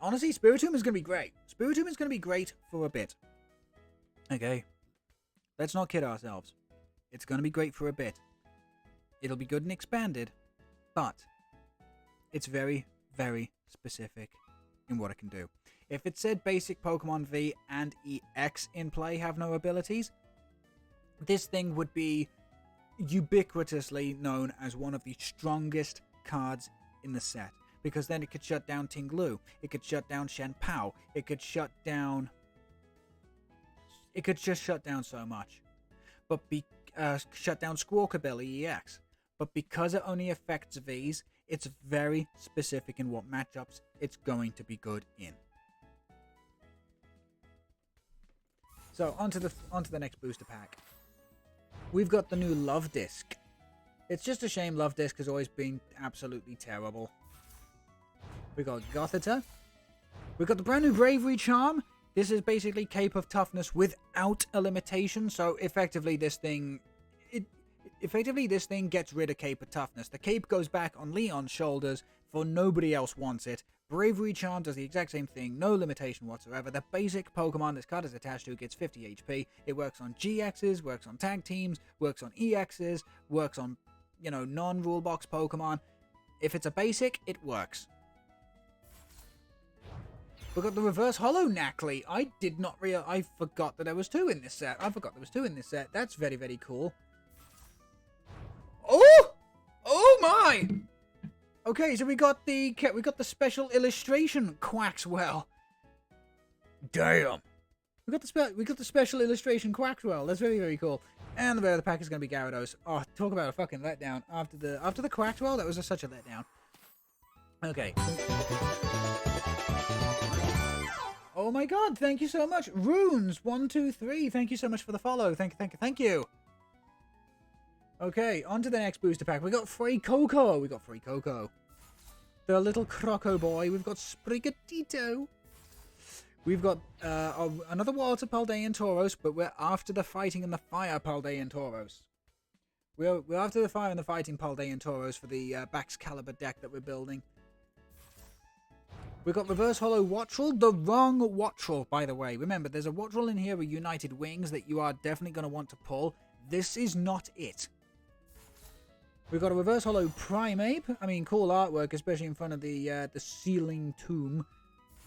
Honestly, Spiritomb is going to be great. Spiritomb is going to be great for a bit. Okay. Let's not kid ourselves. It's going to be great for a bit. It'll be good and expanded, but it's very, very specific in what it can do. If it said basic Pokemon V and EX in play have no abilities, this thing would be ubiquitously known as one of the strongest cards in the set. Because then it could shut down Tinglu, it could shut down Shen Pao, it could just shut down so much. But shut down Squawkabilly EX. But because it only affects Vs, it's very specific in what matchups it's going to be good in. So onto the next booster pack. We've got the new Love Disc. It's just a shame Love Disc has always been absolutely terrible. We got Gothita. We got the brand new Bravery Charm. This is basically Cape of Toughness without a limitation. So effectively this thing gets rid of Cape of Toughness. The cape goes back on Leon's shoulders, for nobody else wants it. Bravery Charm does the exact same thing, no limitation whatsoever. The basic Pokemon this card is attached to gets 50 HP. It works on GXs, works on tag teams, works on EXs, works on you know, non-rule box Pokemon. If it's a basic, it works. We've got the reverse holo Knackley. I did not realize. I forgot that there was 2 in this set. That's very, very cool. Oh! Oh my! Okay, so we got the special illustration Quaxwell. Damn. We got the special illustration Quaxwell. That's very, very cool. And the rare of the pack is going to be Gyarados. Oh, talk about a fucking letdown. After the Quaxwell, that was such a letdown. Okay. Oh my god, thank you so much. Runes123, thank you so much for the follow. Thank you. Okay, on to the next booster pack. We got Free Coco. The little Croco boy. We've got Sprigatito. We've got another Water Paldean Tauros, but we're after the Fighting and the Fire Paldean Tauros. We're after the Fire and the Fighting Paldean Tauros for the Baxcalibur deck that we're building. We've got Reverse Holo Wattrel, the wrong Wattrel, by the way. Remember, there's a Wattrel in here with United Wings that you are definitely going to want to pull. This is not it. We've got a Reverse Holo Primeape. I mean, cool artwork, especially in front of the Sealing Tomb.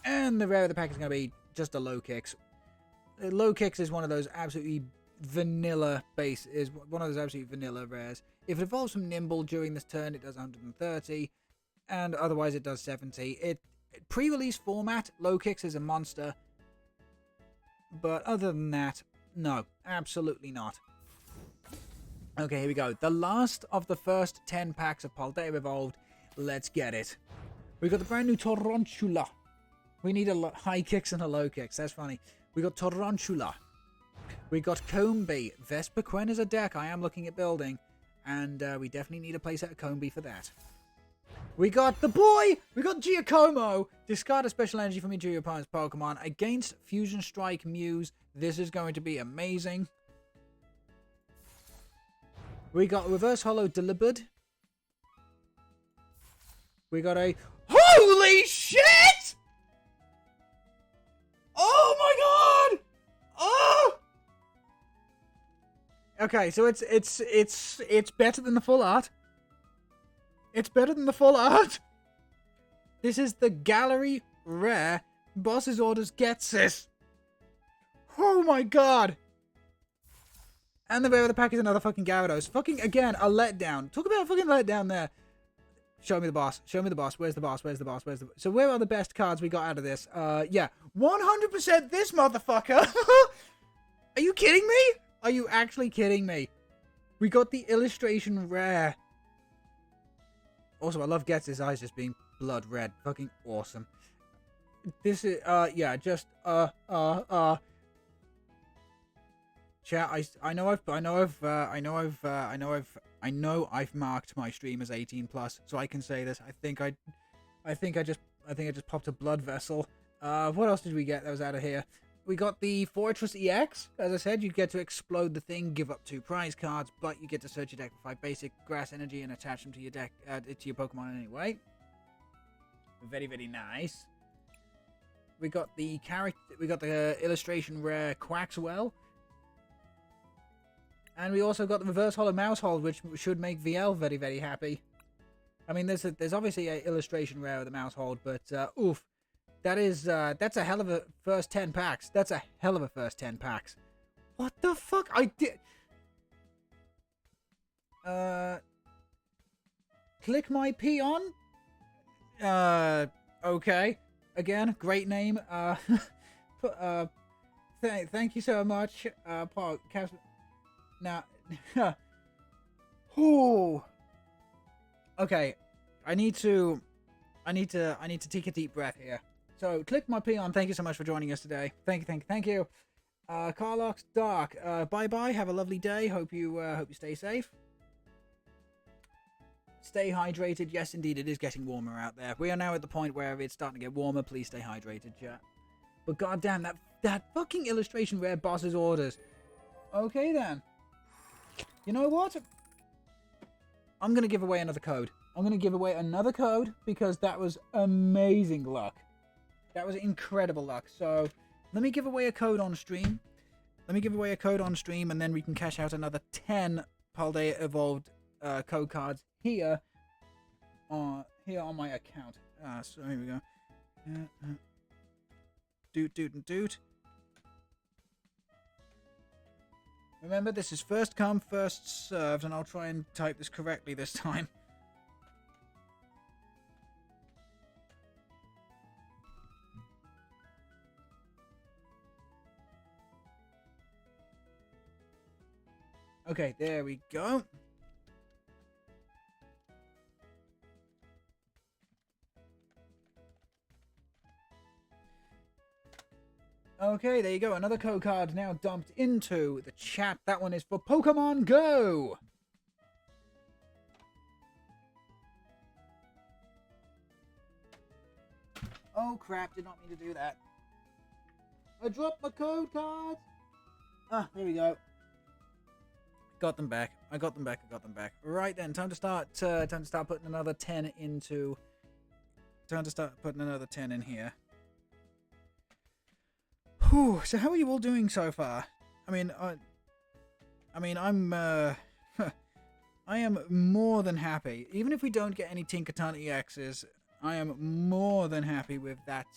And the rare of the pack is going to be just a Low Kicks. Low Kicks is one of those absolutely vanilla rares. If it evolves from Nimble during this turn, it does 130. And otherwise, it does 70. Pre-release format, Low Kicks is a monster. But other than that, no, absolutely not. Okay, here we go. The last of the first 10 packs of Paldea Evolved. Let's get it. We've got the brand new Tarantula. We need a high kicks and a low kicks. That's funny. We got Tarantula. We got Combee. Vespiquen is a deck I am looking at building. And we definitely need a playset of Combee for that. We got the boy! We got Giacomo! Discard a special energy from each of your opponent's Pokemon against Fusion Strike Muse. This is going to be amazing. We got Reverse Holo Deliberate. We got a... Holy shit! Oh my god! Oh! Okay, so it's better than the full art. It's better than the full art. This is the Gallery Rare. Boss's Orders gets this. Oh my god. And the rare of the pack is another fucking Gyarados. Fucking, again, a letdown. Talk about a fucking letdown there. Show me the boss. Show me the boss. Where's the boss? Where's the boss? Where's the... So where are the best cards we got out of this? Yeah. 100% this motherfucker. Are you kidding me? Are you actually kidding me? We got the illustration rare. Also, I love Gets his eyes just being blood red. Fucking awesome. This is, yeah, just, chat, I know I've marked my stream as 18 plus, so I can say this. I think I just popped a blood vessel. What else did we get that was out of here? We got the Fortress EX. As I said, you get to explode the thing, give up 2 prize cards, but you get to search your deck for 5 basic grass energy and attach them to your deck, to your Pokemon anyway. Very, very nice. We got the illustration rare Quaxwell. And we also got the Reverse Holo Mousehold, which should make VL very, very happy. I mean, there's obviously an illustration rare of the Mousehold, but oof. That's a hell of a first 10 packs. That's a hell of a first 10 packs. What the fuck? I did... Click my peon? Okay. Again, great name. Thank you so much. Paul, now... Ooh. Okay. I need to take a deep breath here. So, click my peon. Thank you so much for joining us today. Thank you. Carlox Dark. Bye-bye. Have a lovely day. Hope you stay safe. Stay hydrated. Yes, indeed, it is getting warmer out there. We are now at the point where it's starting to get warmer. Please stay hydrated, chat. But goddamn, that fucking illustration rare Boss's Orders. Okay, then. You know what? I'm going to give away another code. I'm going to give away another code because that was amazing luck. That was incredible luck. So, let me give away a code on stream. And then we can cash out another 10 Paldea Evolved code cards here on my account. So here we go. Doot. Remember, this is first come, first served, and I'll try and type this correctly this time. Okay, there we go. Okay, there you go. Another code card now dumped into the chat. That one is for Pokemon Go. Oh crap, did not mean to do that. I dropped my code cards. Ah, there we go. Got them back. I got them back. Right then, time to start putting another 10 into... Time to start putting another 10 in here. Whew, so how are you all doing so far? I'm I am more than happy. Even if we don't get any Tinkaton EXs, I am more than happy with that.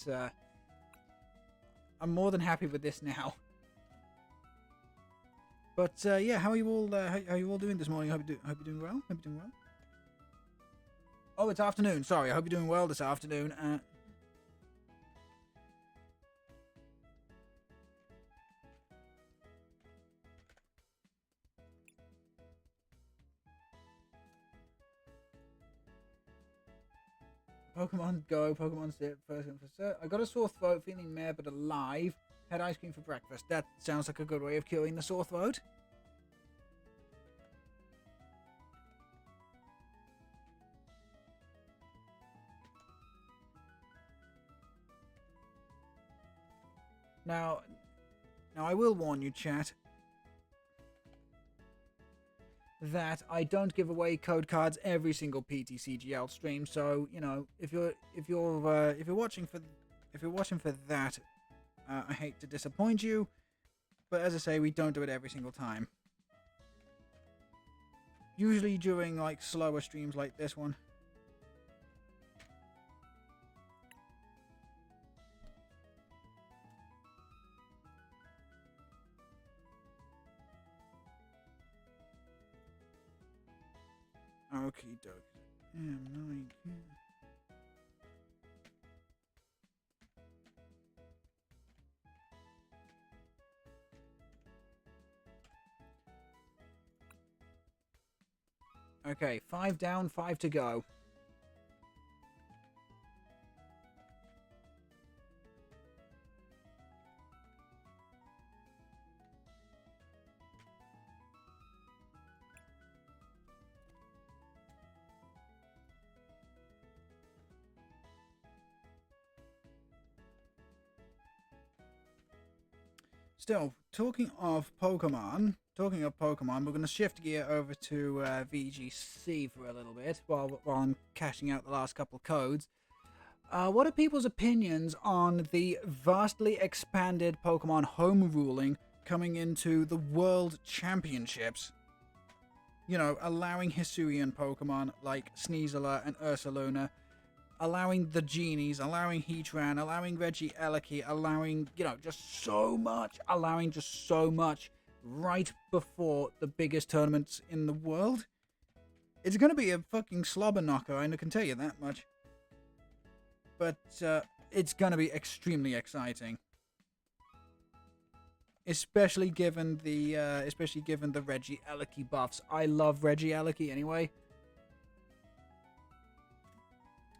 I'm more than happy with this now. But yeah, how are you all? How are you all doing this morning? Hope you're doing well. Oh, it's afternoon. Sorry, I hope you're doing well this afternoon. Pokemon Go, Pokemon Sit, first and for cert. I got a sore throat, feeling meh but alive. Had ice cream for breakfast. That sounds like a good way of curing the sore throat. Now I will warn you, chat, that I don't give away code cards every single PTCGL stream. So you know, if you're watching for that, I hate to disappoint you, but as I say, we don't do it every single time. Usually during like slower streams like this one. Okie dokie. Okay, 5 down, 5 to go. Still, talking of Pokemon, we're going to shift gear over to VGC for a little bit while I'm cashing out the last couple codes. What are people's opinions on the vastly expanded Pokemon home ruling coming into the World Championships? You know, allowing Hisuian Pokemon like Sneasler and Ursaluna, allowing the Genies, allowing Heatran, allowing Regieleki, allowing, you know, just so much right before the biggest tournaments in the world. It's going to be a fucking slobber knocker, I can tell you that much. But it's going to be extremely exciting. Especially given the Regieleki buffs. I love Regieleki anyway.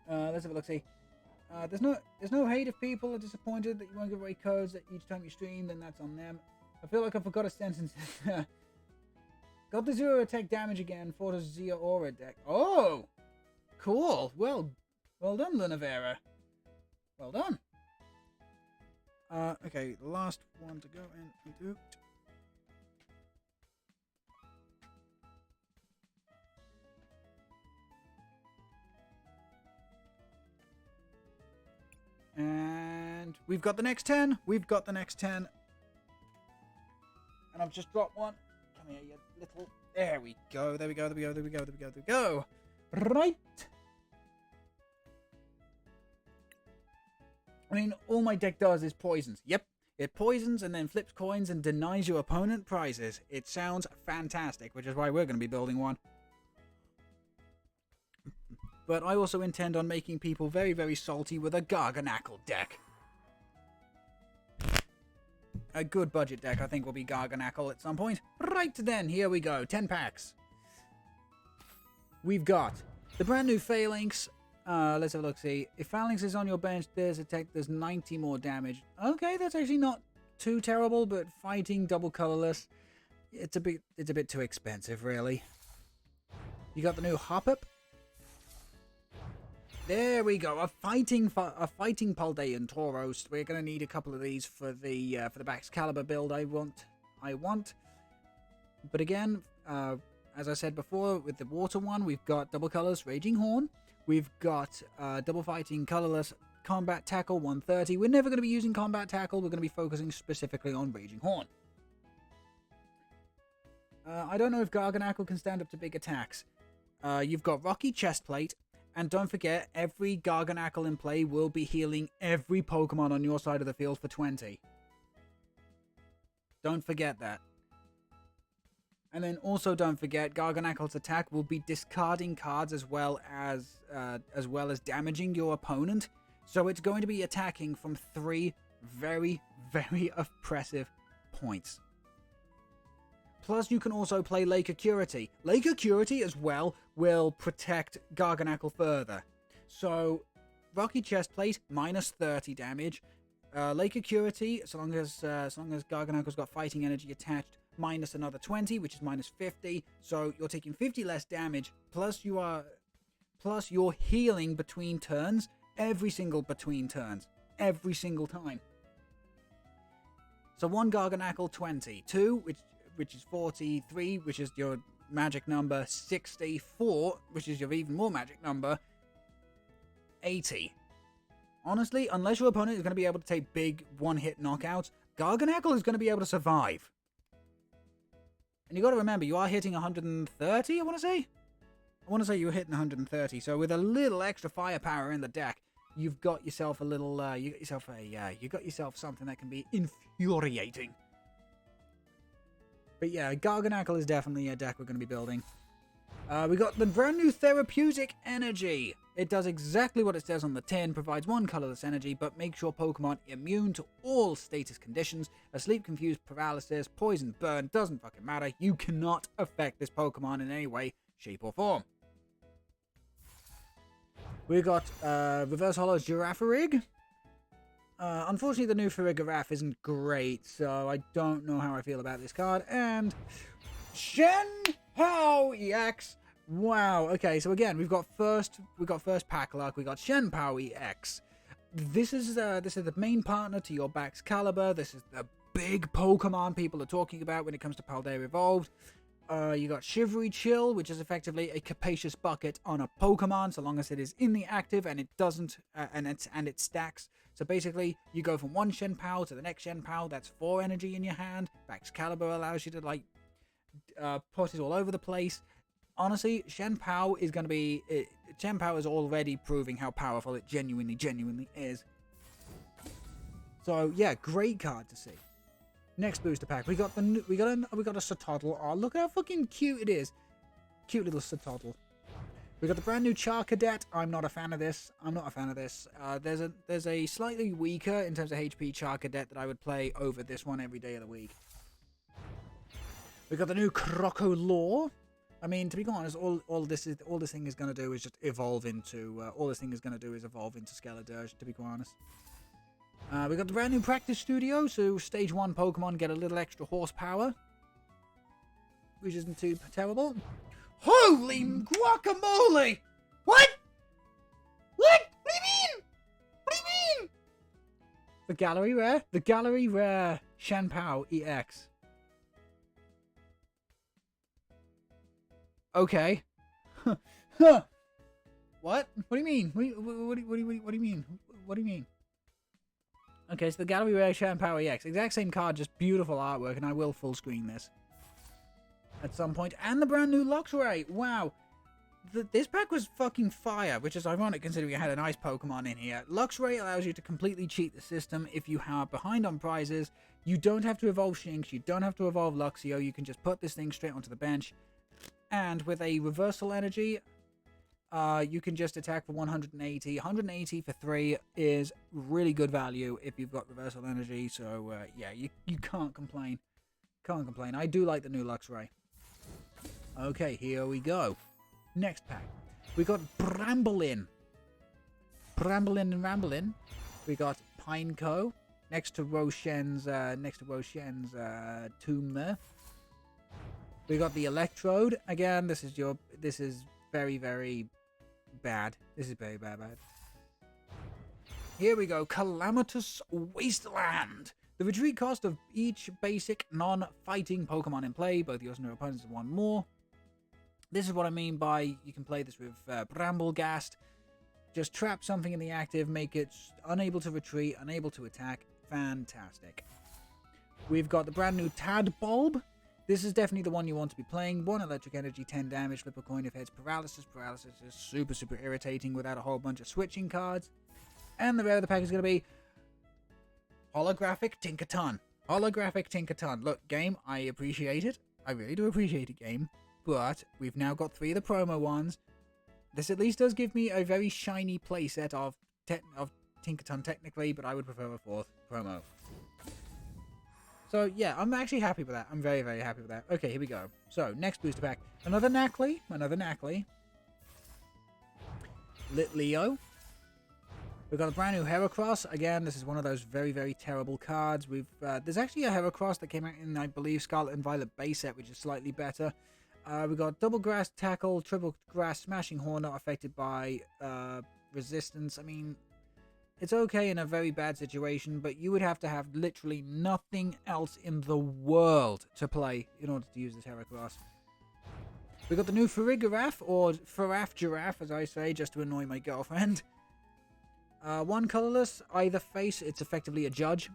Let's have a look-see. There's no hate if people are disappointed that you won't give away codes that each time you stream, then that's on them. I feel like I forgot a sentence. Got the zero attack damage again, fought a Zia Aura deck. Oh! Cool. Well done, Lunavera. Well done. Okay, last one to go, and we do. And we've got the next 10. And I've just dropped one. Come here, you little... There we go. There we go. There we go. There we go. There we go. There we go. Right. I mean, all my deck does is poisons. Yep. It poisons and then flips coins and denies your opponent prizes. It sounds fantastic, which is why we're going to be building one. But I also intend on making people very, very salty with a Garganackle deck. A good budget deck, I think, will be Garganackle at some point. Right then, here we go. 10 packs. We've got the brand new Phalanx. Let's have a look, see. If Phalanx is on your bench, there's 90 more damage. Okay, that's actually not too terrible, but fighting double colorless, it's a bit too expensive, really. You got the new Hop-Up. There we go, a fighting Paldean Tauros. We're gonna need a couple of these for the Baxcalibur build. I want. But again, as I said before, with the water one, we've got double colors Raging Horn. We've got double fighting colorless Combat Tackle 130. We're never going to be using Combat Tackle. We're going to be focusing specifically on Raging Horn. I don't know if Garganackle can stand up to big attacks. You've got Rocky Chestplate. And don't forget, every Garganackle in play will be healing every Pokemon on your side of the field for 20. Don't forget that. And then also don't forget, Garganackle's attack will be discarding cards as well as damaging your opponent. So it's going to be attacking from 3 very, very oppressive points. Plus, you can also play Lake Acuity. Lake Acuity as well will protect Garganackle further. So, Rocky Chestplate, minus 30 damage. Lake Acuity, so long as Garganackle's got fighting energy attached, minus another 20, which is minus 50. So, you're taking 50 less damage, plus you're healing between turns, every single between turns, every single time. So, 1 Garganackle, 20. 2, which is 43, which is your magic number, 64, which is your even more magic number, 80. Honestly, unless your opponent is going to be able to take big one-hit knockouts, Garganackle is going to be able to survive. And you got to remember, you are hitting 130, I want to say? I want to say you're hitting 130, so with a little extra firepower in the deck, you've got yourself a little, you got yourself something that can be infuriating. But yeah, Garganackle is definitely a deck we're going to be building. We got the brand new Therapeutic Energy. It does exactly what it says on the tin, provides 1 colorless energy, but makes your Pokemon immune to all status conditions. Asleep, confused, paralysis, poison, burn, doesn't fucking matter. You cannot affect this Pokemon in any way, shape, or form. We got Reverse Holo Girafarig. Unfortunately, the new Farigiraf isn't great, so I don't know how I feel about this card. And Shenpao EX. Wow. Okay, so again, we've got first pack luck. We got Shenpao EX. This is the main partner to your Baxcalibur. This is the big Pokemon people are talking about when it comes to Paldea Evolved. You got Shivery Chill, which is effectively a capacious bucket on a Pokemon, so long as it is in the active and it doesn't, and it stacks. So basically, you go from one Shenpao to the next Shenpao. That's 4 energy in your hand. Baxcalibur allows you to put it all over the place. Honestly, Shenpao is going to be. Shenpao is already proving how powerful it genuinely is. So yeah, great card to see. Next booster pack, we got a Sotodle. Oh, look how fucking cute it is. Cute little Sotodle. We got the brand new Charcadet. I'm not a fan of this. There's a slightly weaker in terms of HP Charcadet that I would play over this one every day of the week. We got the new Crocolaw. I mean, to be honest, all this thing is going to do is just evolve into Skeledirge, to be quite honest. We got the brand new Practice Studio, so Stage 1 Pokemon get a little extra horsepower, which isn't too terrible. Holy guacamole! What? What? What do you mean? What do you mean? The Gallery Rare Shenpao EX. Okay. Huh. What? What do you mean? What do you mean? What do you mean? Okay, so the Gallery Rare Shenpao EX. Exact same card, just beautiful artwork, and I will full screen this. at some point. And the brand new Luxray. Wow. This pack was fucking fire, which is ironic considering we had an ice Pokemon in here. Luxray allows you to completely cheat the system if you are behind on prizes. You don't have to evolve Shinx, you don't have to evolve Luxio, you can just put this thing straight onto the bench. And with a reversal energy, you can just attack for 180. 180 for 3 is really good value if you've got reversal energy, so yeah, you can't complain. Can't complain. I do like the new Luxray. Okay, here we go. Next pack, we got Bramblin. Bramblin and Ramblin. We got Pineco next to Roshen's tomb there. We got the Electrode again. This is very, very bad. This is very bad. Here we go, Calamitous Wasteland. The retreat cost of each basic non-fighting Pokemon in play, both yours and your opponents, is 1 more. This is what I mean by you can play this with Bramblegast. Just trap something in the active, make it unable to retreat, unable to attack. Fantastic. We've got the brand new Tadbulb. This is definitely the one you want to be playing. 1 electric energy, 10 damage, flip a coin if heads paralysis. Paralysis is super, super irritating without a whole bunch of switching cards. And the rare of the pack is going to be Holographic Tinkaton. Holographic Tinkaton. Look, game, I appreciate it. I really do appreciate it, game. But we've now got 3 of the promo ones. This at least does give me a very shiny playset of Tinkaton technically, but I would prefer a 4th promo. So yeah, I'm actually happy with that. I'm very, very happy with that. Okay, here we go. So, next booster pack. Another Knackley. Litleo. We've got a brand new Heracross. Again, this is one of those very, very terrible cards. There's actually a Heracross that came out in, I believe, Scarlet and Violet base set, which is slightly better. We've got Double Grass Tackle, Triple Grass Smashing Horn, not affected by resistance. I mean, it's okay in a very bad situation, but you would have to have literally nothing else in the world to play in order to use this Heracross. We've got the new Farigiraf, or Faraf Giraffe, as I say, just to annoy my girlfriend. 1 colorless, either face, it's effectively a judge.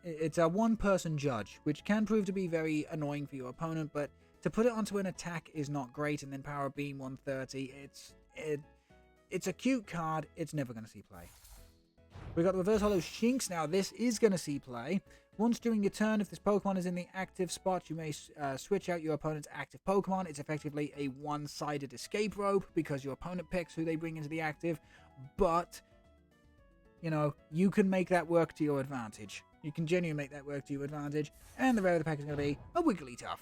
It's a one-person judge, which can prove to be very annoying for your opponent, but to put it onto an attack is not great, and then Power Beam 130, it's a cute card, it's never going to see play. We've got the Reverse Hollow Shinx. Now, this is going to see play. Once during your turn, if this Pokemon is in the active spot, you may switch out your opponent's active Pokemon. It's effectively a one-sided escape rope, because your opponent picks who they bring into the active, but you know, you can make that work to your advantage. You can genuinely make that work to your advantage. And the rare of the pack is going to be a Wigglytuff.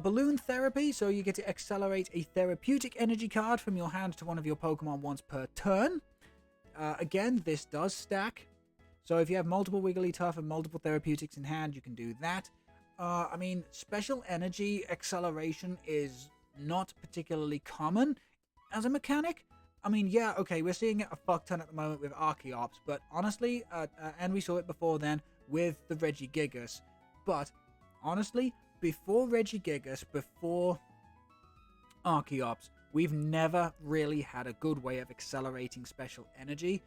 Balloon Therapy, so you get to accelerate a therapeutic energy card from your hand to one of your Pokemon once per turn. Again, this does stack. So if you have multiple Wigglytuff and multiple therapeutics in hand, you can do that. I mean, special energy acceleration is not particularly common as a mechanic. I mean, yeah, okay, we're seeing it a fuck ton at the moment with Archeops, but honestly, and we saw it before then with the Regigigas, but honestly, before Regigigas, before Archeops, we've never really had a good way of accelerating special energy,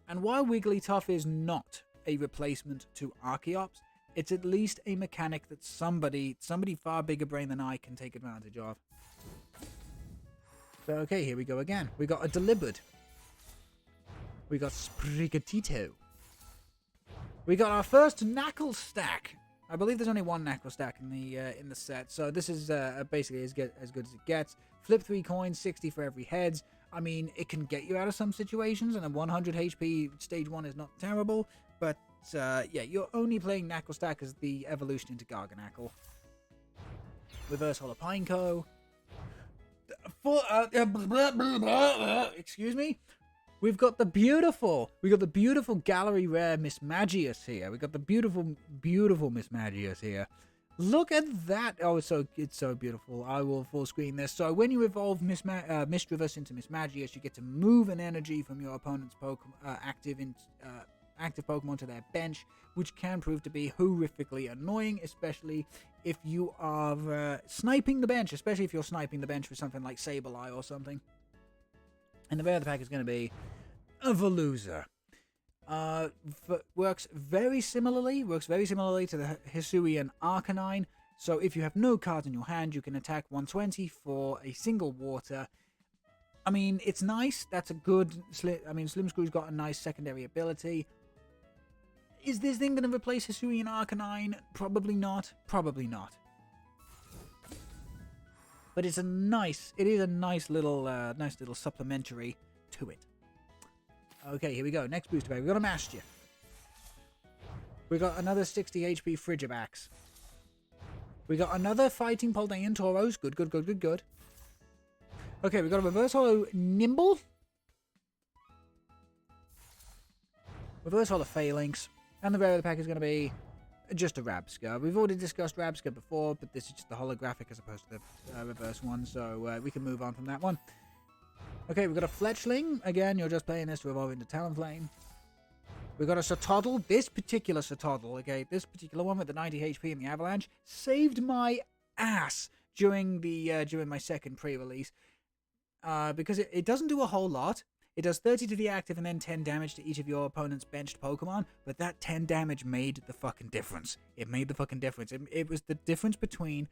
and while Wigglytuff is not a replacement to Archeops, it's at least a mechanic that somebody far bigger brain than I can take advantage of. So, okay, here we go again. We got a Deliberate. We got Sprigatito. We got our first Knackle stack. I believe there's only 1 Knackle stack in the set, so this is basically as good as it gets. Flip 3 coins, 60 for every heads. I mean, it can get you out of some situations, and a 100 HP stage 1 is not terrible, but yeah, you're only playing Knackle stack as the evolution into Garganacl. Reverse Hollow Pineco. Excuse me. We've got the beautiful gallery rare Miss Magius here. We've got the beautiful Miss Magius here. Look at that. Oh, it's so beautiful. I will full screen this. So when you evolve Misdreavus into Miss Magius, you get to move an energy from your opponent's active Pokemon to their bench, which can prove to be horrifically annoying, especially if you are sniping the bench, especially if you're sniping the bench with something like Sableye or something. And the rare of the pack is going to be a Veluza. Works very similarly to the Hisuian Arcanine. So if you have no cards in your hand, you can attack 120 for a single water. I mean, it's nice. That's a good... Slim Screw's got a nice secondary ability. Is this thing going to replace Hisuian Arcanine? Probably not. Probably not. But it's a nice... It is a nice little supplementary to it. Okay, here we go. Next booster bag. We've got a Mastia. We got another 60 HP Frigibax. We got another fighting Paldean Tauros. Good, good, good, good, good. Okay, we got a Reverse Holo Nimble. Reverse Holo Phalanx. And the rare of the pack is going to be just a Rabsca. We've already discussed Rabsca before, but this is just the holographic as opposed to the reverse one, so we can move on from that one. Okay, we've got a Fletchling. Again, you're just playing this to evolve into Talonflame. We've got a Sotodle. This particular Sotodle, okay, this particular one with the 90 HP and the Avalanche, saved my ass during my second pre-release. Because it doesn't do a whole lot. It does 30 to the active and then 10 damage to each of your opponent's benched Pokemon, but that 10 damage made the fucking difference. It made the fucking difference. It was the difference between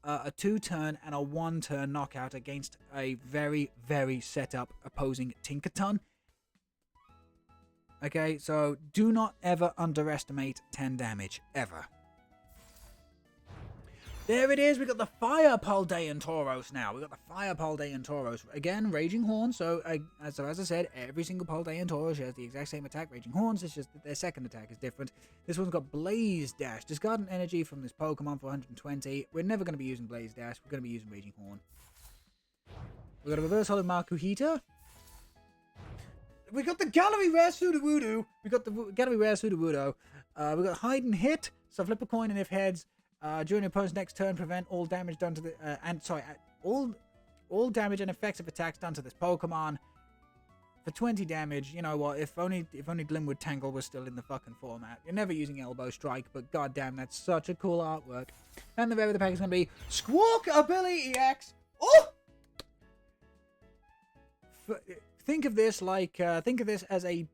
a 2-turn and a 1-turn knockout against a very, very set-up opposing Tinkaton. Okay, so do not ever underestimate 10 damage, ever. There it is, we got the Fire Paldean Tauros now. We got the Fire Paldean Tauros. Again, Raging Horn, so as I said, every single Paldean Tauros has the exact same attack, Raging Horns, it's just that their second attack is different. This one's got Blaze Dash. Discard an energy from this Pokemon for 120. We're never going to be using Blaze Dash, we're going to be using Raging Horn. We got a Reverse Holo Markuhita. We got the Gallery Rare Sudowoodo. We got Hide and Hit, so flip a coin and if heads, during your opponent's next turn, prevent all damage done to the all damage and effective attacks done to this Pokemon for 20 damage. You know what? If only Glimwood Tangle was still in the fucking format. You're never using Elbow Strike, but goddamn, that's such a cool artwork. And the rare of the pack is going to be Squawkabilly EX. Oh! Think of this as a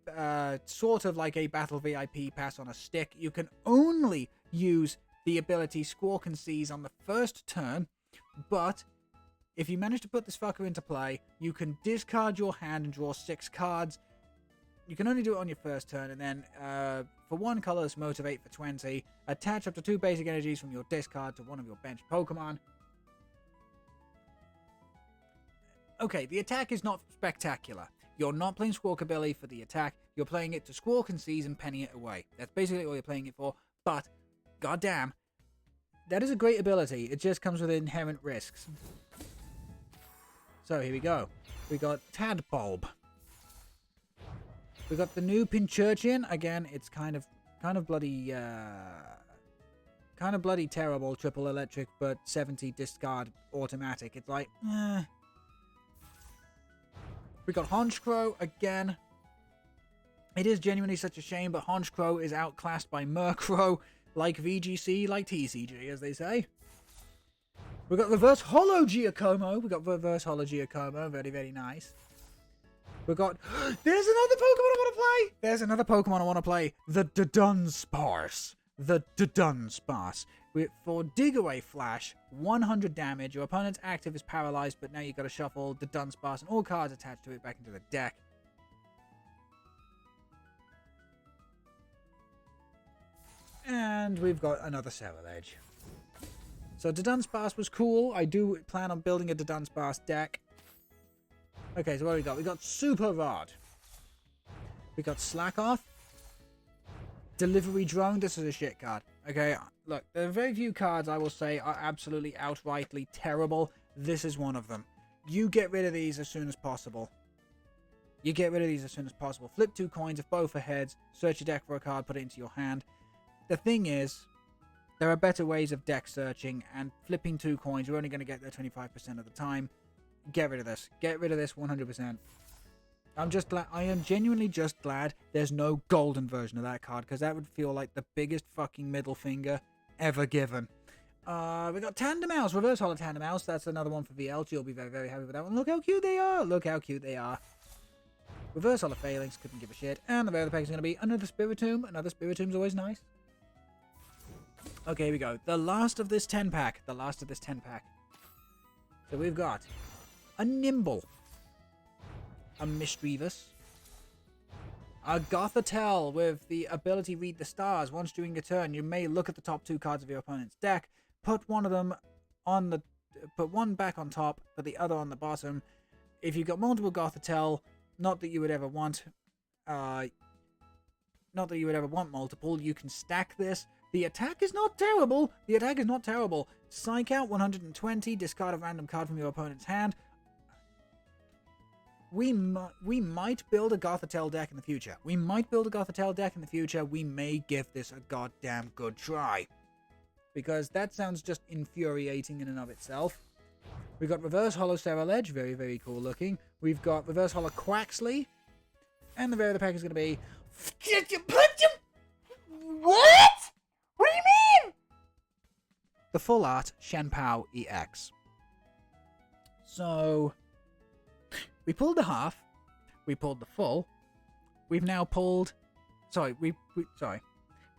sort of like a Battle VIP pass on a stick. You can only use the ability Squawk and Seize on the first turn, but if you manage to put this fucker into play, you can discard your hand and draw 6 cards. You can only do it on your first turn, and then for 1 colorless Motivate for 20, attach up to 2 basic energies from your discard to one of your benched Pokemon. Okay, the attack is not spectacular. You're not playing Squawkabilly for the attack, you're playing it to Squawk and Seize and penny it away. That's basically all you're playing it for, but goddamn, that is a great ability. It just comes with inherent risks. So here we go. We got Tadbulb. We got the new Pinchurchin. Again, it's kind of bloody terrible triple electric, but 70 discard automatic. It's like, We got Honchkrow again. It is genuinely such a shame, but Honchkrow is outclassed by Murkrow, like VGC, like TCG, as they say. We got Reverse Holo Giacomo. Very, very nice. We got... There's another Pokemon I want to play. The Dunsparce. For Dig Away Flash, 100 damage. Your opponent's active is paralyzed, but now you've got to shuffle the Dunsparce and all cards attached to it back into the deck. And we've got another Ceruledge. So Dunsparce was cool. I do plan on building a Dunsparce deck. Okay, so what do we got? We got Super Rod. We got Slack Off. Delivery Drone. This is a shit card. Okay, look, there are very few cards I will say are absolutely outrightly terrible. This is one of them. You get rid of these as soon as possible. Flip 2 coins if both are heads. Search your deck for a card, put it into your hand. The thing is, there are better ways of deck searching, and flipping 2 coins, you're only going to get there 25% of the time. Get rid of this. 100%. I am genuinely just glad there's no golden version of that card, because that would feel like the biggest fucking middle finger ever given. We got Tandemaus, Reverse Holo Tandemaus. That's another one for VL. You'll be very, very happy with that one. Look how cute they are. Reverse Holo Phalanx, couldn't give a shit. And the rare of the pack is going to be another Spiritomb. Another Spiritom's always nice. Okay, here we go. The last of this 10-pack. The last of this 10-pack. So we've got a Nimble, a Mischievous, a Gothitelle with the ability Read the Stars. Once during your turn, you may look at the top 2 cards of your opponent's deck, put one back on top, put the other on the bottom. If you've got multiple Gothitelle, not that you would ever want multiple, you can stack this. The attack is not terrible. Psych out 120, discard a random card from your opponent's hand. We might build a Gothitelle deck in the future. We may give this a goddamn good try. Because that sounds just infuriating in and of itself. We've got Reverse Hollow Sterile-Edge, very, very cool looking. We've got Reverse Hollow Quaxley. And the rare of the pack is going to be... What? What do you mean? The Full Art Shenpao EX. So... we pulled the half. We pulled the full. We've now pulled... we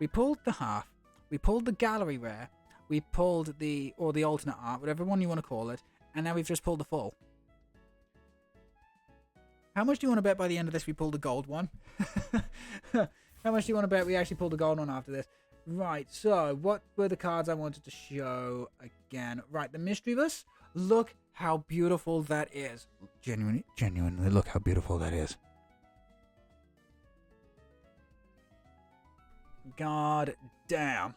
pulled the half. We pulled the gallery rare. We pulled the alternate art, whatever one you want to call it. And now we've just pulled the full. How much do you want to bet by the end of this we pulled the gold one? How much do you want to bet we actually pulled the gold one after this? Right, so what were the cards I wanted to show again? Right, the Mischievous. Look how beautiful that is. Genuinely look how beautiful that is. God damn.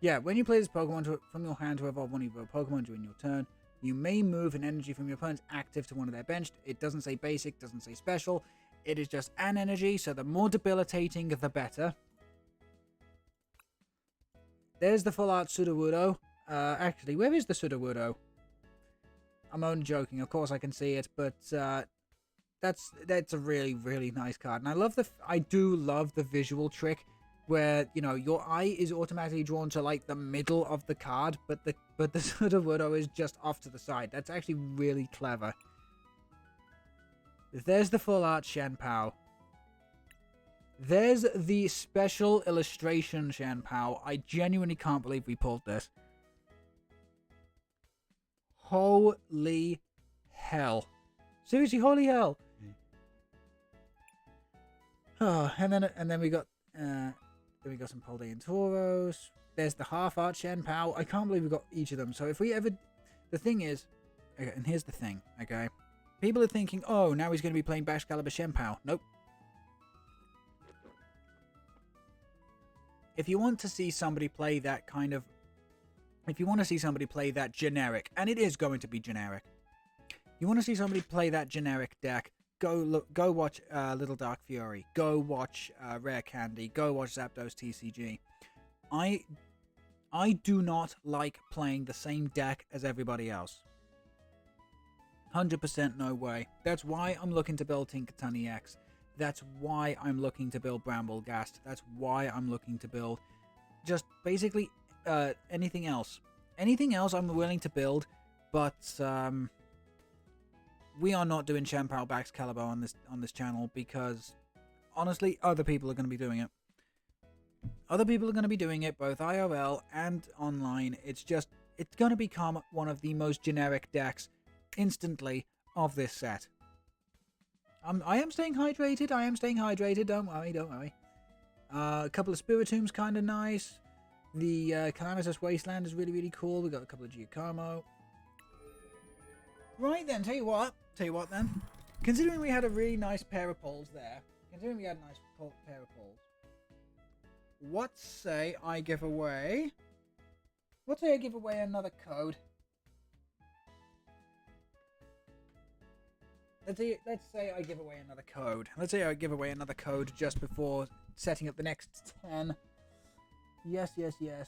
Yeah, when you play this Pokemon from your hand to evolve one of your Pokemon during your turn, you may move an energy from your opponent's active to one of their benched. It doesn't say basic, doesn't say special. It is just an energy, so the more debilitating, the better. There's the Full Art Sudowoodo. Actually, where is the Sudowoodo? I'm only joking. Of course I can see it, but that's a really, really nice card. And I do love the visual trick where, you know, your eye is automatically drawn to like the middle of the card, but the Sudowoodo is just off to the side. That's actually really clever. There's the Full Art Shenpao. There's the special illustration Shenpao. I genuinely can't believe we pulled this. Holy hell. Seriously, holy hell. Oh, and then we got some Paldea Tauros. There's the half art Shenpao. I can't believe we got each of them. So if we ever... The thing is... Okay, and here's the thing, okay? People are thinking, oh, now he's going to be playing Baxcalibur Shenpao. Nope. If you want to see somebody play that kind of... If you want to see somebody play that generic, and it is going to be generic. You want to see somebody play that generic deck, go watch Little Dark Fury. Go watch Rare Candy. Go watch Zapdos TCG. I do not like playing the same deck as everybody else. 100% no way. That's why I'm looking to build Tinkaton EX. That's why I'm looking to build Bramblegast. That's why I'm looking to build just basically anything else. Anything else I'm willing to build, but we are not doing Shenpao Baxcalibur on this channel because honestly, other people are going to be doing it. Other people are going to be doing it both IRL and online. It's going to become one of the most generic decks instantly of this set. I am staying hydrated. Don't worry. A couple of Spiritombs, kind of nice. The Calamitous Wasteland is really, really cool. We got a couple of Giacomo. Right then, tell you what then. Considering we had a really nice pair of pulls there. What say I give away another code? Let's say I give away another code. Let's say I give away another code just before setting up the next 10. Yes.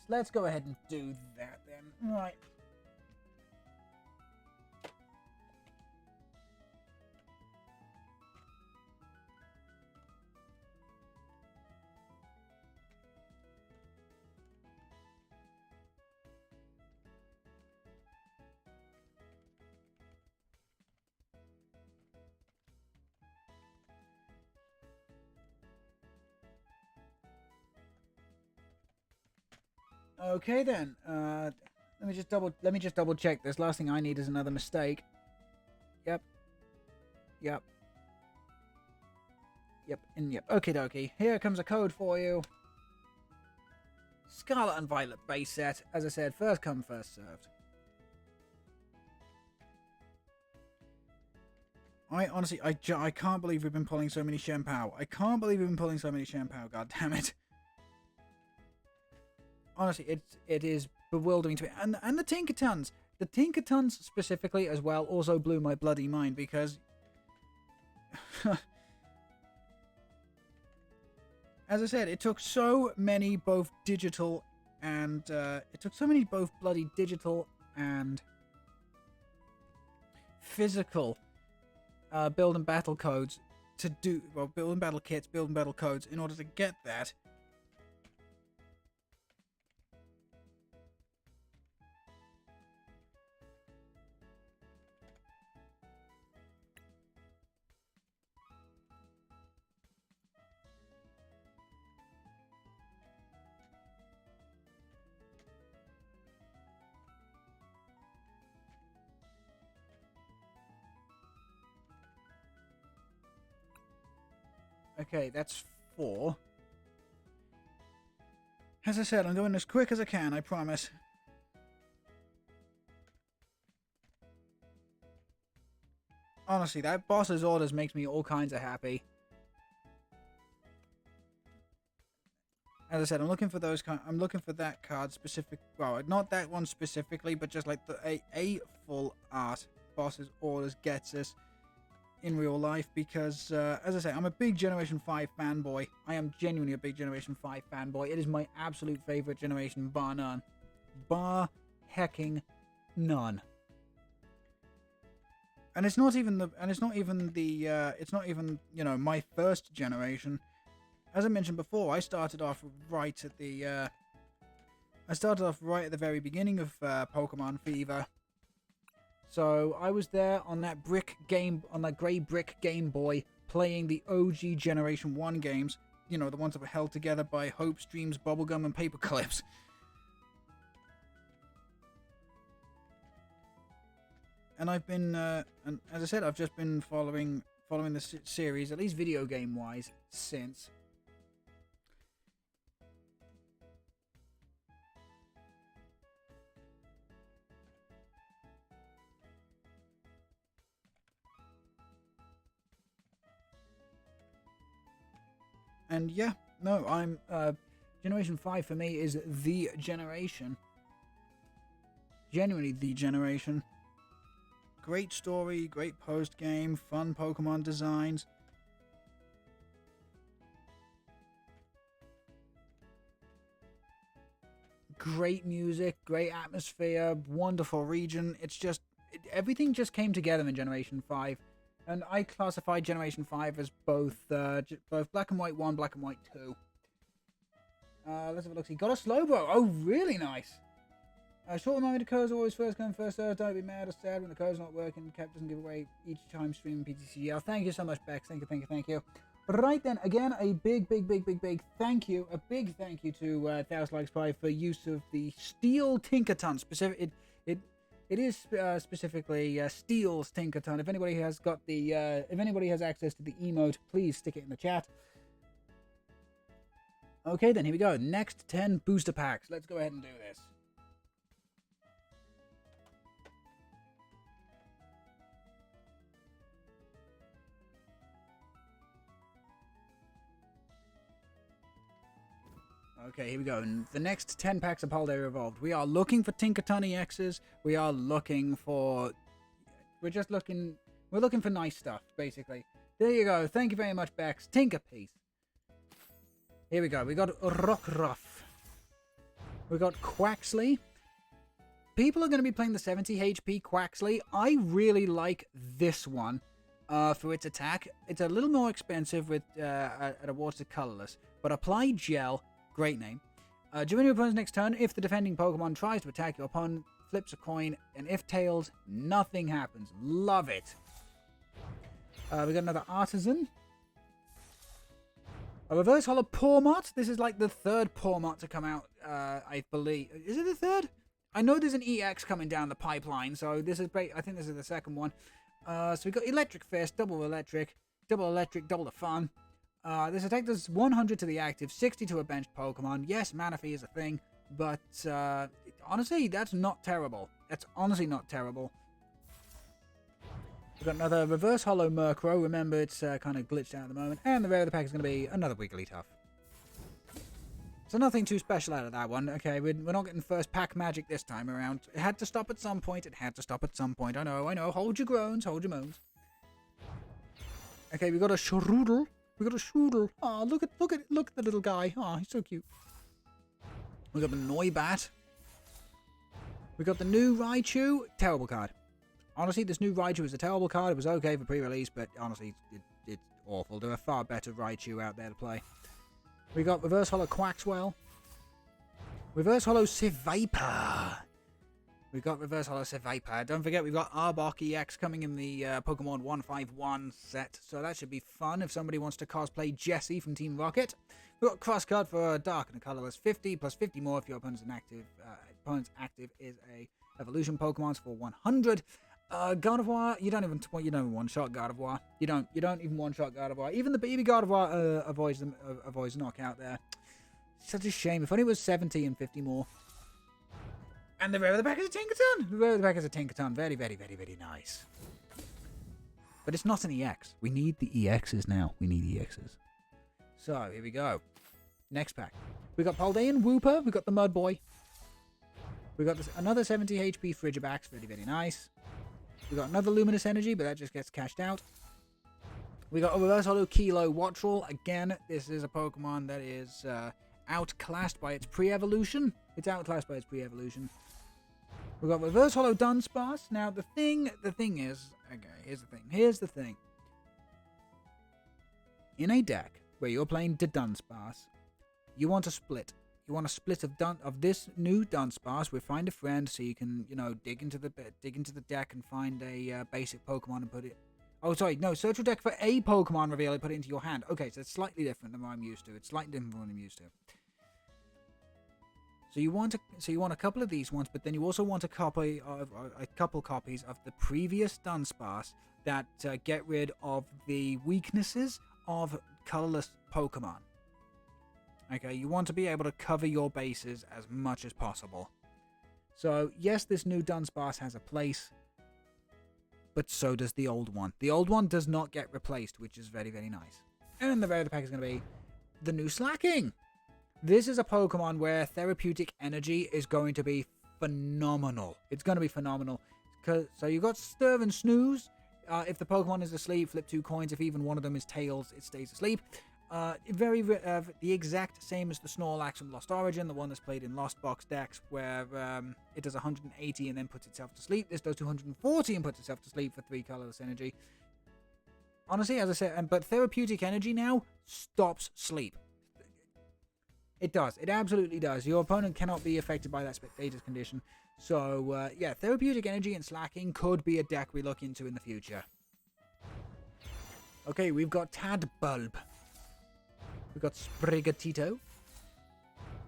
Let's go ahead and do that then. Right. Okay then. Let me just double check this. Last thing I need is another mistake. Yep. Yep. Yep. And yep. Okie dokie. Here comes a code for you. Scarlet and Violet base set. As I said, first come, first served. I honestly, I can't believe we've been pulling so many Shenpao. I can't believe we've been pulling so many Shenpao. God damn it. Honestly, it is bewildering to me. And the Tinkatons. The Tinkatons specifically as well also blew my bloody mind because... As I said, it took so many both digital and... both bloody digital and physical build and battle codes to do... Well, build and battle kits, build and battle codes in order to get that. Okay, that's 4. As I said, I'm going as quick as I can, I promise. Honestly, that boss's orders makes me all kinds of happy. As I said, I'm looking for those. I'm looking for that card specific. Well, not that one specifically, but just like a full art boss's orders gets us in real life because, as I say, I'm a big Generation 5 fanboy. I am genuinely a big Generation 5 fanboy. It is my absolute favorite generation, bar none. Bar hecking none. And it's not even you know, my first generation. As I mentioned before, I started off right at the very beginning of Pokemon Fever. So I was there on that grey brick Game Boy, playing the OG Generation 1 games. You know, the ones that were held together by hopes, dreams, bubblegum, and paper clips. And I've been, and as I said, I've just been following the series, at least video game wise, since. And yeah, no, I'm, Generation 5 for me is the generation. Genuinely the generation. Great story, great post-game, fun Pokemon designs. Great music, great atmosphere, wonderful region. It's just, everything just came together in Generation 5. And I classify Generation 5 as both Black and White 1, Black and White 2. Let's have a look. See, got a Slowbro. Oh, really nice. Short reminder codes always first come, first served. Don't be mad or sad when the code's not working. Cap doesn't give away each time streaming PTCGL. Thank you so much, Bex. Thank you. Right then, again, a big thank you. A big thank you to Thousand Likes Pride for use of the Steel Tinkaton. It is specifically Steel's Tinkaton. If anybody has got the, if anybody has access to the emote, please stick it in the chat. Okay, then here we go. Next 10 booster packs. Let's go ahead and do this. Okay, here we go. The next 10 packs of Paldea Evolved. We are looking for Tinkaton EXs. We are looking for... We're looking for nice stuff, basically. There you go. Thank you very much, Bex. Tinker Piece. Here we go. We got Rockruff. We got Quaxley. People are going to be playing the 70 HP Quaxley. I really like this one for its attack. It's a little more expensive with at a water colorless, but apply gel. Great name. During your opponent's next turn, if the defending Pokemon tries to attack your opponent, flips a coin, and if tails, nothing happens. Love it. We got another Artisan. A reverse holo Pawmot. This is like the third Pawmot to come out I believe. Is it the third? I know there's an EX coming down the pipeline, so this is great. I think this is the second one. So we got Electric Fist, double electric, double the fun. This attack does 100 to the active, 60 to a benched Pokemon. Yes, Manaphy is a thing, but honestly, that's not terrible. That's honestly not terrible. We've got another Reverse Hollow Murkrow. Remember, it's kind of glitched out at the moment. And the rare of the pack is going to be another Wigglytuff. So nothing too special out of that one. Okay, we're not getting first pack magic this time around. It had to stop at some point. I know. Hold your groans, hold your moans. Okay, we got a Shroodle. Oh, look at the little guy. Oh, he's so cute. We got the Noibat. We got the new Raichu. Terrible card. Honestly, this new Raichu is a terrible card. It was okay for pre-release, but honestly, it's awful. There are far better Raichu out there to play. We got Reverse Hollow Quaxwell. Reverse Hollow Seviper. We got Reverse Hollow Seviper. Don't forget, we've got Arbok EX coming in the Pokemon 151 set. So that should be fun if somebody wants to cosplay Jessie from Team Rocket. We've got Cross Cut for Dark and Colorless 50, plus 50 more if your opponent's active is a evolution Pokemon for 100. Gardevoir, you don't even one-shot Gardevoir. You don't even one-shot Gardevoir. Even the baby Gardevoir avoids knockout there. Such a shame. If only it was 70 and 50 more. And the rare of the pack is a Tinkaton. Very, very, very, very nice. But it's not an EX. We need the EXs now. So, here we go. Next pack. We got Paldea Wooper. We got the Mud Boy. We got another 70 HP Frigibax. Very, very nice. We got another Luminous Energy, but that just gets cashed out. We got a Reverse Hollow Kilo Wattrel. Again, this is a Pokemon that is outclassed by its pre-evolution. We got Reverse Hollow Dunsparce. Now, the thing is... Okay, here's the thing. In a deck where you're playing the Dunsparce, you want to split. You want a split of this new Dunsparce with Find a Friend, so you can, dig into the deck and find a basic Pokemon and put it... Oh, sorry, no, search your deck for a Pokemon reveal and put it into your hand. Okay, so it's slightly different than what I'm used to. So you want a couple of these ones, but then you also want a couple copies of the previous Dunsparce that get rid of the weaknesses of colorless Pokemon. Okay, you want to be able to cover your bases as much as possible. So, yes, this new Dunsparce has a place, but so does the old one. The old one does not get replaced, which is very, very nice. And the rare of the pack is going to be the new Slacking. This is a Pokemon where Therapeutic Energy is going to be phenomenal. It's going to be phenomenal. So you've got Stir and Snooze. If the Pokemon is asleep, flip 2 coins. If even one of them is Tails, it stays asleep. The exact same as the Snorlax from Lost Origin, the one that's played in Lost Box decks, where it does 180 and then puts itself to sleep. This does 240 and puts itself to sleep for 3 colorless energy. Honestly, as I said, but Therapeutic Energy now stops sleep. It does. It absolutely does. Your opponent cannot be affected by that Spectator's condition. So, yeah, Therapeutic Energy and Slacking could be a deck we look into in the future. Okay, we've got Tadbulb. We've got Sprigatito.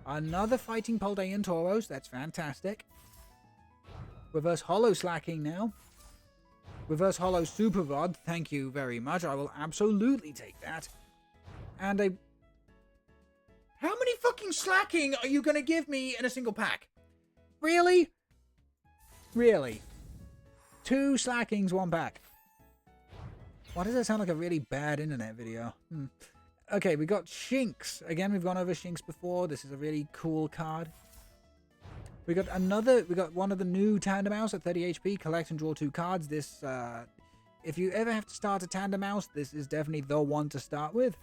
Another fighting Paldean Tauros. That's fantastic. Reverse Hollow Slacking now. Reverse Hollow Super Rod. Thank you very much. I will absolutely take that. And a... How many fucking Slacking are you going to give me in a single pack? Really? Really? 2 Slackings, 1 pack. Why does that sound like a really bad internet video? Okay, we got Shinx. Again, we've gone over Shinx before. This is a really cool card. We got one of the new Tandem Mouse at 30 HP. Collect and draw 2 cards. This, if you ever have to start a Tandem Mouse, this is definitely the one to start with.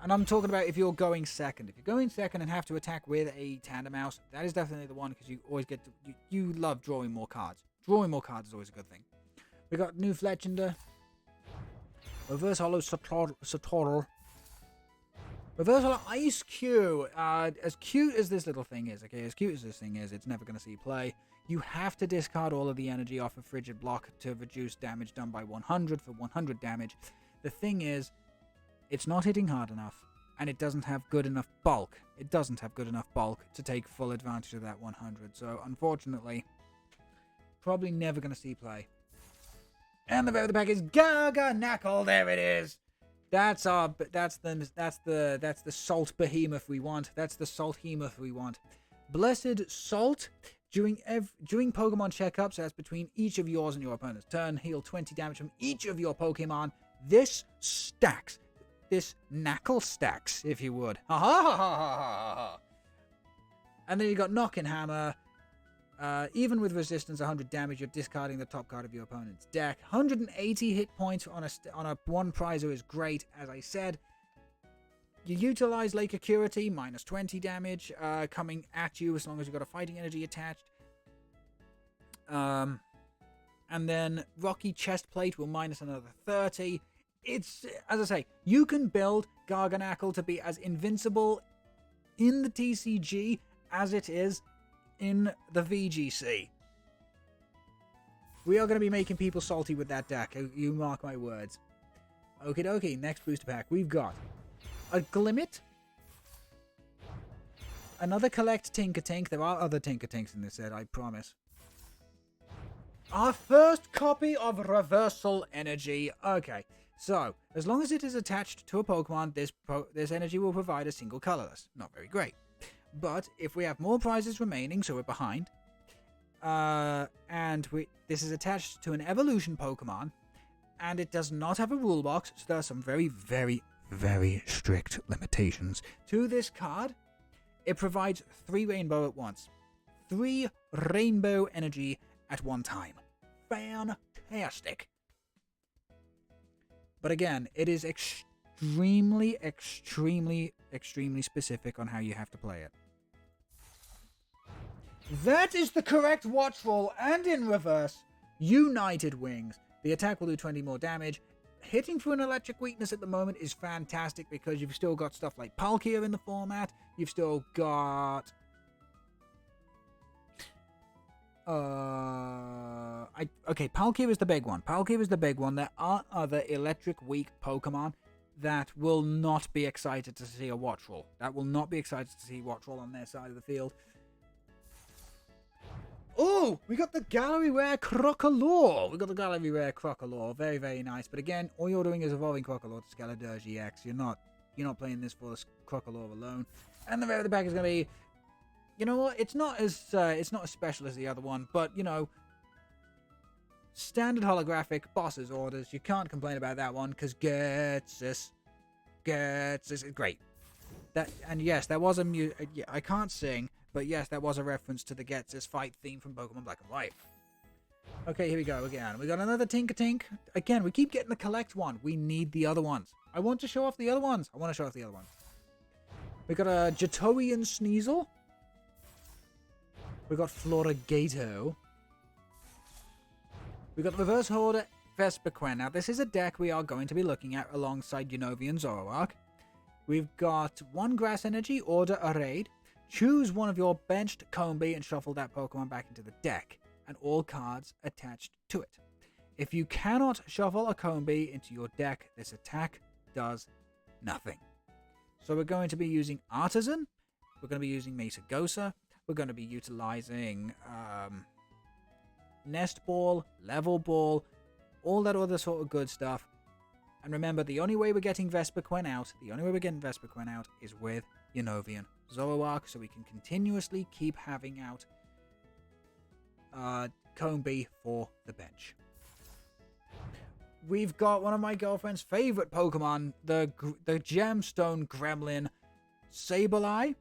And I'm talking about if you're going second. If you're going second and have to attack with a Tandem Mouse, that is definitely the one, because you always get to... You love drawing more cards. Drawing more cards is always a good thing. We got new Fletchinder. Reverse Hollow Satorl. Reverse Hollow Ice Cube. As cute as this little thing is, okay? As cute as this thing is, it's never going to see play. You have to discard all of the energy off of Frigid Block to reduce damage done by 100 for 100 damage. The thing is, it's not hitting hard enough. and it doesn't have good enough bulk. It doesn't have good enough bulk to take full advantage of that 100. So, unfortunately, probably never going to see play. And the very the pack is Garganackle. There it is. That's the salt behemoth we want. That's the salt hemoth we want. Blessed Salt. During Pokemon checkups, that's between each of yours and your opponent's turn, heal 20 damage from each of your Pokemon. This stacks. This knackle stacks, if you would. Ha ha ha ha ha ha. And then you got Knockin' Hammer. Even with resistance 100 damage, you're discarding the top card of your opponent's deck. 180 hit points on a one prizer is great, as I said. You utilize Lake Acuity, minus 20 damage, coming at you as long as you've got a fighting energy attached. And then Rocky Chestplate will minus another 30. It's, as I say, you can build Garganackle to be as invincible in the TCG as it is in the VGC. We are going to be making people salty with that deck, you mark my words. Okie dokie, next booster pack, we've got a Glimmet, another Collect Tinkatink. There are other Tinkatinks in this set, I promise. Our first copy of Reversal Energy. Okay, so as long as it is attached to a Pokemon, this energy will provide a single colorless. Not very great. But if we have more prizes remaining, so we're behind, and this is attached to an evolution Pokemon, and it does not have a rule box, so there are some very, very, very strict limitations to this card. It provides 3 rainbow at once. 3 rainbow energy at one time. Fantastic. But again, it is extremely, extremely, extremely specific on how you have to play it. That is the correct watch roll, and in reverse, United Wings. The attack will do 20 more damage. Hitting through an electric weakness at the moment is fantastic because you've still got stuff like Palkia in the format. You've still got... Okay, Palkia is the big one. Palkia is the big one. There are other electric weak Pokemon that will not be excited to see a watch roll. That will not be excited to see watch roll on their side of the field. Oh, we got the Gallery Rare Crocalor. We got the Gallery Rare Crocalor. Very, very nice. But again, all you're doing is evolving Crocalor to Skeledirge EX. You're not playing this for the Crocalor alone. And the rare of the pack is going to be, you know what? It's not as special as the other one, but you know, standard holographic boss's orders. You can't complain about that one because Ghetsis is great. That, and yes, there was a I can't sing. But yes, that was a reference to the Ghetsis fight theme from Pokemon Black and White. Okay, here we go again. We got another Tinkatink. Again, we keep getting the collect one. We need the other ones. I want to show off the other ones. We got a Jatoian Sneasel. We got Florigato. We got Reverse Order Vespiquen. Now, this is a deck we are going to be looking at alongside Unovian Zoroark. We've got 1 Grass Energy, Order a Raid. Choose one of your benched Combee and shuffle that Pokemon back into the deck, and all cards attached to it. If you cannot shuffle a Combee into your deck, this attack does nothing. So we're going to be using Artisan, we're going to be using Mesagosa, we're going to be utilizing Nest Ball, Level Ball, all that other sort of good stuff. And remember, the only way we're getting Vespiquen out, is with Unovian Zoroark, so we can continuously keep having out Combee for the bench. We've got one of my girlfriend's favorite Pokemon, the Gemstone Gremlin, Sableye.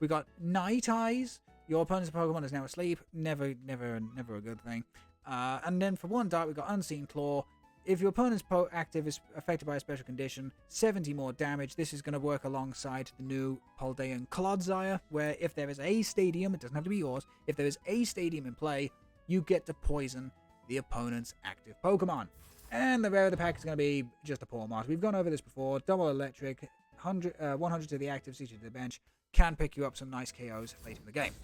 We got Night Eyes. Your opponent's Pokemon is now asleep. Never a good thing. And then for 1 dot, we got Unseen Claw. If your opponent's active is affected by a special condition, 70 more damage. This is going to work alongside the new Paldean Clodsire, where if there is a stadium, it doesn't have to be yours, if there is a stadium in play, you get to poison the opponent's active Pokemon. And the rare of the pack is going to be just a Pawmot. We've gone over this before. Double Electric, 100 to the active, 60 to the bench. Can pick you up some nice KOs late in the game.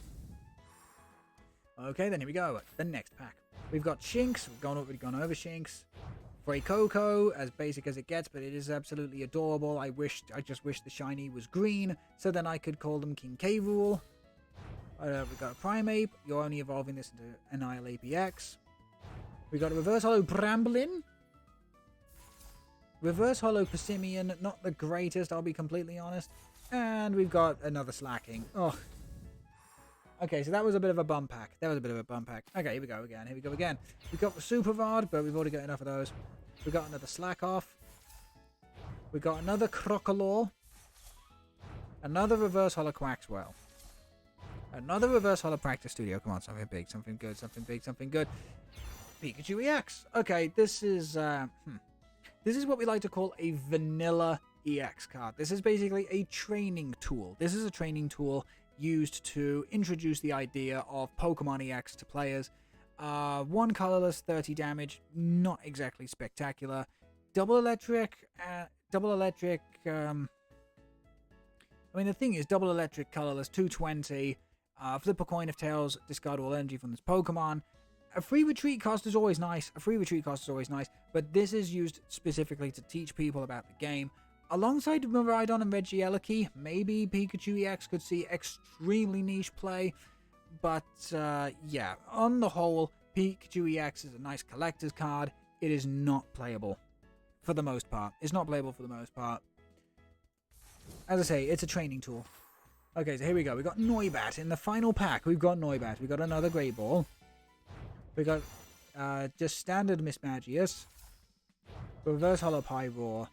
Okay, then here we go. The next pack. We've got Shinx. We've gone over Shinx. Coco, as basic as it gets, but it is absolutely adorable. I just wish the shiny was green, so then I could call them King K. Rool. We've got a Primeape. You're only evolving this into Annihilate APX. We got a Reverse Holo Bramblin. Reverse Holo Persimmon, not the greatest, I'll be completely honest. And we've got another Slacking. Oh. Okay, so that was a bit of a bum pack. Okay, here we go again. We've got the Super Rod, but we've already got enough of those. We've got another Slack Off. We've got another Crocodile. Another Reverse Holo Quaxwell. Another Reverse Holo Practice Studio. Come on, something big, something good. Pikachu EX. Okay, this is what we like to call a vanilla EX card. This is basically a training tool. This is a training tool used to introduce the idea of Pokemon EX to players. 1 colorless, 30 damage, not exactly spectacular. Double electric, the thing is, double electric, colorless, 220. Flip a coin of tails, discard all energy from this Pokemon. A free retreat cost is always nice. But this is used specifically to teach people about the game. Alongside Miraidon and Regieleki, maybe Pikachu EX could see extremely niche play. But, yeah, on the whole, Pikachu EX is a nice collector's card. It is not playable for the most part. As I say, it's a training tool. Okay, so here we go. We've got Noibat. In the final pack, we've got Noibat. We've got another Great Ball. We got just standard Mismagius. Reverse Holo Pyroar.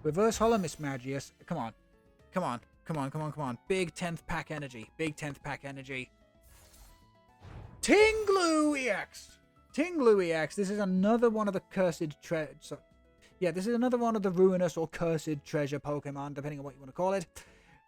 Reverse Holo Mismagius. Come on. Big 10th pack energy. Tinglu EX. This is another one of the cursed this is another one of the ruinous or cursed treasure Pokemon, depending on what you want to call it.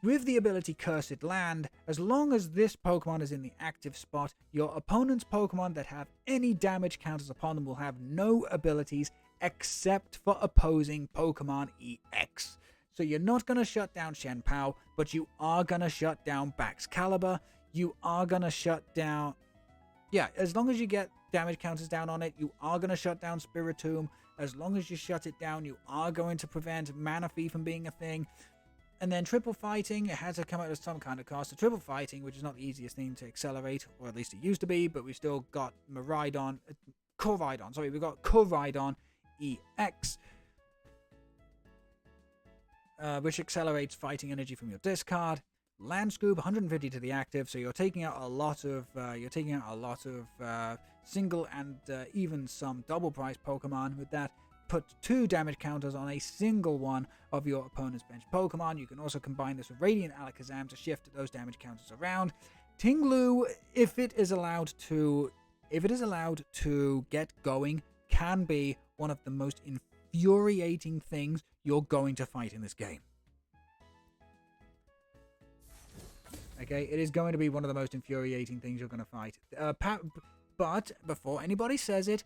With the ability Cursed Land, as long as this Pokemon is in the active spot, your opponent's Pokemon that have any damage counters upon them will have no abilities except for opposing Pokemon EX. So you're not going to shut down Shenpao, but you are going to shut down Baxcalibur. You are going to shut down... Yeah, as long as you get damage counters down on it, you are going to shut down Spiritomb. As long as you shut it down, you are going to prevent Manaphy from being a thing. And then triple fighting, it has to come out at some kind of cost. So triple fighting, which is not the easiest thing to accelerate, or at least it used to be, but we've still got Koraidon, we've got Koraidon EX, which accelerates fighting energy from your discard. Land Scoop, 150 to the active, so you're taking out a lot of single and even some double price Pokemon with that. Put 2 damage counters on a single one of your opponent's bench Pokemon. You can also combine this with Radiant Alakazam to shift those damage counters around. Tinglu, if it is allowed to get going, can be one of the most infuriating things you're going to fight in this game. Okay, it is going to be one of the most infuriating things you're going to fight. But before anybody says it,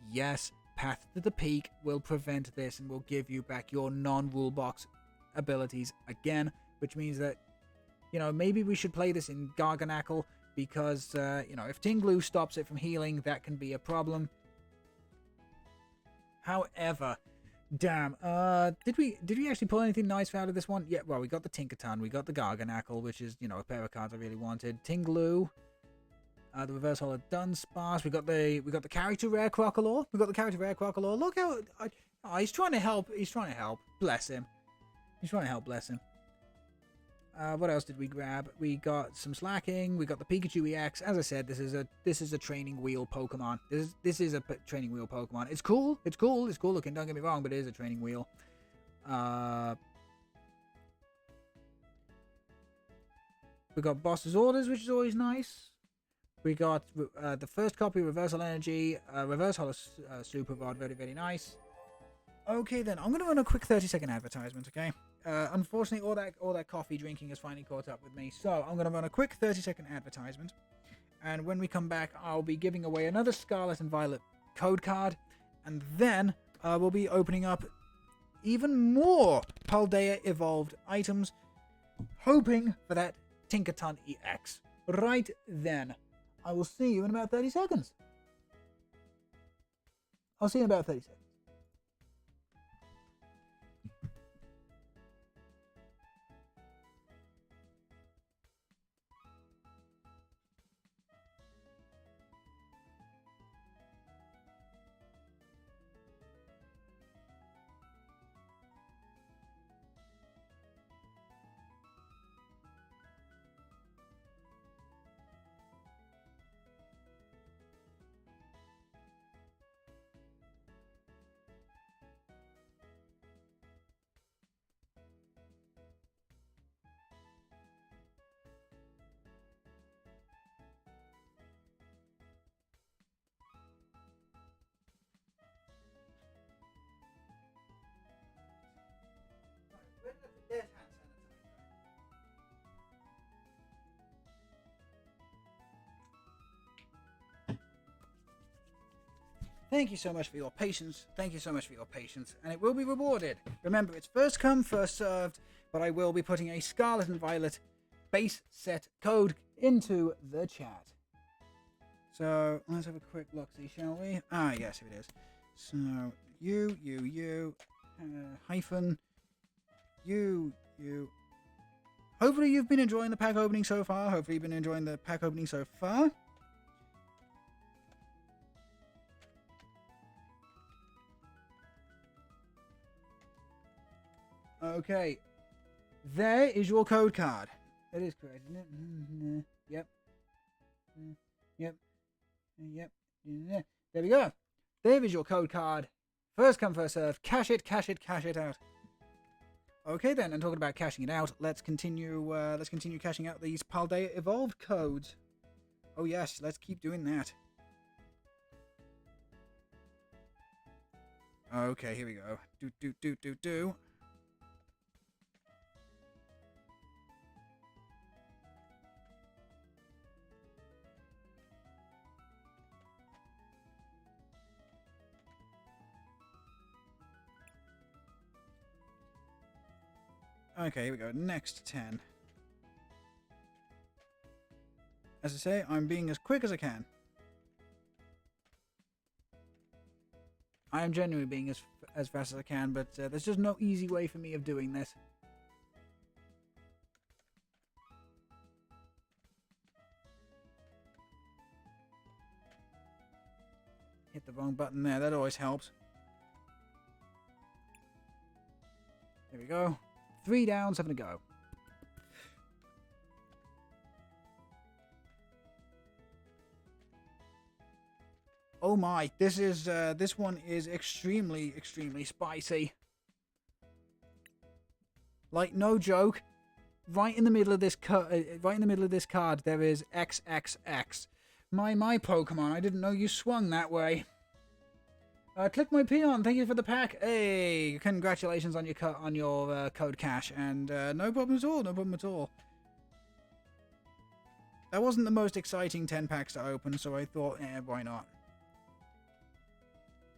yes, Path to the Peak will prevent this and will give you back your non-rule box abilities again, which means that, maybe we should play this in Garganacl because, if Tinglu stops it from healing, that can be a problem. However, damn, did we actually pull anything nice out of this one? Yeah, well, we got the Tinkaton, we got the Garganacl, which is, a pair of cards I really wanted. Tinglu. The Reverse Holo Dunsparce. We got the character rare Crocodile. Look how he's trying to help. Bless him. What else did we grab? We got some Slacking. We got the Pikachu EX. As I said, this is a training wheel Pokemon. This is a training wheel Pokemon. It's cool looking. Don't get me wrong, but it is a training wheel. We got Boss's Orders, which is always nice. We got the first copy, Reversal Energy, Reverse Holo Super Rod, very, very nice. Okay, then, I'm going to run a quick 30-second advertisement, okay? Unfortunately, all that coffee drinking has finally caught up with me, so I'm going to run a quick 30-second advertisement. And when we come back, I'll be giving away another Scarlet and Violet code card, and then we'll be opening up even more Paldea Evolved items, hoping for that Tinkaton EX. Right then. I will see you in about 30 seconds. I'll see you in about 30 seconds. Thank you so much for your patience. Thank you so much for your patience. And it will be rewarded. Remember, it's first come, first served. But I will be putting a Scarlet and Violet base set code into the chat. So, let's have a quick look-see, shall we? Ah, yes, here it is. So, hyphen, you. Hopefully you've been enjoying the pack opening so far. Okay. There is your code card. That is correct, isn't it? Yep. Yep. There we go. There is your code card. First come, first serve. Cash it out. Okay then, and talking about cashing it out, let's continue cashing out these Paldea Evolved codes. Oh yes, let's keep doing that. Okay, here we go. Do. Okay, here we go. Next 10. As I say, I'm being as quick as I can. I am genuinely being as fast as I can, but there's just no easy way for me of doing this. Hit the wrong button there. That always helps. There we go. 3 down, 7 to go. Oh my, this one is extremely spicy. Like, no joke. Right in the middle of this card, there is XXX. My Pokemon, I didn't know you swung that way. Click my peon. Thank you for the pack. Hey, congratulations on your code cash, and no problem at all. That wasn't the most exciting 10 packs to open, so I thought, why not?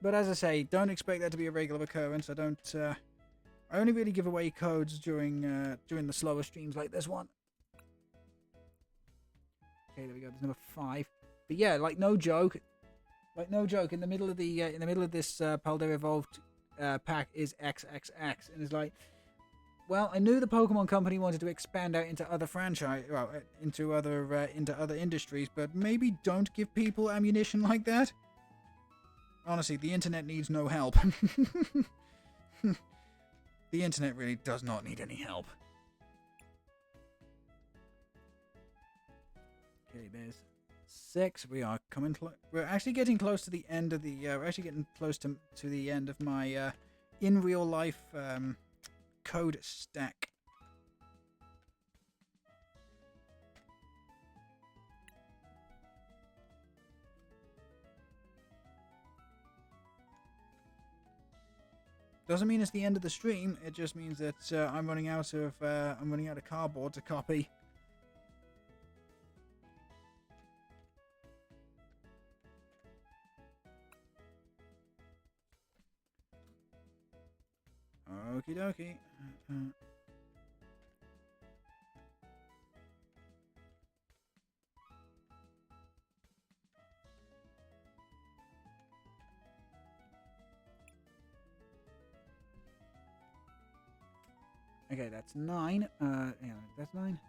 But as I say, don't expect that to be a regular occurrence. I only really give away codes during the slower streams like this one. Okay, there we go. There's number 5. But yeah, like no joke. In the middle of this Paldea Evolved pack is XXX, and it's like, well, I knew the Pokemon Company wanted to expand out into other into other industries, but maybe don't give people ammunition like that. Honestly, the internet needs no help. The internet really does not need any help. Okay, there's 6. We are coming close. We're actually getting close to the end of the. We're actually getting close to the end of my in real life code stack. Doesn't mean it's the end of the stream. It just means that I'm running out of cardboard to copy. Okie dokie. Okay, that's 9. Yeah, that's 9.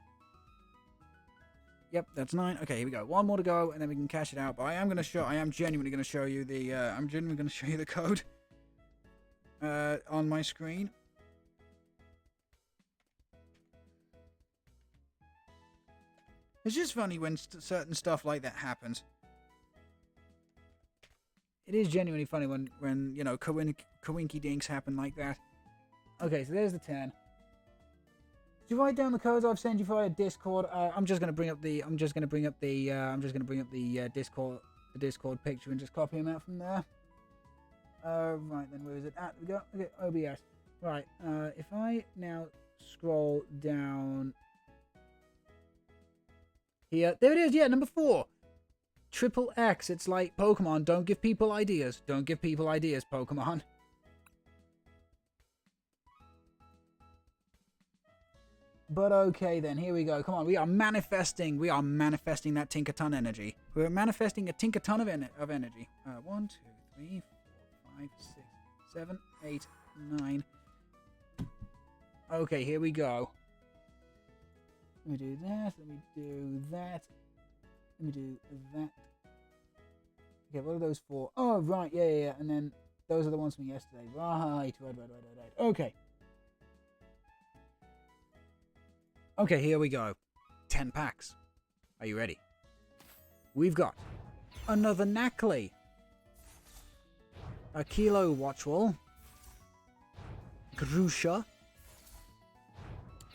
Yep, that's 9. Okay, here we go. One more to go, and then we can cash it out. But I am genuinely gonna show you the, I'm genuinely gonna show you the code, on my screen. It's just funny when certain stuff like that happens. It is genuinely funny when you know, coinky dinks happen like that. Okay, so there's the 10. Did you write down the codes I've sent you via Discord? I'm just gonna bring up the Discord picture and just copy them out from there. Right then, where is it? We go. Okay, OBS. Right. If I now scroll down here, there it is. Yeah, number 4. Triple X. It's like Pokemon. Don't give people ideas. Don't give people ideas, Pokemon. But okay then, here we go. Come on, we are manifesting. We are manifesting that Tinkaton energy. We're manifesting a Tinkaton of energy. 1, 2, 3, 4, 5, 6, 7, 8, 9. Okay, here we go. Let me do that. Let me do that. Let me do that. Okay, what are those for? Oh, right, yeah. And then those are the ones from yesterday. Right. Okay. Okay, here we go. 10 packs. Are you ready? We've got another Knackley, a Kilo Watchwall, Grusha,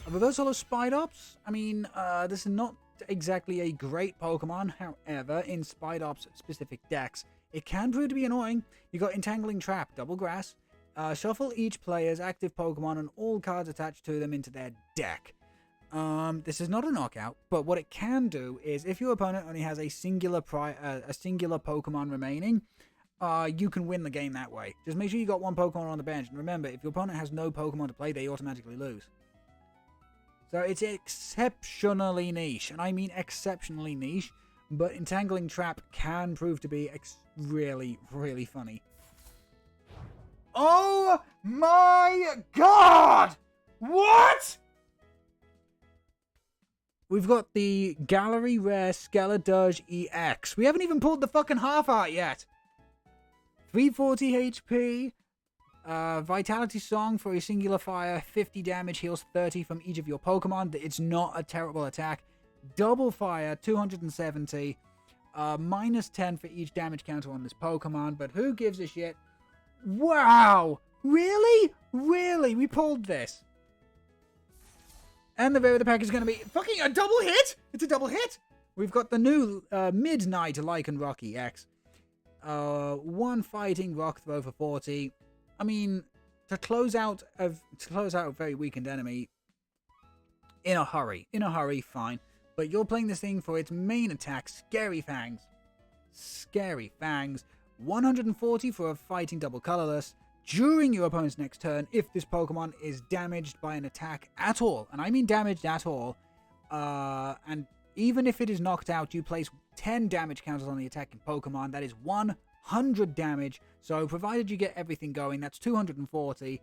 a Reverse Holo Spidops. I mean, this is not exactly a great Pokemon. However, in Spidops specific decks, it can prove to be annoying. You got Entangling Trap, Double Grass. Shuffle each player's active Pokemon and all cards attached to them into their deck. This is not a knockout, but what it can do is if your opponent only has a singular Pokemon remaining, you can win the game that way. Just make sure you got one Pokemon on the bench, and remember, if your opponent has no Pokemon to play, they automatically lose. So it's exceptionally niche, and I mean exceptionally niche, but Entangling Trap can prove to be really, really funny. Oh my god! What?! We've got the Gallery Rare Skeledirge EX. We haven't even pulled the fucking half art yet. 340 HP. Vitality Song for a singular fire. 50 damage, heals 30 from each of your Pokemon. It's not a terrible attack. Double fire, 270. Minus 10 for each damage counter on this Pokemon. But who gives a shit? Wow! Really? Really? We pulled this. And the very of the pack is going to be fucking a double hit! It's a double hit! We've got the new Midnight Lycanroc EX. 1 fighting rock throw for 40. I mean, to close out a very weakened enemy in a hurry, fine. But you're playing this thing for its main attack, Scary Fangs. Scary Fangs. 140 for a fighting double colorless. During your opponent's next turn, if this Pokemon is damaged by an attack at all, and I mean damaged at all, and even if it is knocked out, you place 10 damage counters on the attacking Pokemon. That is 100 damage. So provided you get everything going, that's 240.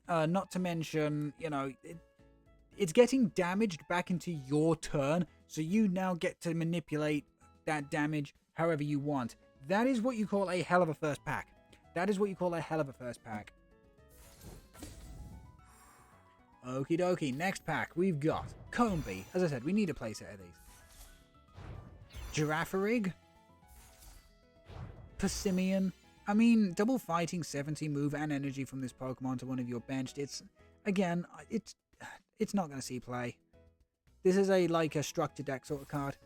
Not to mention, you know, it's getting damaged back into your turn, so you now get to manipulate that damage however you want. That is what you call a hell of a first pack. That is what you call a hell of a first pack. Okie dokie, next pack we've got Combee. As I said, we need a playset of these. Girafarig. Persimmon. I mean, double fighting, 70 move and energy from this Pokemon to one of your benched. It's not going to see play. This is like a structured deck sort of card.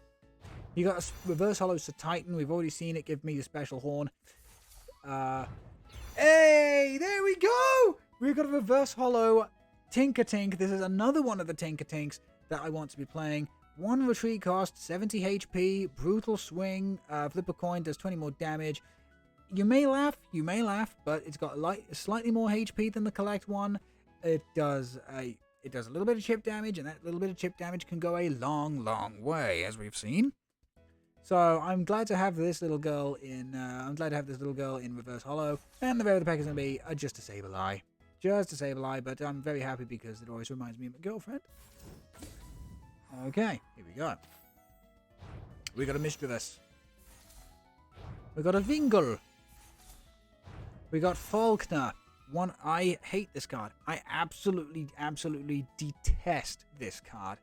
You got a Reverse Holo Titan. We've already seen it give me the special horn. Hey, there we go! We've got a Reverse Holo Tinkatink. This is another one of the Tinkatinks that I want to be playing. 1 retreat cost, 70 HP, brutal swing, flip a coin, does 20 more damage. You may laugh, but it's got slightly more HP than the collect one. It does a little bit of chip damage, and that little bit of chip damage can go a long, long way, as we've seen. So I'm glad to have this little girl in. Reverse Holo, and the very of the pack is going to be just a Sableye. Just a Sableye, but I'm very happy because it always reminds me of my girlfriend. Okay, here we go. We got a Mischievous. We got a Wingull. We got Faulkner. I hate this card. I absolutely detest this card.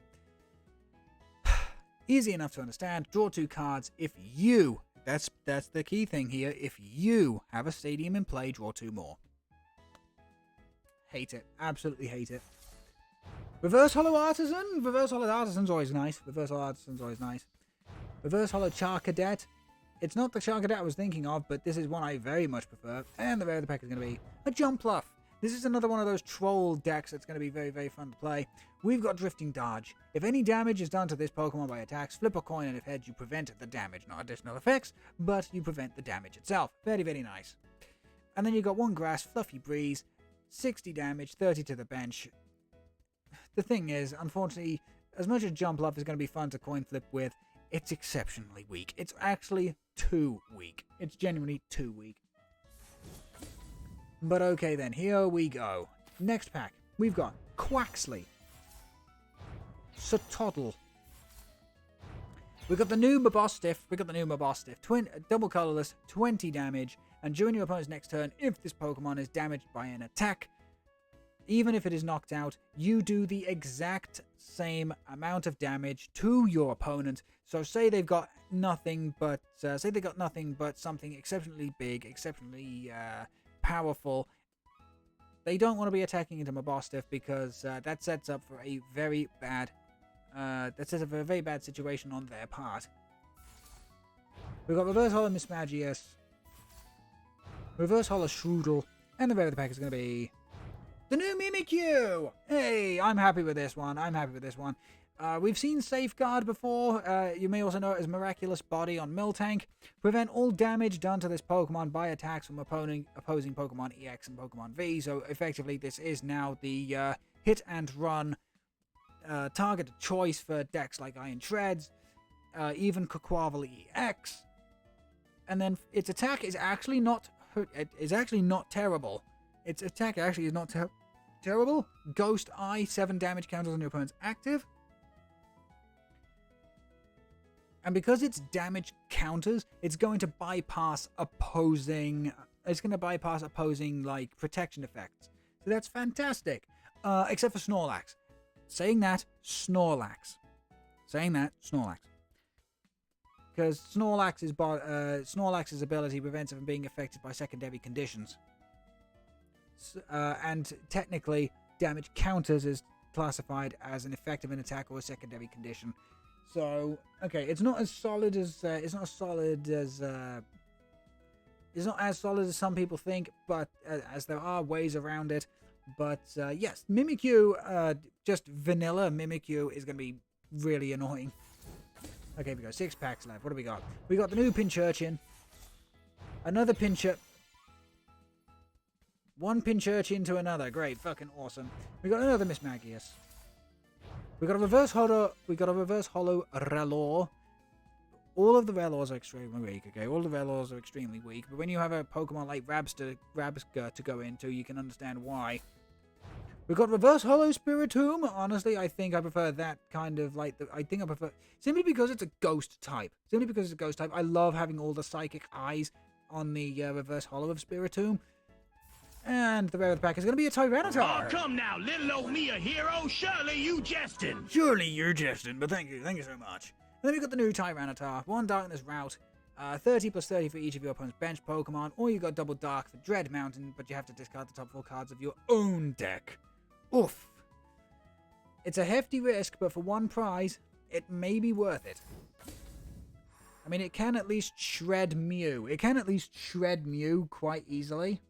Easy enough to understand. Draw 2 cards. If you, that's the key thing here. If you have a stadium in play, draw 2 more. Hate it. Absolutely hate it. Reverse Hollow Artisan. Reverse Hollow Artisan's always nice. Reverse Hollow Artisan's always nice. Reverse Hollow Charcadet. It's not the Charcadet I was thinking of, but this is one I very much prefer. And the rare of the pack is going to be a Jumpluff. This is another one of those troll decks that's going to be very fun to play. We've got Drifting Dodge. If any damage is done to this Pokemon by attacks, flip a coin, and if heads, you prevent the damage. Not additional effects, but you prevent the damage itself. Very nice. And then you've got 1 Grass, Fluffy Breeze, 60 damage, 30 to the bench. The thing is, unfortunately, as much as Jumpluff is going to be fun to coin flip with, it's exceptionally weak. It's actually too weak. It's genuinely too weak. But okay then, here we go. Next pack, we've got Quaxley, Satoddle. We've got the new Mabostiff. Double colorless, 20 damage. And during your opponent's next turn, if this Pokemon is damaged by an attack, even if it is knocked out, you do the exact same amount of damage to your opponent. So say they've got nothing but something exceptionally big, exceptionally powerful. They don't want to be attacking into Mabostiff because that sets up for a very bad situation on their part. We've got Reverse Hollow Mismagius, Reverse Hollow Shroodle, and the rare of the pack is going to be the new Mimikyu! Hey, I'm happy with this one. We've seen Safeguard before. You may also know it as Miraculous Body on Miltank. Prevent all damage done to this Pokemon by attacks from opposing Pokemon EX and Pokemon V. So effectively, this is now the hit and run target choice for decks like Iron Shreds, even Quaquaval EX. And then its attack is actually not terrible. Its attack actually is not terrible. Ghost Eye, 7 damage counters on your opponent's active. And because it's damage counters, it's going to bypass opposing like protection effects. So that's fantastic. Except for Snorlax. Saying that, Snorlax. Because Snorlax's ability prevents it from being affected by secondary conditions. And technically, damage counters is classified as an effect of an attack or a secondary condition. So, okay, it's not as solid as some people think, but as there are ways around it. But yes, Mimikyu, just vanilla Mimikyu is going to be really annoying. Okay, we got 6 packs left. What do we got? We got the new Pincurchin, another Pincurchin. One Pincurchin to another. Great, fucking awesome. We got another Mismagius. We got a reverse hollow Rellor. All of the Rellors are extremely weak, okay? All the Rellors are extremely weak. But when you have a Pokemon like Rabska to go into, you can understand why. We got reverse hollow Spiritomb. Honestly, I think I prefer that kind of like simply because it's a ghost type. I love having all the psychic eyes on the reverse hollow of Spiritomb. And the rare of the pack is going to be a Tyranitar. Oh, come now, little old me a hero. Surely you jesting. Surely you're jesting, but thank you so much. And then we've got the new Tyranitar. 1 Darkness Route. 30 plus 30 for each of your opponent's bench Pokemon. Or you got double Dark for Dread Mountain, but you have to discard the top 4 cards of your own deck. Oof. It's a hefty risk, but for 1 prize, it may be worth it. I mean, it can at least shred Mew. Quite easily.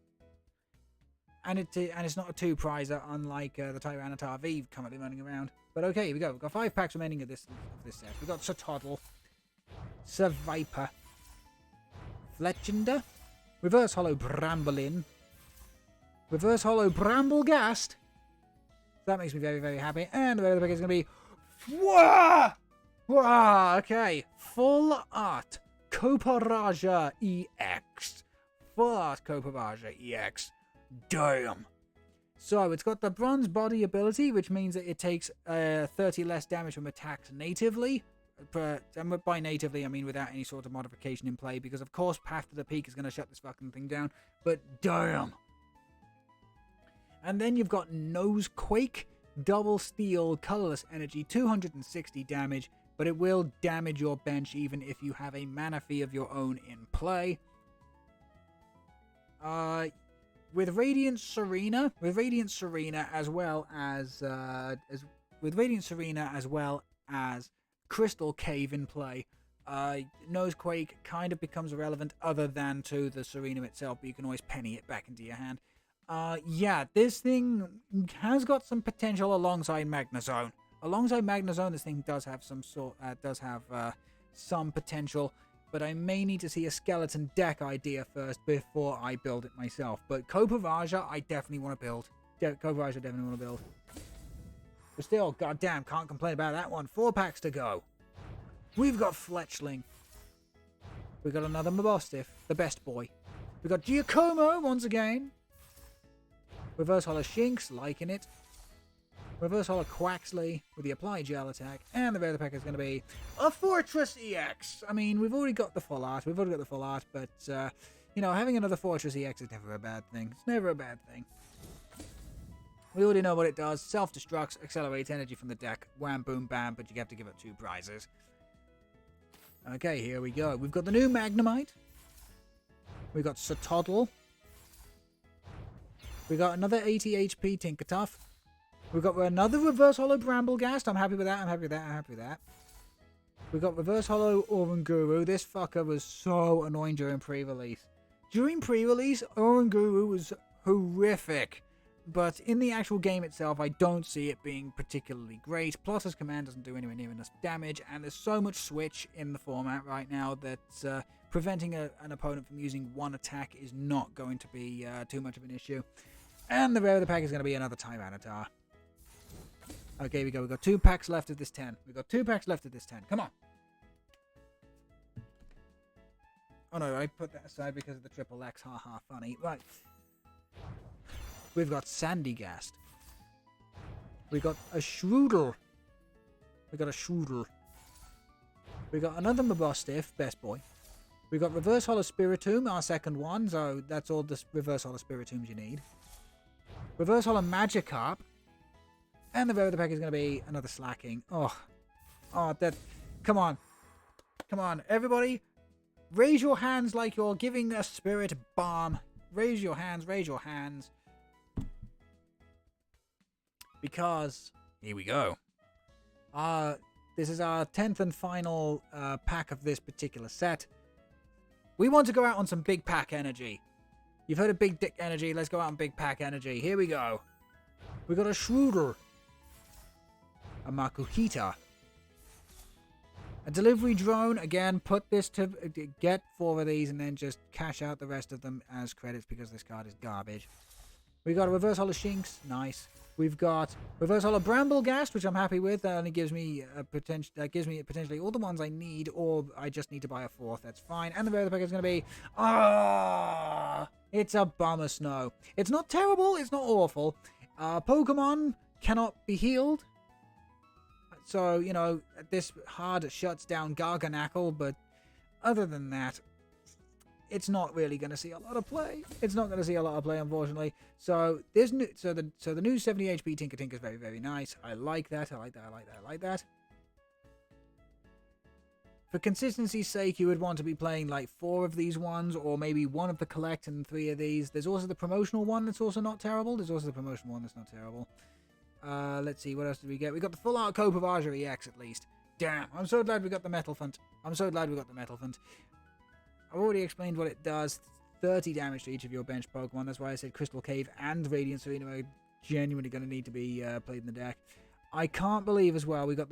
And it's not a 2-prizer, unlike the Tyranitar V currently running around. But okay, here we go. We've got 5 packs remaining of this set. We've got Satoddle, Seviper, Fletchinder, Reverse Hollow Bramblin, Reverse Hollow Bramblegast. That makes me very happy. And the rare of the pack is going to be... Okay. Full Art Coparaja EX. Damn. So it's got the bronze body ability, which means that it takes 30 less damage from attacks natively. And by natively, I mean without any sort of modification in play, because of course Path to the Peak is going to shut this fucking thing down. But damn! And then you've got Nosequake, double steel, colorless energy, 260 damage, but it will damage your bench even if you have a mana fee of your own in play. With Radiant Serena as well as Crystal Cave in play, Nosequake kind of becomes irrelevant other than to the Serena itself, but you can always penny it back into your hand. Yeah, this thing has got some potential alongside Magnezone. Alongside Magnezone, this thing does have some potential, but I may need to see a skeleton deck idea first before I build it myself. But Kopavaja, I definitely want to build. But still, goddamn, can't complain about that one. 4 packs to go. We've got Fletchling. We've got another Mabostiff, the best boy. We've got Giacomo once again. Reverse Holo Shinx, liking it. Reverse Holo Quaxley with the Apply Gel attack. And the rare pack is going to be a Fortress EX. I mean, we've already got the full art. But, you know, having another Fortress EX is never a bad thing. It's never a bad thing. We already know what it does. Self-destructs, accelerates energy from the deck. Wham, boom, bam, but you have to give up 2 prizes. Okay, here we go. We've got the new Magnemite. We've got Satoddle. We got another 80 HP Tinkaton. We've got another Reverse Holo Bramblegast. I'm happy with that. We've got Reverse Holo Oranguru. This fucker was so annoying during pre-release. Oranguru was horrific. But in the actual game itself, I don't see it being particularly great. Plus, his command doesn't do anywhere near enough damage. And there's so much switch in the format right now that preventing an opponent from using one attack is not going to be too much of an issue. And the rare of the pack is going to be another Tyranitar. Okay, we go. We've got 2 packs left of this 10. Come on. Oh no, I put that aside because of the triple X. Haha, funny. Right. We've got Sandygast. We got a Shroodle. We got another Mabostiff, best boy. We got Reverse Holo Spiritomb, our second one, so that's all the Reverse Holo Spiritombs you need. Reverse Holo Magikarp. And the rare of the pack is going to be another Slacking. Oh, that... Come on, everybody. Raise your hands like you're giving a spirit balm. Raise your hands. Because, here we go. This is our 10th and final pack of this particular set. We want to go out on some big pack energy. You've heard of big dick energy, let's go out on big pack energy. Here we go. We got a Shroodle. A Makuhita. A delivery drone. Again, put this to get 4 of these and then just cash out the rest of them as credits because this card is garbage. We got a Reverse Holo Shinx. Nice. We've got Reverse Holo Bramblegast, which I'm happy with. That only gives me potentially all the ones I need, or I just need to buy a 4th. That's fine. And the rare of the pack is going to be it's a Bummer Snow. It's not terrible. It's not awful. Pokemon cannot be healed. So, you know, this hard shuts down Garganacl, but other than that, it's not really going to see a lot of play. Unfortunately. So the new 70 HP Tinkaton is very, very nice. I like that. For consistency's sake, you would want to be playing like 4 of these ones, or maybe 1 of the collect and 3 of these. There's also the promotional one that's also not terrible. Let's see, what else did we get? We got the full art Kopavaja EX at least. Damn, I'm so glad we got the Metal Funt. I've already explained what it does. 30 damage to each of your bench Pokemon. That's why I said Crystal Cave and Radiant Serena are genuinely going to need to be played in the deck. I can't believe as well we got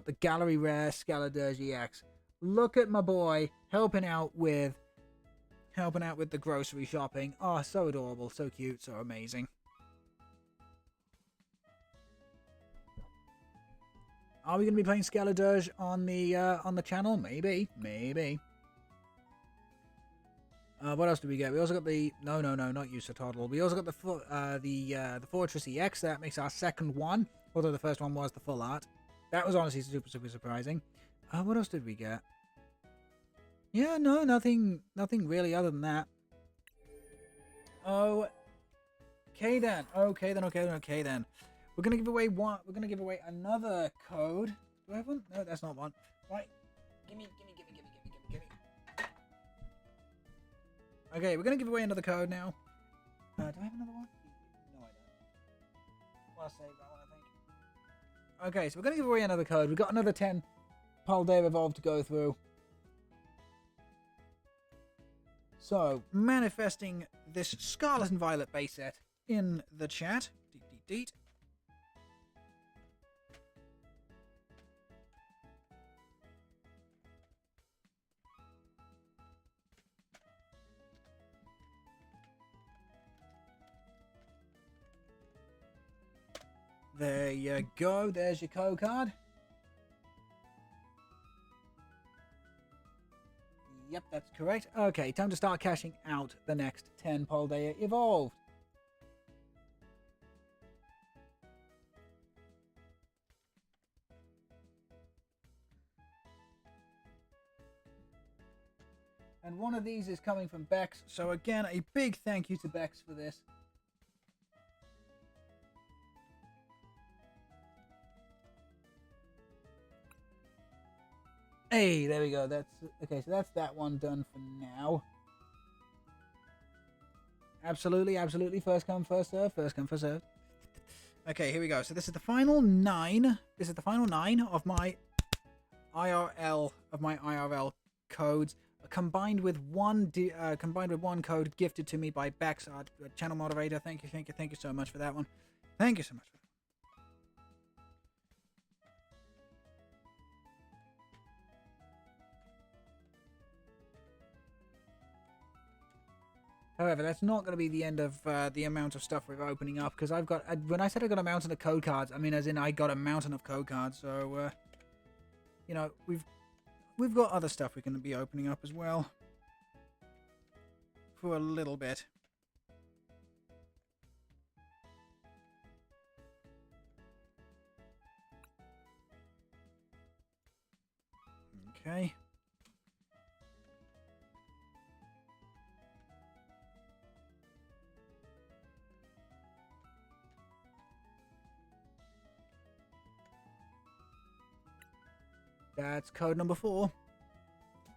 the Gallery Rare Skeledirge EX. Look at my boy helping out with the grocery shopping. Oh, so adorable, so cute, so amazing. Are we going to be playing Skeledirge on the channel? Maybe. What else do we get? We also got the no, not Use Toddle. We also got the Fortress EX. That makes our second one. Although the first one was the full art. That was honestly super surprising. What else did we get? Yeah, no, nothing really other than that. Okay then. Okay then. We're gonna give away one. We're gonna give away another code. Do I have one? No, that's not one. Right. Gimme. Okay, we're gonna give away another code now. Do I have another one? No, I don't. Well, I'll save that one, I think. Okay, so we're gonna give away another code. We've got another 10 Paldea Evolved to go through. So, manifesting this Scarlet and Violet base set in the chat. Deet. There you go. There's your code card. Yep, that's correct. Okay, time to start cashing out the next 10 Paldea Evolved. And one of these is coming from Bex. So again, a big thank you to Bex for this. Hey, there we go. That's okay. So that's that one done for now. Absolutely. First come, first serve. Okay, here we go. So this is the final 9. This is the final 9 of my IRL codes, combined with one code gifted to me by Bex, our channel moderator. Thank you so much for that one. Thank you so much. However, that's not going to be the end of the amount of stuff we're opening up, because I've got, when I said I got a mountain of code cards, I mean as in I got a mountain of code cards, so, you know, we've got other stuff we can be opening up as well, for a little bit. Okay. That's code number 4.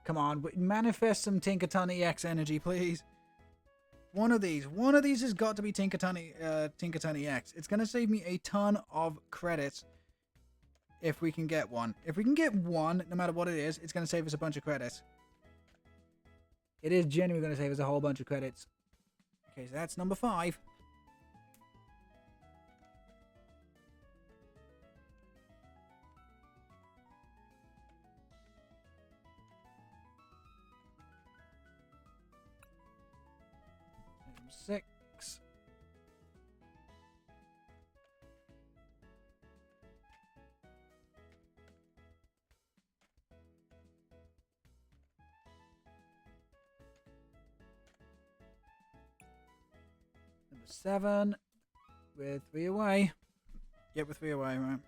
Come on, manifest some Tinkaton EX energy, please. One of these has got to be Tinkaton EX. It's going to save me a ton of credits if we can get one. If we can get one, no matter what it is, it's going to save us a bunch of credits. It is genuinely going to save us a whole bunch of credits. Okay, so that's number 5. Number 6. Number 7. With 3 away. Yep, with 3 away, right.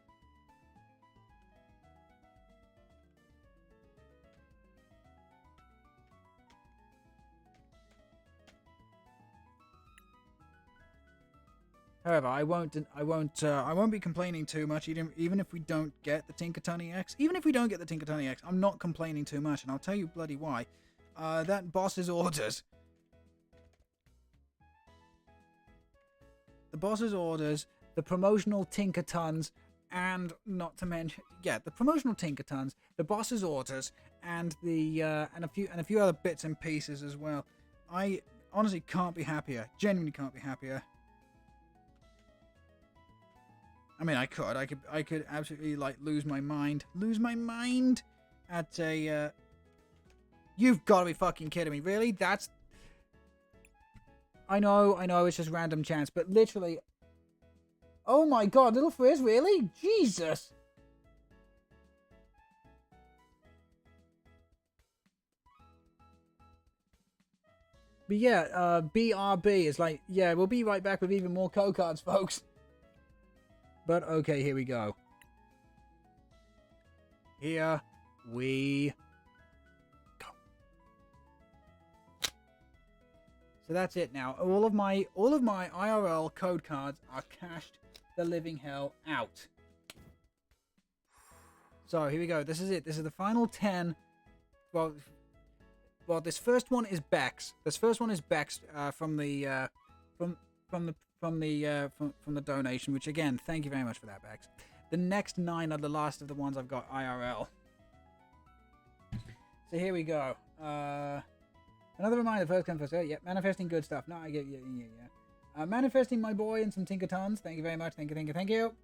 However, I won't be complaining too much, even if we don't get the Tinkaton EX. Even if we don't get the Tinkaton EX, I'm not complaining too much, and I'll tell you bloody why. That boss's orders. The boss's orders, the promotional Tinkatons, and not to mention, yeah, the promotional Tinkatons, the boss's orders, and the and a few other bits and pieces as well. I honestly can't be happier. Genuinely can't be happier. I mean, I could absolutely like lose my mind at a. You've got to be fucking kidding me! Really? That's. I know, it's just random chance, but literally. Oh my god, Little Frizz, really? Jesus! But yeah, BRB is like, yeah, we'll be right back with even more code cards, folks. But okay, here we go. Here we go. So that's it now. All of my IRL code cards are cashed the living hell out. So here we go. This is it. This is the final 10. Well, this first one is Bex. This first one is Bex from the donation. Which again, thank you very much for that, Bex. The next 9 are the last of the ones I've got IRL. So here we go. Another reminder: first come first. Yeah, manifesting good stuff. No, I get yeah. Manifesting my boy and some Tinkatons. Thank you very much. Thank you.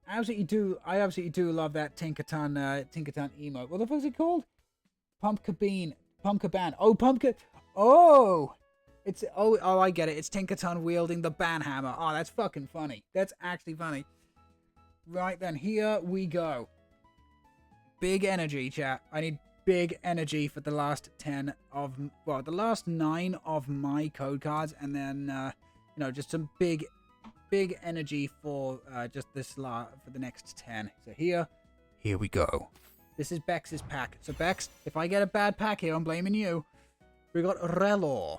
I absolutely do love that Tinkaton emote. What the fuck is it called? Pumpkin. Oh, pumpkin. Oh, it's I get it. It's Tinkaton wielding the banhammer. Oh, that's fucking funny. That's actually funny. Right then, here we go. Big energy, chat. I need big energy for the last the last 9 of my code cards, and then just some big energy for just this for the next 10. So here we go. This is Bex's pack. So Bex, if I get a bad pack here, I'm blaming you. We got Relor.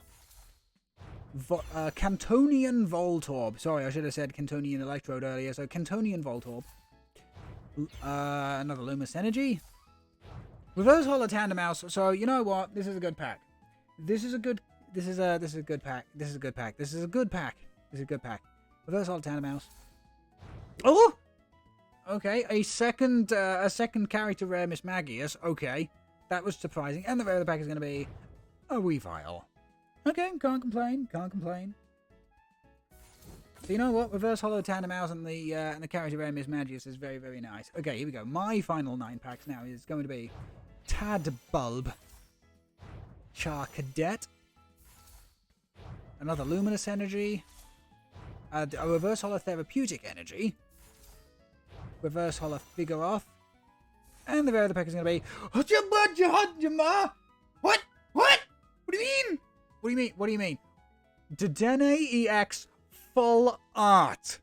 Cantonian Voltorb. Sorry, I should have said Cantonian Electrode earlier. So Cantonian Voltorb. Another Luminous Energy. Reverse Holo Tandem Mouse. So you know what? This is a good pack. This is a good pack. Reverse Holo Tandem Mouse. Oh! Okay, a second character rare Miss Magius. Okay, that was surprising. And the rare of the pack is going to be a Weavile. Okay, can't complain. So you know what? Reverse Holo Tandem Mouse and the character rare Miss Magius is very, very nice. Okay, here we go. My final 9 packs now is going to be Tadbulb, Charcadet, another Luminous Energy, a Reverse Holo Therapeutic Energy, Reverse Holo Figure-Off, and the rare of the pack is going to be What? What do you mean? Dedenne EX Full Art.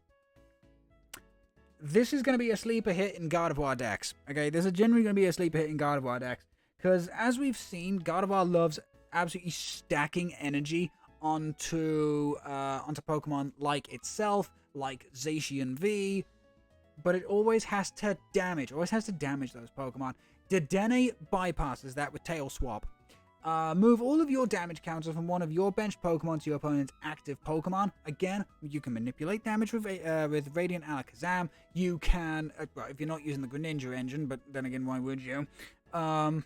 This is going to be a sleeper hit in Gardevoir decks. Okay, this is generally going to be a sleeper hit in Gardevoir decks. Because as we've seen, Gardevoir loves absolutely stacking energy onto Pokemon like itself, like Zacian V. But it always has to damage those Pokemon. Dedenne bypasses that with Tail Swap. Move all of your damage counters from one of your benched Pokemon to your opponent's active Pokemon. Again, you can manipulate damage with Radiant Alakazam. You can, if you're not using the Greninja engine, but then again, why would you? And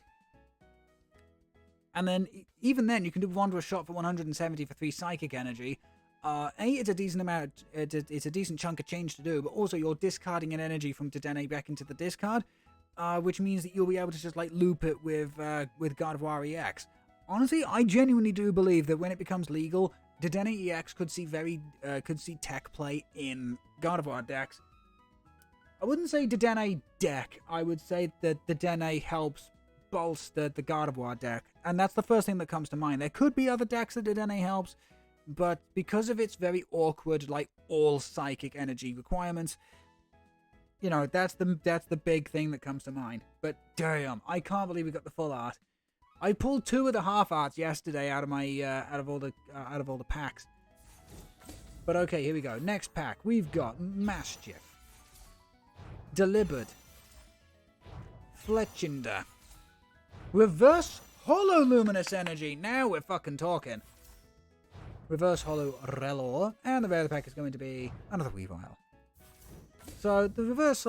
then, even then, you can do Wanderer's Shot for 170 for 3 Psychic Energy. It's a decent amount, it's a decent chunk of change to do, but also you're discarding an energy from Dedenne back into the discard. Which means that you'll be able to just like loop it with Gardevoir EX. Honestly, I genuinely do believe that when it becomes legal, Dedenne EX could see tech play in Gardevoir decks. I wouldn't say Dedenne deck. I would say that Dedenne helps bolster the Gardevoir deck, and that's the first thing that comes to mind. There could be other decks that Dedenne helps, but because of its very awkward, like all psychic energy requirements. That's the big thing that comes to mind. But damn, I can't believe we got the full art. I pulled 2 of the half arts yesterday out of my out of all the packs. But okay, here we go. Next pack, we've got Maschiff, Deliberate, Fletchinder, Reverse Holo Luminous Energy. Now we're fucking talking. Reverse Holo Relor, and the rare of the pack is going to be another Weavile. So the reverse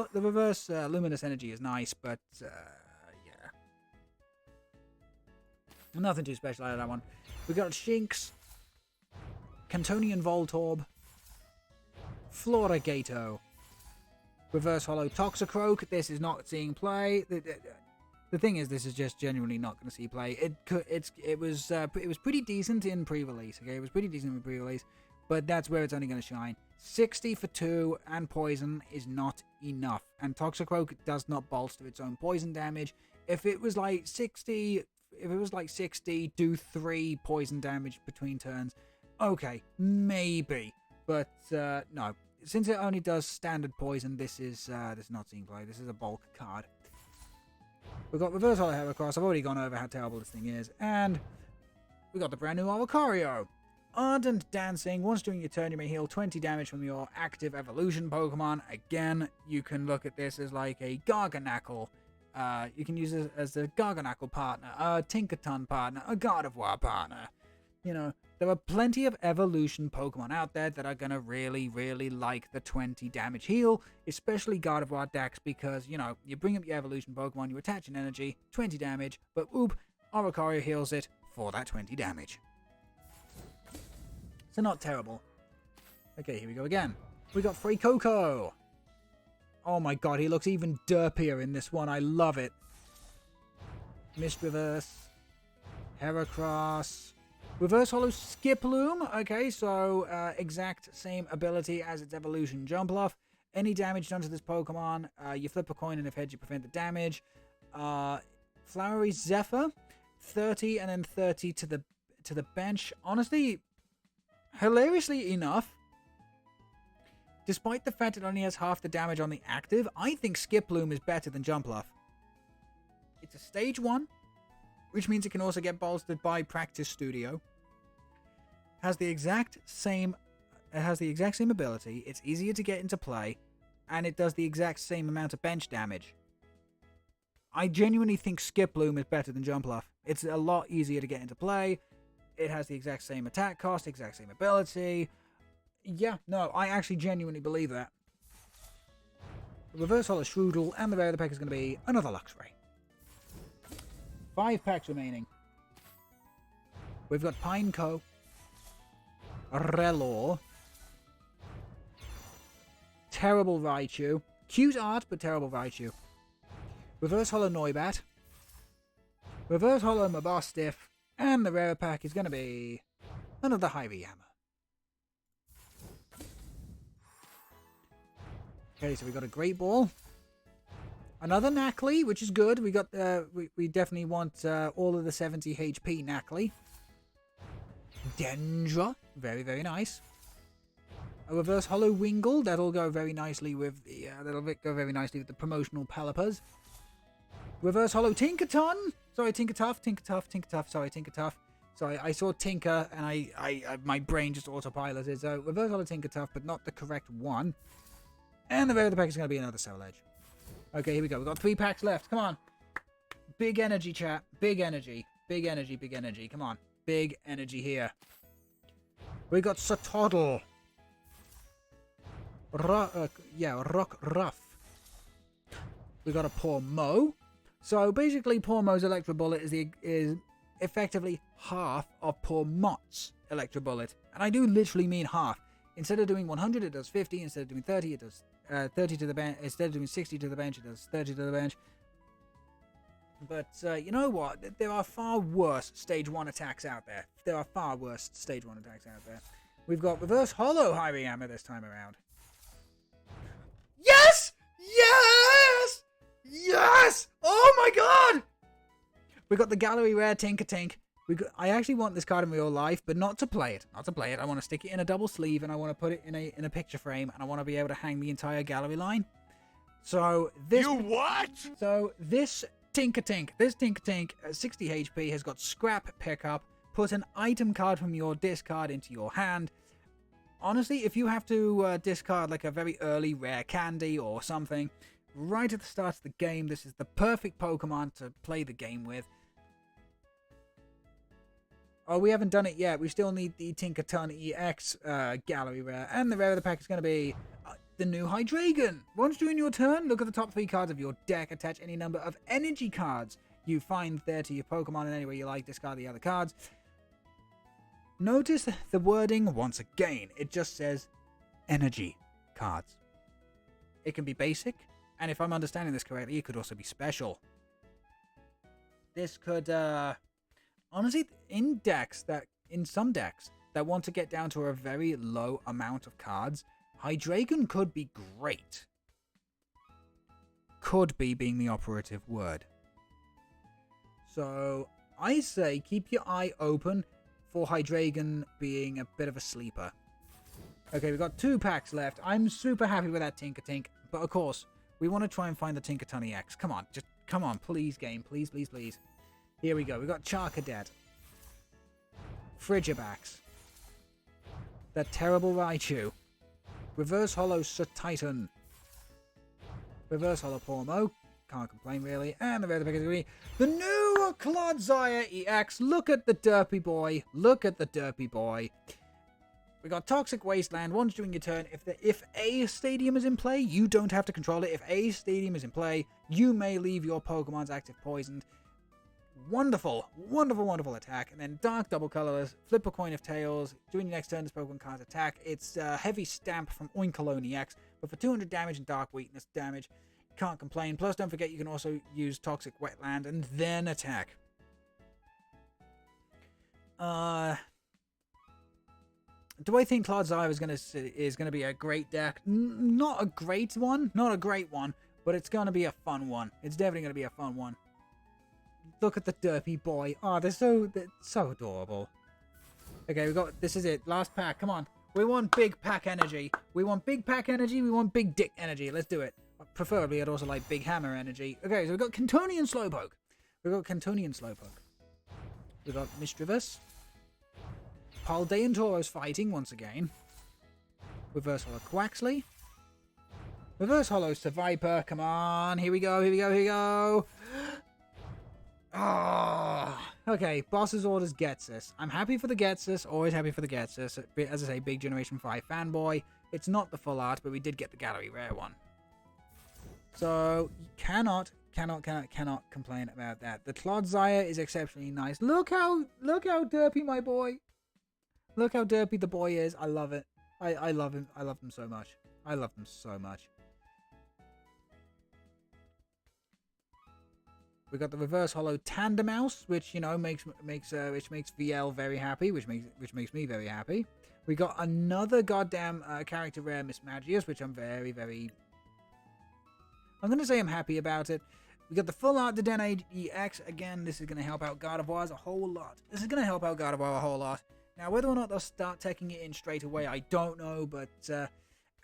Luminous Energy is nice, but yeah, nothing too special out of that one. We got Shinx, Cantonian Voltorb, Florigato, Reverse Holo Toxicroak. This is not seeing play. The thing is, this is just genuinely not going to see play. It was pretty decent in pre-release. Okay, it was pretty decent in pre-release, but that's where it's only going to shine. 60 for 2 and poison is not enough, and Toxicroak does not bolster its own poison damage. If it was like 60 if it was like 60, do 3 poison damage between turns, okay, maybe. But no, since it only does standard poison, this is not seeing play. This is a bulk card. We've got Reverse Hollow Heracross. I've already gone over how terrible this thing is. And we got the brand new Lucario. Ardent Dancing. Once during your turn, you may heal 20 damage from your active evolution Pokemon. Again, you can look at this as like a Garganacl. You can use it as a Garganacl partner, a Tinkaton partner, a Gardevoir partner. You know, there are plenty of evolution Pokemon out there that are going to really, really like the 20 damage heal, especially Gardevoir decks, because, you know, you bring up your evolution Pokemon, you attach an energy, 20 damage, but oop, Lucario heals it for that 20 damage. So not terrible. Okay, here we go again. We got Free Coco. Oh my god, he looks even derpier in this one. I love it. Mist Reverse. Heracross. Reverse Hollow Skiploom. Okay, so exact same ability as its evolution Jumpluff. Any damage done to this Pokemon, you flip a coin and if heads you prevent the damage. Flowery Zephyr. 30 and then 30 to the bench. Honestly, hilariously enough, despite the fact it only has half the damage on the active, I think Skiploom is better than Jumpluff. It's a stage 1, which means it can also get bolstered by Practice Studio. Has the exact same ability, it's easier to get into play, and it does the exact same amount of bench damage. I genuinely think Skiploom is better than Jumpluff. It's a lot easier to get into play. It has the exact same attack cost, exact same ability. Yeah, no, I actually genuinely believe that. Reverse Hollow Shroodle, and the rare of the pack is going to be another Luxray. 5 packs remaining. We've got Pineco, Relor, terrible Raichu, cute art but terrible Raichu, Reverse Hollow Noibat, Reverse Hollow Mabostiff, and the rare pack is going to be another Hariyama. Okay, so we got a Great Ball. Another Knackley, which is good. We got we definitely want all of the 70 HP Knackley. Dendra, very, very nice. A Reverse Hollow Wingull, that'll go very nicely with the promotional Pelipper's. Reverse Hollow Tinkaton. Sorry, Tinkertuff. Sorry, Tinkertuff. Sorry, I saw Tinker and I my brain just autopiloted. So Reverse Hollow Tinkertuff, but not the correct one. And the rare of the pack is going to be another Cell Edge. Okay, here we go. We've got 3 packs left. Come on. Big energy, chat. Big energy. Big energy, big energy. Come on. Big energy here. We got Satoddle. Rock Ruff. We got a Poor Mo. So basically, Poor Mo's Electro Bullet is effectively half of Poor Mott's Electro Bullet. And I do literally mean half. Instead of doing 100, it does 50. Instead of doing 30, it does 30 to the bench. Instead of doing 60 to the bench, it does 30 to the bench. But you know what? There are far worse Stage 1 attacks out there. We've got Reverse Hollow Hariyama this time around. Yes! Yes! Yes! Oh my god! We got the Gallery Rare Tinkatink. I actually want this card in real life, but not to play it. I want to stick it in a double sleeve, and I want to put it in a picture frame, and I want to be able to hang the entire gallery line. So this. You what? So this Tinkatink, 60 HP, has got Scrap Pickup. Put an item card from your discard into your hand. Honestly, if you have to discard like a very early rare candy or something, right at the start of the game, this is the perfect Pokemon to play the game with. Oh, we haven't done it yet. We still need the Tinkaton EX Gallery Rare. And the rare of the pack is going to be the new Hydreigon. Once during your turn, look at the top 3 cards of your deck. Attach any number of energy cards you find there to your Pokemon in any way you like. Discard the other cards. Notice the wording once again. It just says energy cards. It can be basic. And if I'm understanding this correctly, it could also be special. This could... honestly, in some decks that want to get down to a very low amount of cards, Hydreigon could be great. Could be being the operative word. So, I say keep your eye open for Hydreigon being a bit of a sleeper. Okay, we've got 2 packs left. I'm super happy with that Tinkatink. But of course, we want to try and find the Tinkaton EX. Come on, just come on, please, game. Please, please, please. Here we go. We've got Charcadet. Frigibax. That terrible Raichu. Reverse Hollow Titan. Reverse Hollow Pormo. Can't complain, really. And the rare category, the new Clodsire EX. Look at the derpy boy. Look at the derpy boy. We got Toxic Wasteland. Once during your turn, if a stadium is in play, you don't have to control it. If a stadium is in play, you may leave your Pokemon's active poisoned. Wonderful, wonderful, wonderful attack. And then Dark Double Colorless. Flip a coin of tails. During your next turn, this Pokemon can't attack. It's Heavy Stamp from Oinkologne EX. But for 200 damage and Dark Weakness damage, can't complain. Plus, don't forget you can also use Toxic Wetland and then attack. Do I think Clodsire is gonna be a great deck? Not a great one, but it's gonna be a fun one. It's definitely gonna be a fun one. Look at the derpy boy. Oh, they're so adorable. Okay, this is it. Last pack. Come on. We want big pack energy. We want big pack energy. We want big dick energy. Let's do it. Preferably, I'd also like big hammer energy. Okay, so we've got Cantonian Slowpoke. We've got Mischievous. Paldea Tauros fighting once again. Reverse Hollow Quaxley. Reverse Hollow Viper. Come on. Here we go. Ah. Okay, Boss's Orders gets this. I'm happy for the gets this. Always happy for the gets this. As I say, big Generation 5 fanboy. It's not the full art, but we did get the gallery rare one. So, cannot complain about that. The Clodsire is exceptionally nice. Look how derpy my boy. Look how derpy the boy is. I love it. I love him. I love them so much. We got the Reverse Hollow Tandemaus, which makes VL very happy, which makes me very happy. We got another goddamn character rare, Miss Magius, which I'm very, very. I'm gonna say I'm happy about it. We got the full art Dedenne EX again. This is gonna help out Gardevoirs a whole lot. Now, whether or not they'll start taking it in straight away, I don't know. But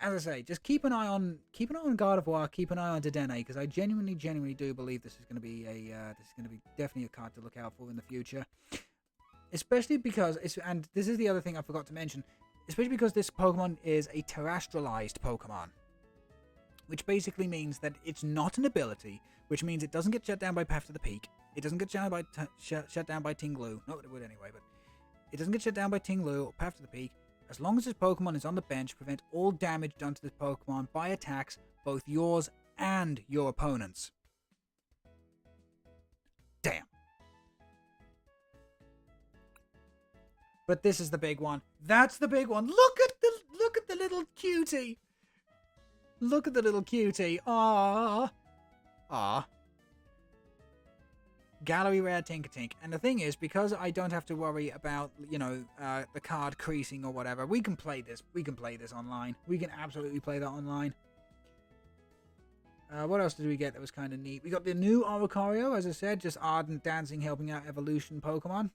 as I say, just keep an eye on Gardevoir, keep an eye on Dedenne, because I genuinely do believe this is going to be definitely a card to look out for in the future. Especially because and this is the other thing I forgot to mention, especially because this Pokemon is a terrestrialized Pokemon, which basically means that it's not an ability, which means it doesn't get shut down by Path to the Peak. It doesn't get shut down by Tinglu. Not that it would anyway, but it doesn't get shut down by Tinglu or Path to the Peak. As long as this Pokemon is on the bench, prevent all damage done to this Pokemon by attacks, both yours and your opponent's. Damn. But this is the big one. That's the big one. Look at the little cutie. Look at the little cutie. Ah. Gallery rare Tinkatink. And the thing is, because I don't have to worry about, the card creasing or whatever, we can play this. We can play this online. We can absolutely play that online. What else did we get that was kind of neat? We got the new Oricorio, as I said, just ardent dancing, helping out evolution Pokemon.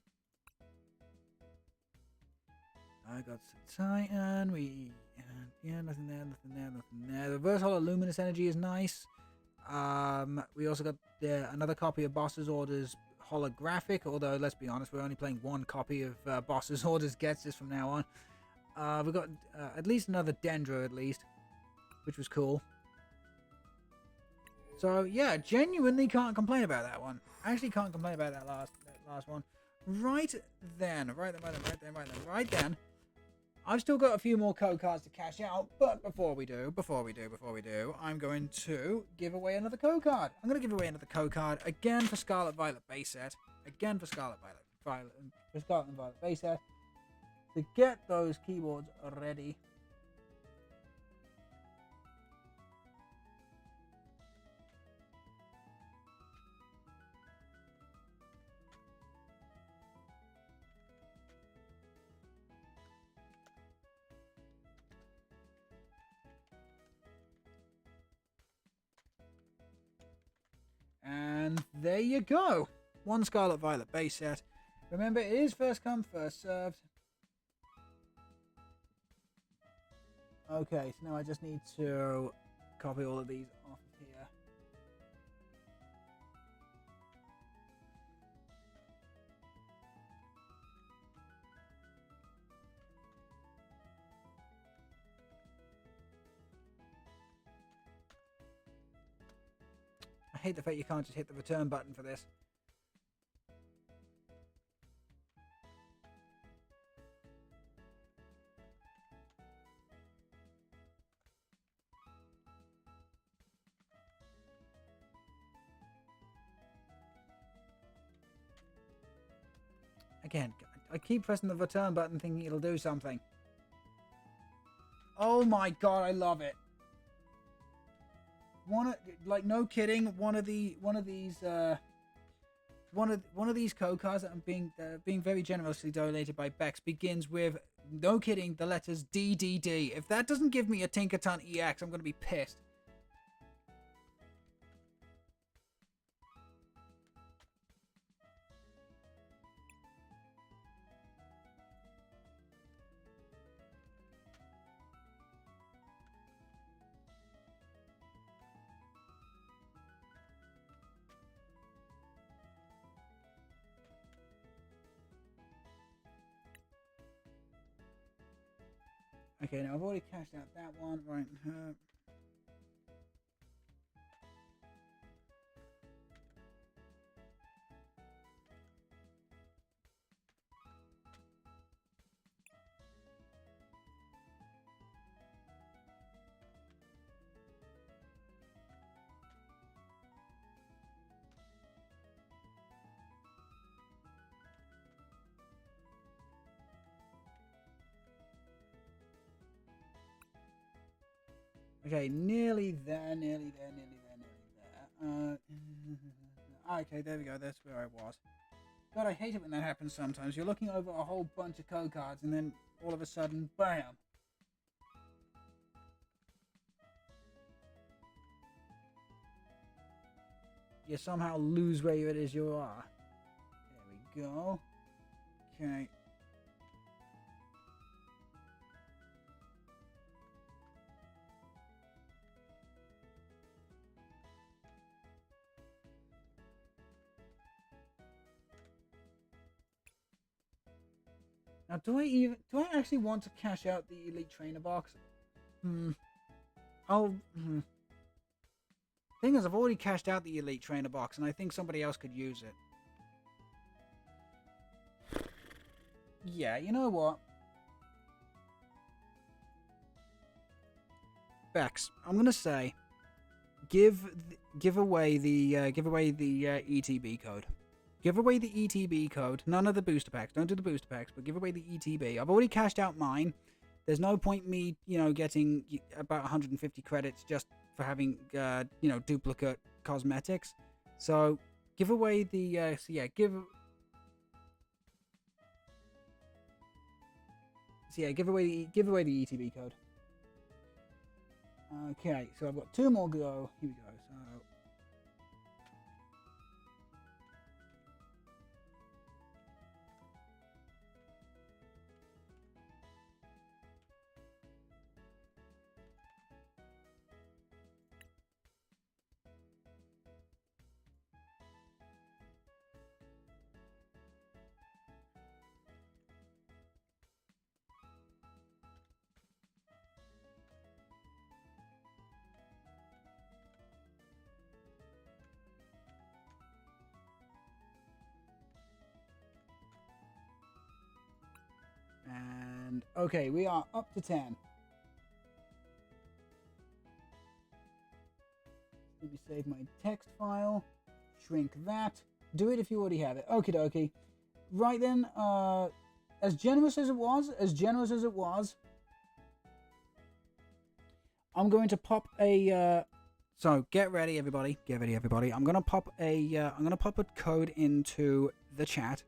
I got Titan. Nothing there. The Reverse Hollow Luminous Energy is nice. We also got another copy of Boss's Orders holographic, although let's be honest, we're only playing one copy of Boss's Orders gets this from now on. We got at least another Dendro, which was cool. So yeah, genuinely can't complain about that one. I actually can't complain about that last one. Right then. I've still got a few more code cards to cash out, but before we do, I'm going to give away another code card. I'm going to give away another code card again for Scarlet Violet base set. For Scarlet and Violet base set. To get those keyboards ready. And there you go. 1 Scarlet Violet base set. Remember, it is first come, first served. Okay, so now I just need to copy all of these off of here. I hate the fact you can't just hit the return button for this. Again, I keep pressing the return button thinking it'll do something. Oh my god, I love it. Like, no kidding, one of these code cards that are being very generously donated by Bex begins with, no kidding, the letters DDD. If that doesn't give me a Tinkaton EX, I'm going to be pissed. Okay, now I've already cashed out that one, right? Okay, nearly there. Okay, there we go. That's where I was. God, I hate it when that happens sometimes. You're looking over a whole bunch of code cards and then all of a sudden, bam! You somehow lose where it is you are. There we go. Okay. Now, do I actually want to cash out the Elite Trainer box? Thing is, I've already cashed out the Elite Trainer box, and I think somebody else could use it. Yeah, you know what? Bex, I'm gonna say, give away the ETB code. Give away the ETB code. None of the booster packs. Don't do the booster packs, but give away the ETB. I've already cashed out mine. There's no point me, getting about 150 credits just for having, duplicate cosmetics. So, give away the, give away the ETB code. Okay, so I've got 2 more to go. Here we go. So. And okay, we are up to 10. Let me save my text file, shrink that, do it if you already have it. Okie dokie. Right then, as generous as it was, I'm going to pop a, so get ready everybody, I'm going to pop a code into the chat.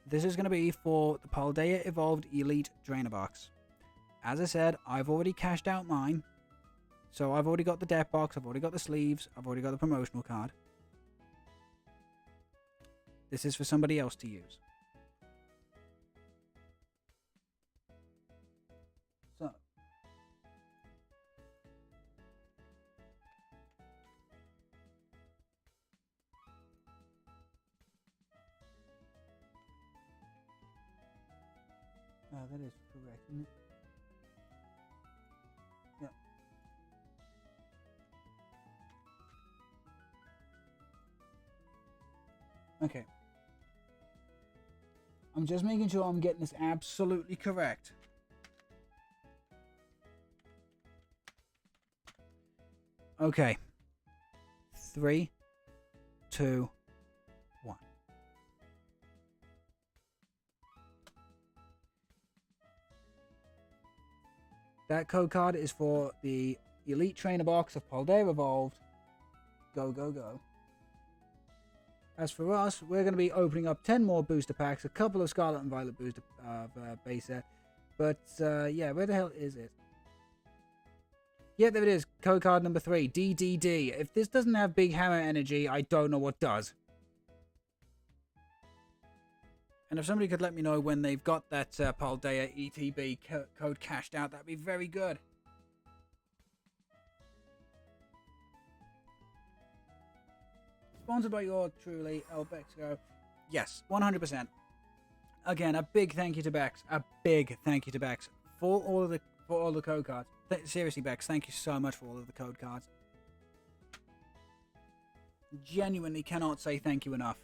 This is going to be for the Paldea Evolved Elite Drainer Box. As I said, I've already cashed out mine. So I've already got the deck box, I've already got the sleeves, I've already got the promotional card. This is for somebody else to use. So. That is correct, isn't it? Yep. Okay. I'm just making sure I'm getting this absolutely correct. Okay. 3, 2, 1. That code card is for the Elite Trainer Box of Paldea Evolved. Go, go, go. As for us, we're going to be opening up 10 more booster packs, a couple of Scarlet and Violet booster base set. But, yeah, where the hell is it? Yeah, there it is. Code card number 3, DDD. If this doesn't have Big Hammer energy, I don't know what does. And if somebody could let me know when they've got that Paldea ETB code cashed out, that'd be very good. Sponsored by your truly, Elbexco. Yes, 100%. Again, a big thank you to Bex. A big thank you to Bex for all the code cards. Seriously, Bex, thank you so much for all of the code cards. Genuinely cannot say thank you enough.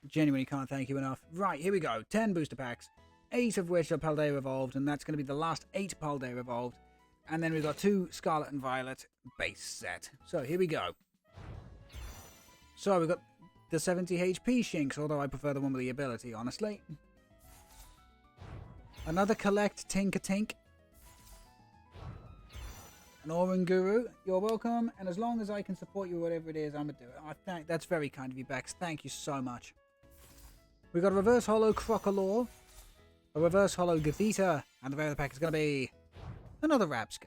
Genuinely can't thank you enough. Right, here we go. 10 booster packs, 8 of which are Paldea Evolved, and that's going to be the last 8 Paldea Evolved. And then we've got 2 Scarlet and Violet base set. So here we go. So we've got the 70 HP Shinx, although I prefer the one with the ability, honestly. Another Collect Tinkatink. An Oranguru, you're welcome. And as long as I can support you, whatever it is, I'm going to do it. That's very kind of you, Bex. Thank you so much. We've got a Reverse Holo Crocolore, a Reverse Holo Gothita, and the rare of the pack is going to be another Rabska.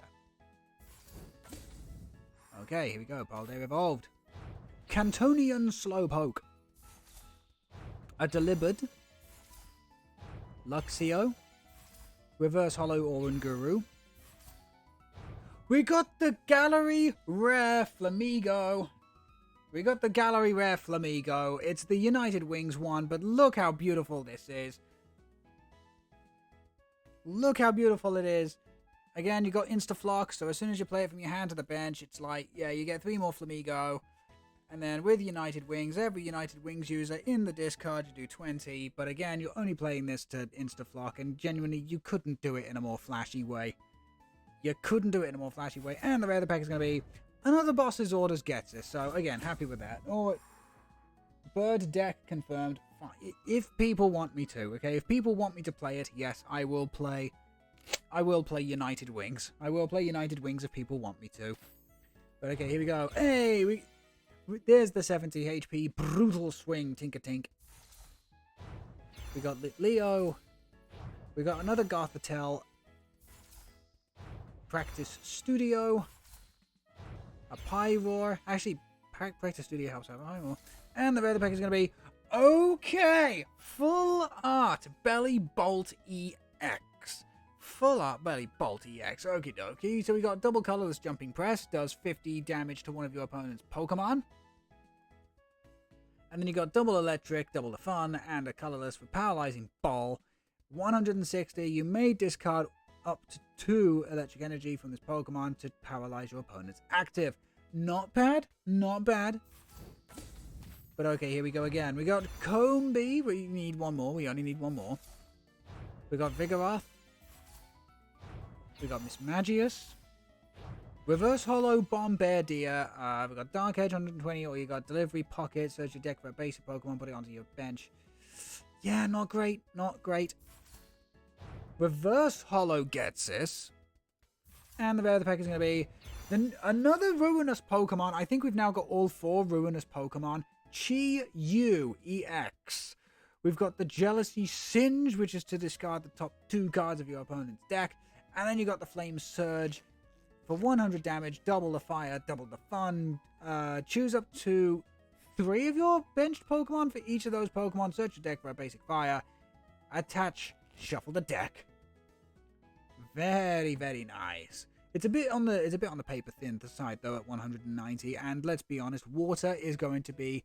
Okay, here we go. Paldea Evolved. Cantonian Slowpoke. A Delibird. Luxio. Reverse Holo Oranguru. We got the Gallery Rare Flamigo. We got the Gallery Rare Flamigo. It's the United Wings one, but look how beautiful this is. Look how beautiful it is. Again, you got Instaflock, so as soon as you play it from your hand to the bench, it's like, yeah, you get 3 more Flamigo. And then with United Wings, every United Wings user in the discard, you do 20. But again, you're only playing this to Instaflock, and genuinely, you couldn't do it in a more flashy way. You couldn't do it in a more flashy way. And the rare of the pack is going to be another Boss's Orders gets this. So, again, happy with that. Or, Bird deck confirmed. Fine. If people want me to, okay? If people want me to play it, yes, I will play United Wings. I will play United Wings if people want me to. But, okay, here we go. Hey, there's the 70 HP Brutal Swing Tinkatink. We got Leo. We got another Gothitelle. Practice Studio. A Pyroar. Actually, Practice Studio helps out Pyroar. And the rare of the pack is going to be, okay, Full Art Belly Bolt EX. Full Art Belly Bolt EX. Okie dokie. So we got double colorless jumping press. Does 50 damage to one of your opponent's Pokemon. And then you got double electric, double the fun, and a colorless for paralyzing ball. 160. You may discard up to 2 electric energy from this Pokemon to paralyze your opponent's active. Not bad. Not bad. But okay, here we go again. We got Combee. We need one more. We only need one more. We got Vigoroth. We got Miss Magius. Reverse Holo Bombardier. We got Dark Edge 120, or you got Delivery Pocket. Search your deck for a basic Pokemon, put it onto your bench. Yeah, not great. Not great. Reverse Holo gets this. And the rare of the pack is going to be another Ruinous Pokemon. I think we've now got all 4 Ruinous Pokemon. Chi-Yu EX. We've got the Jealousy Singe, which is to discard the top 2 cards of your opponent's deck. And then you got the Flame Surge. For 100 damage, double the fire, double the fun. Choose up to 3 of your benched Pokemon. For each of those Pokemon, search your deck for a basic fire. Attach, shuffle the deck. Very, very nice. It's a bit on the paper thin side though at 190, and let's be honest, water is going to be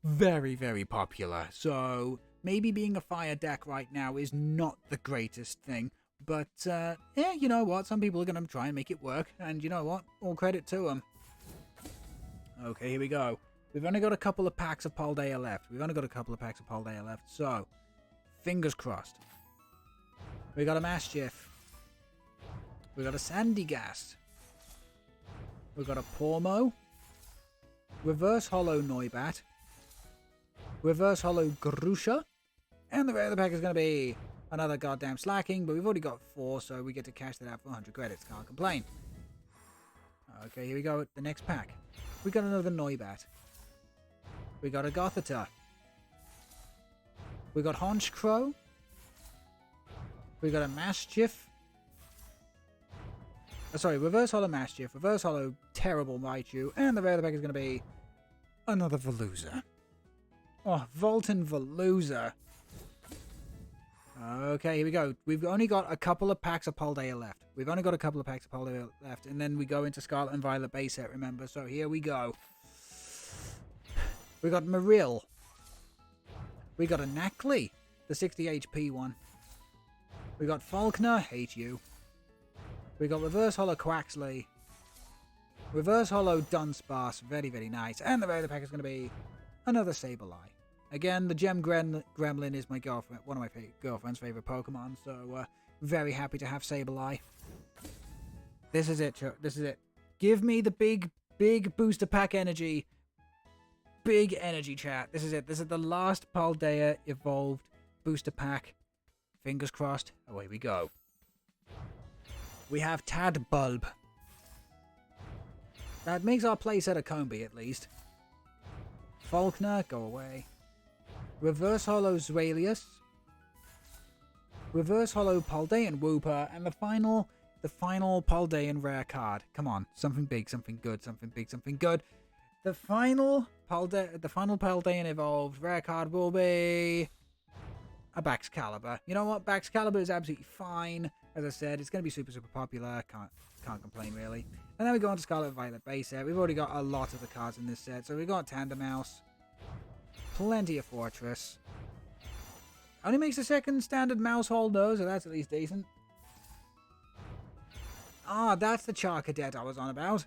very, very popular. So maybe being a fire deck right now is not the greatest thing, but yeah, you know what? Some people are going to try and make it work, and you know what? All credit to them. Okay, here we go. We've only got a couple of packs of Paldea left. So fingers crossed. We got a Mastiff. We got a Sandygast. We got a Pormo. Reverse Holo Noibat. Reverse Holo Grusha. And the rare of the pack is going to be another goddamn Slacking, but we've already got 4, so we get to cash that out for 100 credits. Can't complain. Okay, here we go. The next pack. We got another Noibat. We got a Gothita. We got Honchkrow. We got a Mastiff. Reverse Holo Mastiff, Reverse Holo Terrible Raichu, and the rare of the pack is going to be another Veluza. Oh, Volton Veluza. Okay, here we go. We've only got a couple of packs of Paldea left. And then we go into Scarlet and Violet base set, remember? So here we go. We got Marill. We got a Knackley, the 60 HP one. We got Falkner, hate you. We got Reverse Holo Quaxley. Reverse Holo Dunsparce, very, very nice. And the rare of the pack is going to be another Sableye. Again, the Gem Gremlin is my girlfriend, one of my girlfriend's favorite Pokemon, so very happy to have Sableye. This is it, this is it. Give me the big booster pack energy. Big energy, chat. This is it. This is the last Paldea Evolved booster pack. Fingers crossed. Away we go. We have Tadbulb. That makes our playset a Combi, at least. Falkner, go away. Reverse Holo Zralius. Reverse Holo Paldean Wooper. And the final Paldean rare card. Come on, something big, something good, something big, something good. The final Paldean Evolved rare card will be a Baxcalibur. You know what? Baxcalibur is absolutely fine. As I said, it's going to be super, super popular. Can't complain, really. And then we go on to Scarlet and Violet base set. We've already got a lot of the cards in this set. So we've got Tandemaus. Plenty of Fortress. Only makes the second standard mouse hold though, so that's at least decent. Ah, that's the Charcadet I was on about.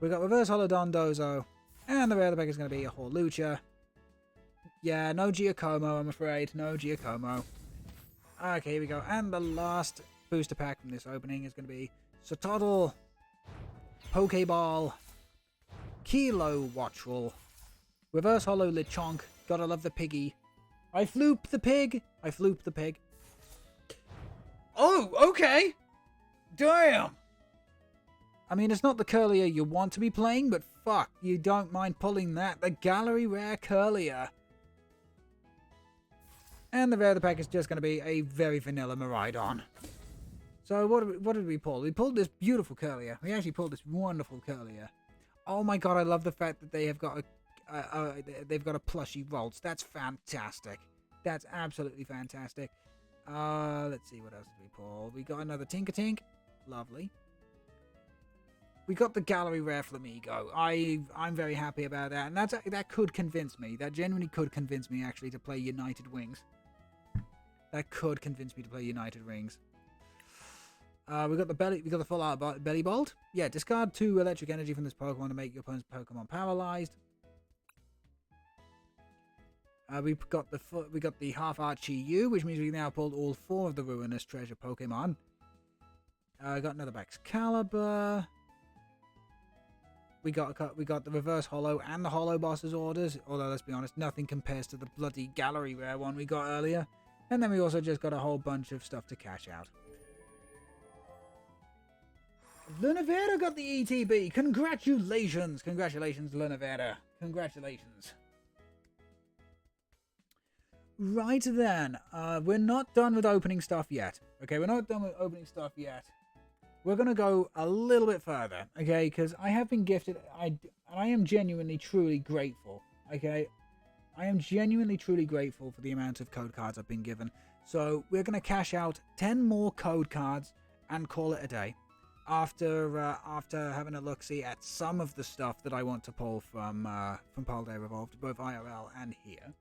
We got Reverse Holo Dondozo. And the rare of the pack is going to be a Horlucha. Yeah, no Giacomo, I'm afraid. No Giacomo. Okay, here we go. And the last booster pack from this opening is going to be Sotodle, Pokeball, Kilo Watchful, Reverse Holo Lechonk. Gotta love the piggy. I floop the pig. Oh, okay. Damn. I mean, it's not the Curlier you want to be playing, but fuck, you don't mind pulling that. The Gallery Rare Curlier. And the rare of the pack is just going to be a very vanilla Miraidon. So what did we pull? We pulled this beautiful Curlier. We actually pulled this wonderful Curlier. Oh my god, I love the fact that they have got a plushy Ralts. That's fantastic. That's absolutely fantastic. Let's see, what else did we pull? We got another Tinkatink. Lovely. We got the Gallery Rare Flamigo. I'm very happy about that, and that could convince me. That genuinely could convince me actually to play United Wings. That could convince me to play United Rings. We got the full art Belly Bolt. Yeah, discard 2 electric energy from this Pokemon to make your opponent's Pokemon paralyzed. We got the half art Chi-Yu, which means we've now pulled all 4 of the Ruinous Treasure Pokemon. Got another Baxcalibur. We got the Reverse Holo and the Holo Boss's orders. Although let's be honest, nothing compares to the bloody Gallery Rare one we got earlier. And then we also just got a whole bunch of stuff to cash out. Lunavera got the ETB. Congratulations, Lunavera. Congratulations. Right then, we're not done with opening stuff yet. Okay, we're not done with opening stuff yet. we're going to go a little bit further, okay? Because I have been gifted, and I am genuinely, truly grateful, okay? I am genuinely, truly grateful for the amount of code cards I've been given. So we're going to cash out 10 more code cards and call it a day. After having a look-see at some of the stuff that I want to pull from Paldea Evolved, both IRL and here.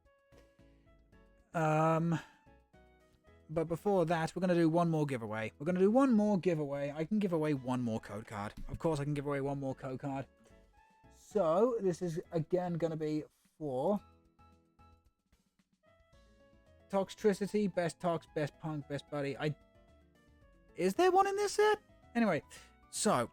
But before that, we're going to do one more giveaway. I can give away one more code card. Of course, I can give away one more code card. So this is again going to be for Toxtricity, best Tox, best Punk, best Buddy. Is there one in this set? Anyway, so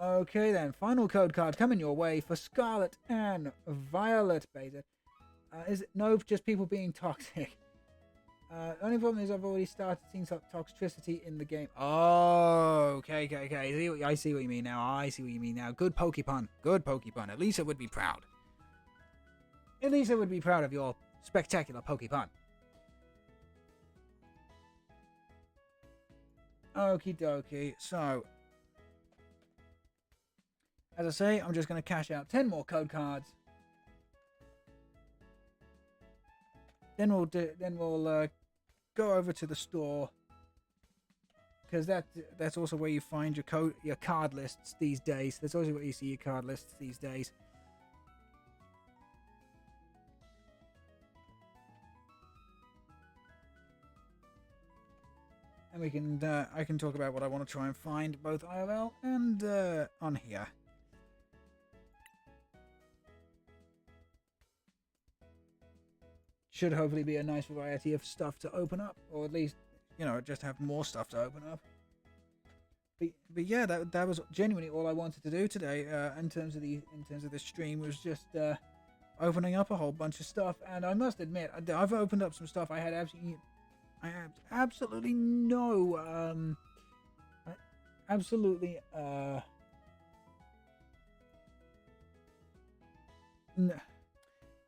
okay then, final code card coming your way for Scarlet and Violet Beta. Is it no, just people being toxic? Only problem is I've already started seeing some toxicity in the game. Oh, okay. I see what you mean now. Good Pokepun. At least I would be proud. Of your spectacular Pokepun. Okie dokie. So, as I say, I'm just going to cash out 10 more code cards. Then we'll go over to the store, because that's also where you find your card lists these days. That's also where you see your card lists these days. And we can I can talk about what I want to try and find both IRL and on here. Should hopefully be a nice variety of stuff to open up, or at least, just have more stuff to open up. But yeah, that was genuinely all I wanted to do today. In terms of this stream, was just opening up a whole bunch of stuff. And I must admit, I've opened up some stuff I had absolutely no no.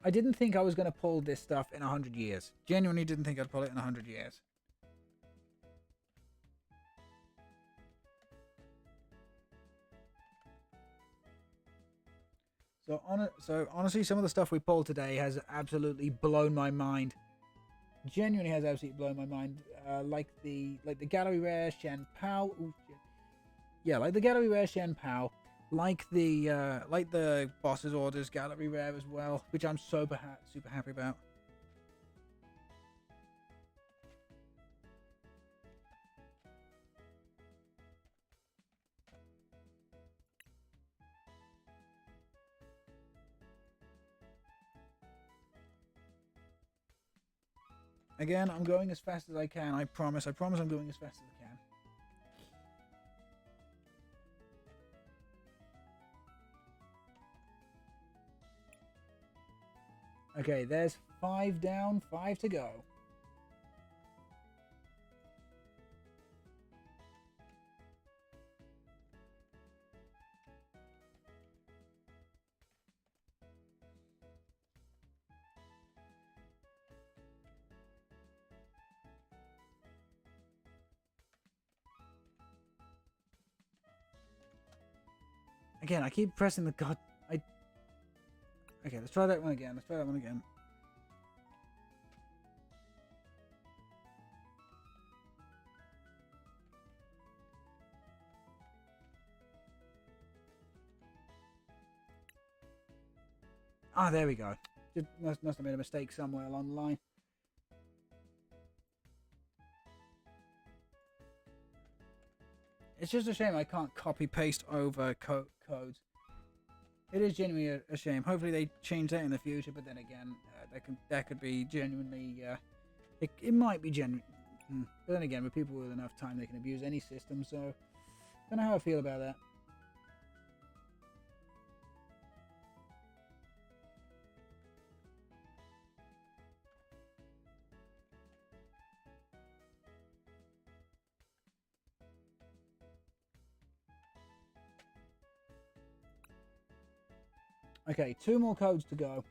I didn't think I was going to pull this stuff in 100 years. Genuinely didn't think I'd pull it in 100 years. So honestly, some of the stuff we pulled today has absolutely blown my mind. Genuinely has absolutely blown my mind. Like the gallery rare Shen Pao. Yeah, like the gallery rare Shen Pao. Like the boss's orders gallery rare as well, which I'm super happy about. Again, I'm going as fast as I can. I promise I'm going as fast as I can. Okay, there's 5 down, 5 to go. Again, I keep pressing the god. Okay, let's try that one again. Ah, there we go. Just must have made a mistake somewhere along the line. It's just a shame I can't copy paste over codes. It is genuinely a shame. Hopefully they change that in the future, but then again, that could be genuinely. It might be genuine. But then again, with people with enough time, they can abuse any system. So, don't know how I feel about that. Okay, 2 more codes to go.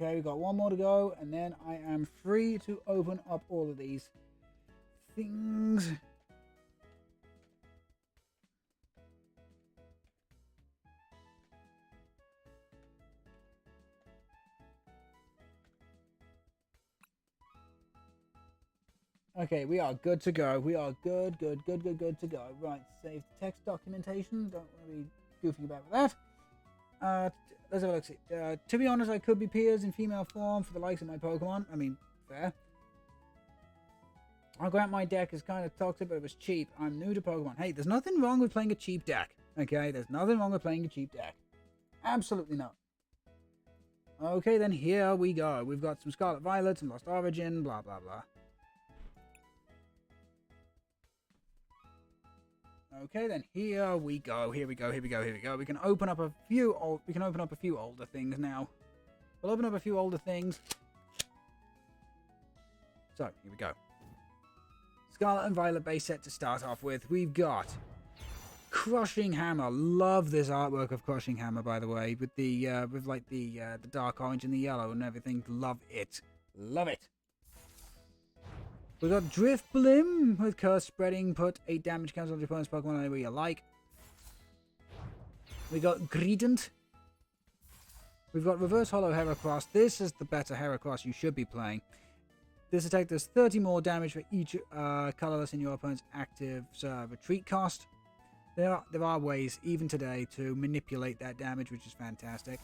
Okay, we've got 1 more to go, and then I am free to open up all of these things. Okay, we are good to go. We are good to go. Right, save the text documentation. Don't want to be goofy about that. Let's have a look. See. To be honest, I could be peers in female form for the likes of my Pokemon. I mean, fair. I'll grant my deck is kind of toxic, but it was cheap. I'm new to Pokemon. Hey, there's nothing wrong with playing a cheap deck. Okay, there's nothing wrong with playing a cheap deck. Absolutely not. Okay, then here we go. We've got some Scarlet Violet, some Lost Origin, blah, blah, blah. Okay, then here we go. Here we go. We can open up a few older things now. We'll open up a few older things. So, here we go. Scarlet and Violet base set to start off with. We've got Crushing Hammer. Love this artwork of Crushing Hammer, by the way, with the dark orange and the yellow and everything. Love it. Love it. We've got Drifblim with Curse Spreading. Put 8 damage counts on your opponent's Pokemon anywhere you like. We got Greedent. We've got Reverse Hollow Heracross. This is the better Heracross you should be playing. This attack does 30 more damage for each colorless in your opponent's active retreat cost. There are ways, even today, to manipulate that damage, which is fantastic.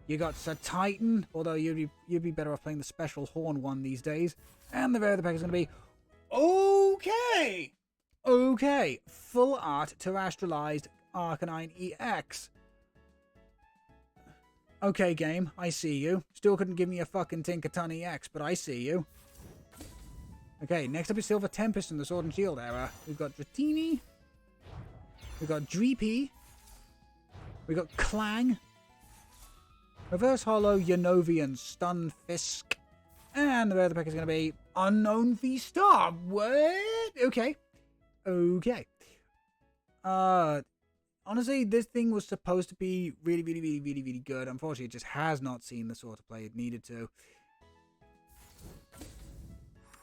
You got Sir Titan, although you'd be better off playing the special horn one these days. And the rare of the pack is going to be okay. Full art terrestrialized Arcanine EX. Okay, game, I see you. Still couldn't give me a fucking Tinkaton EX, but I see you. Okay, next up is Silver Tempest in the Sword and Shield era. We've got Dratini. We've got Dreepy. We've got Clang. Reverse Hollow, Yanovian, Stunfisk. And the rare of the pack is going to be Unknown V-Star. What? Okay. Honestly, this thing was supposed to be really good. Unfortunately, it just has not seen the sort of play it needed to.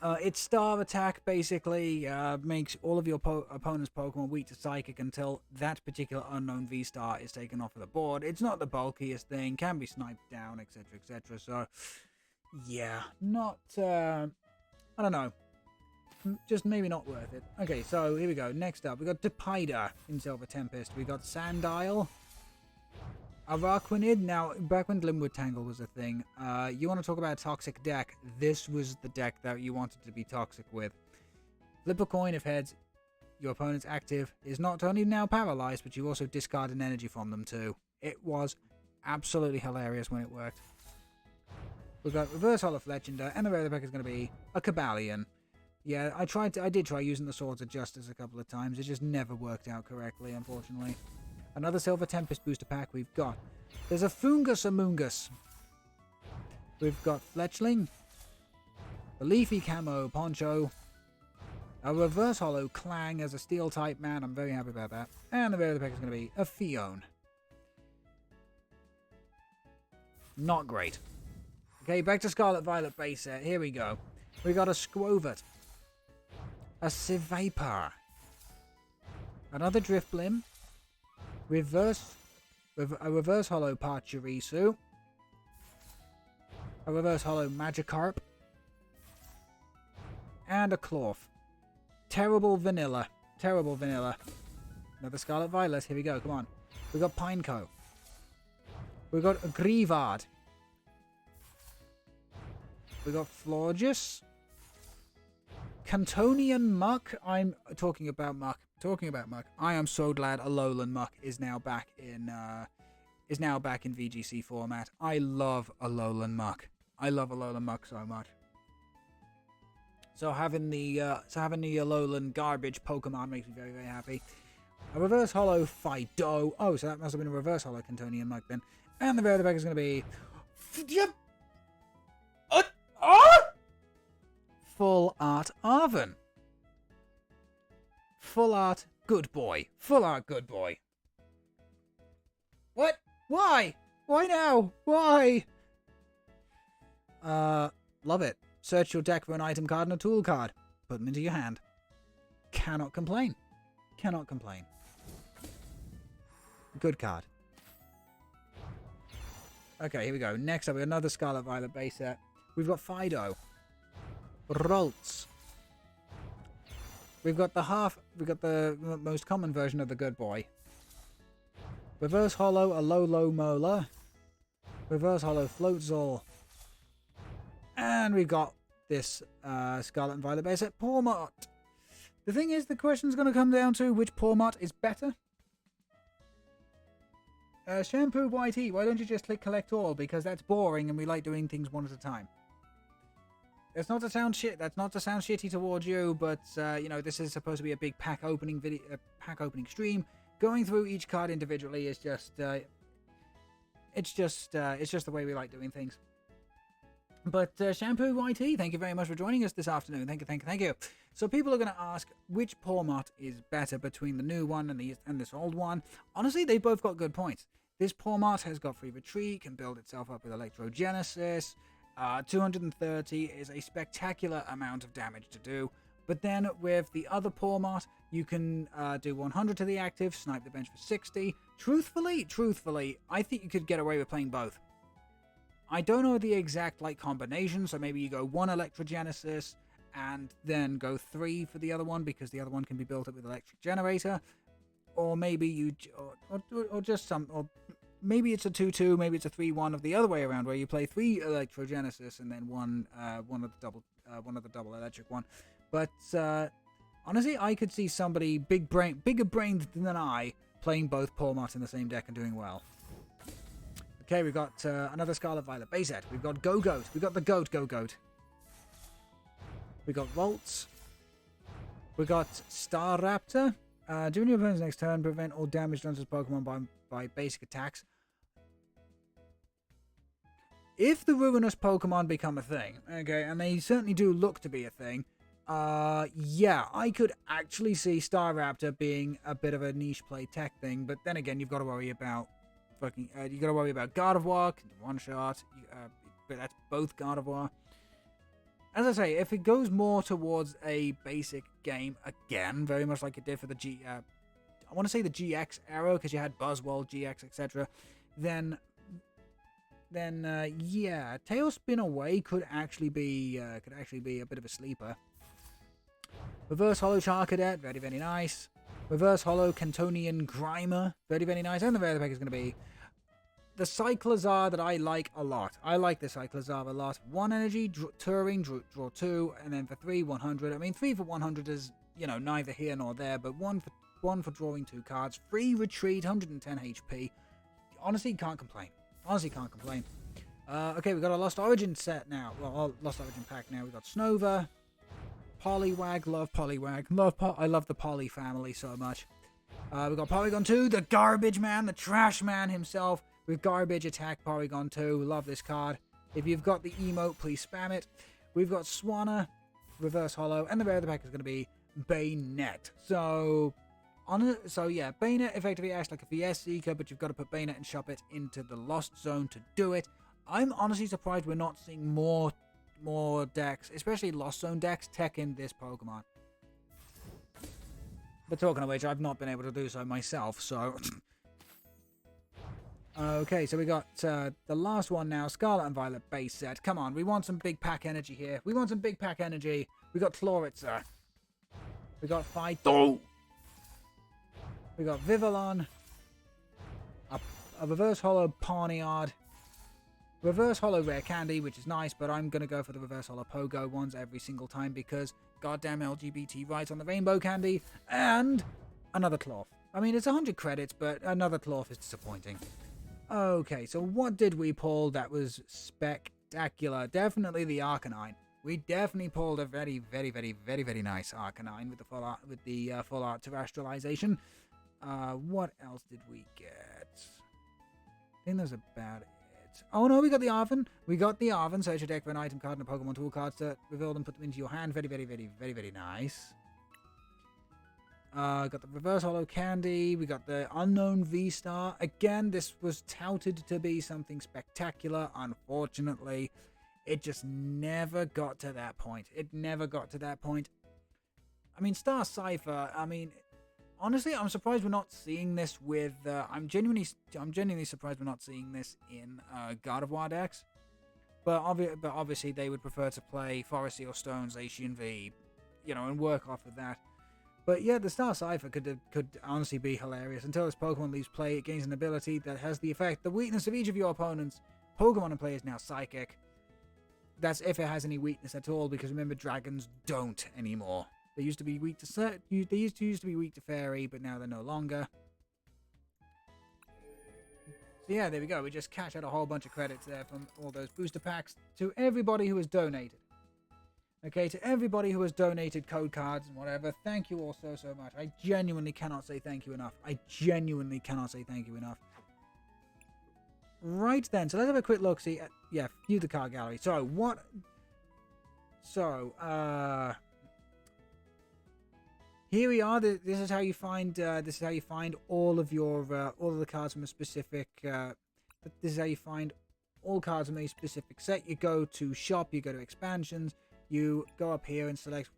Its Star Attack basically makes all of your opponent's Pokemon weak to Psychic until that particular Unknown V-Star is taken off of the board. It's not the bulkiest thing, can be sniped down, etc. So, yeah, not, I don't know. Just maybe not worth it. Okay, so here we go. Next up, we got Depida in Silver Tempest. We got Sandile. Araquanid. Now, back when Glimwood Tangle was a thing, you want to talk about a toxic deck, this was the deck that you wanted to be toxic with. Flip a coin if heads. Your opponent's active is not only now paralyzed, but you also discard an energy from them too. It was absolutely hilarious when it worked. We've got Reverse Hollow Fletchinder, and the rare of the pack is going to be a Cabalion. Yeah, I did try using the Swords of Justice a couple of times. It just never worked out correctly, unfortunately. Another Silver Tempest booster pack we've got. There's a Fungus Amoongus. We've got Fletchling. The Leafy Camo Poncho. A Reverse Hollow Clang as a Steel-type man. I'm very happy about that. And the rare of the pack is going to be a Fione. Not great. Okay, back to Scarlet Violet base set. Here we go. We got a Squovert. A Sevaper. Another Drifblim. A Reverse Hollow Pachirisu. A Reverse Hollow Magikarp. And a Clorf. Terrible vanilla. Another Scarlet Violet. Here we go, come on. We got Pineco. We got Grievard. We got Florges. Cantonian Muck. I'm talking about Muck. I am so glad Alolan Muck is now back in VGC format. I love Alolan Muck. I love Alolan Muck so much. So having the Alolan garbage Pokemon makes me very, very happy. A reverse holo Fido. Oh, so that must have been a reverse holo Cantonian Mike then. And the rare of the pack is going to be... Yep. Full art Arven. Full art good boy. Full art good boy. What? Why? Why now? Why? Love it. Search your deck for an item card and a tool card. Put them into your hand. Cannot complain. Cannot complain. Good card. Okay, here we go. Next up, we have another Scarlet Violet base set. We've got Fido. Roltz. We've got the most common version of the good boy. Reverse holo, a Lolo Mola. Reverse holo Floatzel. And we've got this Scarlet and Violet base set, Pormot. The thing is, the question's going to come down to which Pormot is better. Shampoo YT, why don't you just click collect all? Because that's boring and we like doing things one at a time. That's not to sound shitty towards you, but you know, this is supposed to be a big pack opening video, pack opening stream. Going through each card individually is just it's just the way we like doing things. But Shampoo YT, thank you very much for joining us this afternoon. Thank you. So people are going to ask which Pormot is better between the new one and this old one. Honestly, they both got good points. This Pormot has got free retreat, can build itself up with Electrogenesis. 230 is a spectacular amount of damage to do. But then with the other Pormot, you can do 100 to the active, snipe the bench for 60. Truthfully, I think you could get away with playing both. I don't know the exact combination, so maybe you go 1 Electrogenesis and then go 3 for the other one, because the other one can be built up with Electric Generator. Or maybe you, or just some, or maybe it's a 2-2, maybe it's a 3-1 of the other way around, where you play 3 Electrogenesis and then one of the double electric one. But honestly, I could see somebody bigger brained than I playing both Pormot in the same deck and doing well. Okay, we've got another Scarlet Violet base set. We've got Go-Goat. We've got the Goat. We've got Volts. We've got Staraptor. During your opponent's next turn, prevent all damage done to this Pokemon by basic attacks. If the Ruinous Pokemon become a thing, okay, and they certainly do look to be a thing, yeah, I could actually see Staraptor being a bit of a niche play tech thing, but then again, you've got to worry about you got to worry about Gardevoir, one shot, but that's both Gardevoir. As I say, if it goes more towards a basic game, again, very much like it did for the I want to say the GX era, because you had Buzzwole, GX, etc., then yeah, Tailspin Away could actually be a bit of a sleeper. Reverse Holo Charcadet, very, very nice. Reverse Holo Cantonian Grimer, very, very nice. And the rare pack is going to be the Cyclozar that I like a lot. I like the Cyclozar a lot. 1 energy, Turing, draw 2, and then for 3, 100. I mean, 3 for 100 is, you know, neither here nor there, but 1 for drawing 2 cards. Free retreat, 110 HP. Honestly, can't complain. Okay, we've got a Lost Origin set now. Well, Lost Origin pack now. We've got Snova, Poliwag, love Poliwag. I love the Poly family so much. We've got Porygon 2, the Garbage Man, the Trash Man himself. With Garbage Attack Porygon 2. Love this card. If you've got the emote, please spam it. We've got Swanna, Reverse Holo, and the rare of the pack is going to be Bayonet. So yeah, Bayonet effectively acts like a VS Seeker, but you've got to put Bayonet and shove it into the Lost Zone to do it. I'm honestly surprised we're not seeing more decks, especially Lost Zone decks, tech in this Pokemon. But talking of which, I've not been able to do so myself, so... Okay, so we got the last one now, Scarlet and Violet base set. Come on, we want some big pack energy here. We got Chloritzer. We got Fido. We got Vivillon. A Reverse Holo Pawniard. Reverse Holo Rare Candy, which is nice, but I'm going to go for the Reverse Holo Pogo ones every single time because goddamn LGBT rights on the Rainbow Candy. And another Cloth. I mean, it's 100 credits, but another Cloth is disappointing. Okay, so what did we pull that was spectacular? Definitely the Arcanine. We definitely pulled a very, very, very, very, very nice Arcanine with the full art terrestrialization. What else did we get? I think that's about it. Oh no, we got the Arven. We got the Arven. Search your deck for an item card and a Pokemon tool card to reveal them, put them into your hand. Very, very, very, very, very nice. Got the Reverse Hollow Candy. We got the Unknown V-Star. Again, this was touted to be something spectacular. Unfortunately, it just never got to that point. It never got to that point. I mean, Star Cipher, I mean, honestly, I'm surprised we're not seeing this with, I'm genuinely surprised we're not seeing this in, God of War decks. But obviously they would prefer to play Forest Seal Stones, Asian V, you know, and work off of that. But yeah, the Star Cipher could honestly be hilarious. Until this Pokemon leaves play, it gains an ability that has the effect. The weakness of each of your opponents' Pokemon in play is now Psychic. That's if it has any weakness at all, because remember, dragons don't anymore. They used to be weak to they used to be weak to Fairy, but now they're no longer. So yeah, there we go. We just cashed out a whole bunch of credits there from all those booster packs to everybody who has donated. Okay, to everybody who has donated code cards and whatever, thank you all so much. I genuinely cannot say thank you enough. I genuinely cannot say thank you enough. Right then, so let's have a quick look. See, yeah, view the card gallery. So what? So here we are. This is how you find. This is how you find all of your all of the cards from a specific. This is how you find all cards from a specific set. You go to shop. You go to expansions. You go up here and select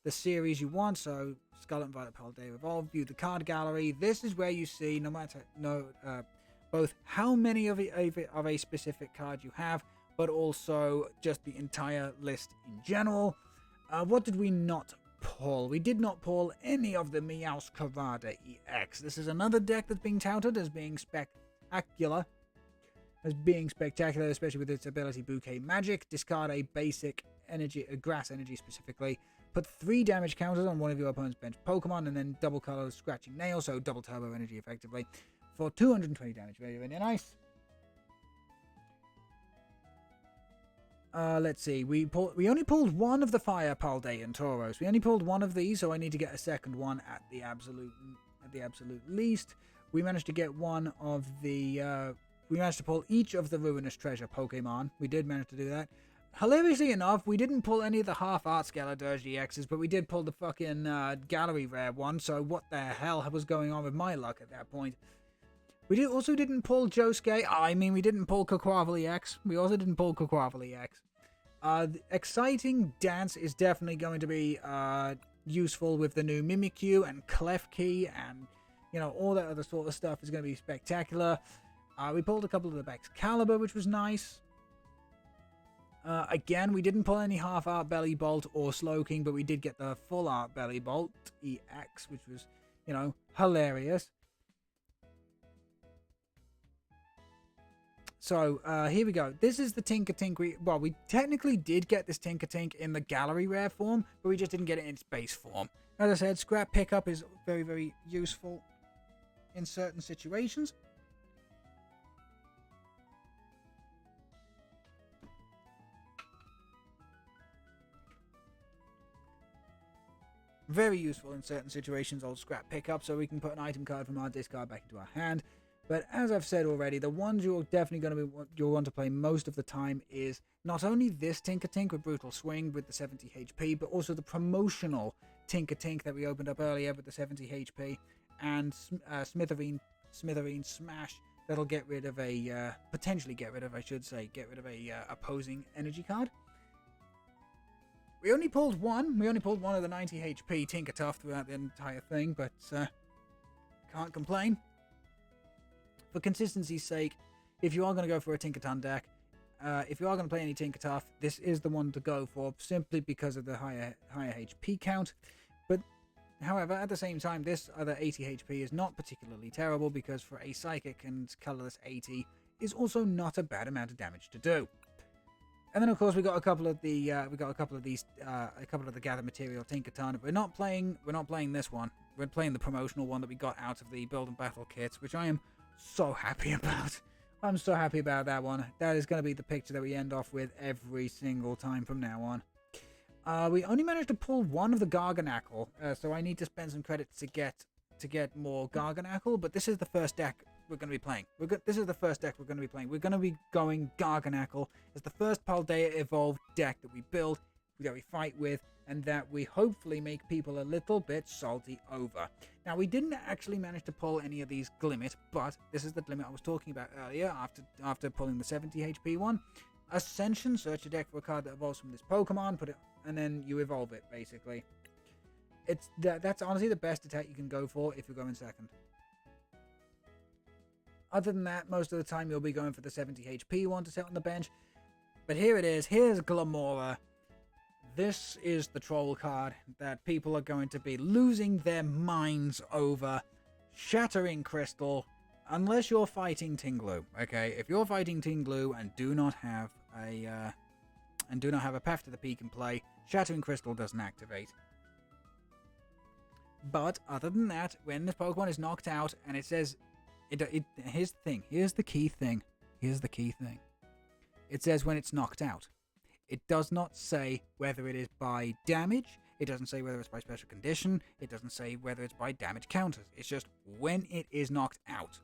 the series you want. So Scarlet and Violet, Paldea Evolved. View the card gallery. This is where you see both how many of a specific card you have, but also just the entire list in general. What did we not pull? We did not pull any of the Meowscarada EX. This is another deck that's being touted as being spectacular. Especially with its ability Bouquet Magic. Discard a basic energy, a grass energy specifically. Put 3 damage counters on one of your opponent's bench Pokemon, and then double color Scratching Nail, so double turbo energy effectively, for 220 damage. Very, very nice. Let's see. We only pulled one of the Fire Paldea and Tauros. We only pulled one of these, so I need to get a second one at the absolute least. We managed to get one of the. We managed to pull each of the Ruinous Treasure Pokemon. We did manage to do that. Hilariously enough, we didn't pull any of the half art Skeledirge EXs, but we did pull the fucking gallery rare one. So what the hell was going on with my luck at that point? We also didn't pull Josuke. I mean, we didn't pull Quaquaval EX. We also didn't pull Quaquaval EX. Exciting Dance is definitely going to be useful with the new Mimikyu and Klefki, and you know, all that other sort of stuff is going to be spectacular. We pulled a couple of the Excalibur, which was nice. Again, we didn't pull any half art Belly Bolt or Slowking, but we did get the full art Belly Bolt EX, which was, you know, hilarious. So, here we go. This is the Tinkatink. Well, we technically did get this Tinkatink in the gallery rare form, but we just didn't get it in its base form. As I said, scrap pickup is very, very useful in certain situations. Very useful in certain situations, old scrap pickup, so we can put an item card from our discard back into our hand. But as I've said already, the ones you're definitely going to you'll want to play most of the time is not only this Tinkatink with Brutal Swing with the 70 HP, but also the promotional Tinkatink that we opened up earlier with the 70 HP, and Smithereen Smash that'll get rid of a potentially get rid of a opposing energy card. We only pulled one. We only pulled one of the 90 HP Tinkaton throughout the entire thing, but can't complain. For consistency's sake, if you are going to go for a Tinkaton deck, if you are going to play any Tinkaton, this is the one to go for, simply because of the higher HP count. But, however, at the same time, this other 80 HP is not particularly terrible, because for a Psychic and colorless 80 is also not a bad amount of damage to do. And then, of course, we got a couple of the Gather Material Tinkaton. We're not playing this one. We're playing the promotional one that we got out of the Build and Battle kits, which I am so happy about. I'm so happy about that one. That is going to be the picture that we end off with every single time from now on. We only managed to pull one of the Garganackle, so I need to spend some credits to get to get more Garganackle, but this is the first deck we're going to be playing. This is the first deck we're going to be playing. We're going to be going Garganackle as the first Paldea Evolved deck that we build, that we fight with, and that we hopefully make people a little bit salty over. Now, we didn't actually manage to pull any of these Glimmet, but this is the Glimmet I was talking about earlier after pulling the 70 HP one. Ascension, search a deck for a card that evolves from this Pokemon, put it, and then you evolve it, basically. That's honestly the best attack you can go for if you're going second. Other than that, most of the time you'll be going for the 70 HP one to set on the bench. But here it is. Here's Glamora. This is the troll card that people are going to be losing their minds over. Shattering Crystal. Unless you're fighting Tinglu. Okay, if you're fighting Tinglu and do not have a path to the peak in play, Shattering Crystal doesn't activate. But other than that, when this Pokemon is knocked out and it says, here's the thing. Here's the key thing. It says when it's knocked out. It does not say whether it is by damage. It doesn't say whether it's by special condition. It doesn't say whether it's by damage counters. It's just when it is knocked out.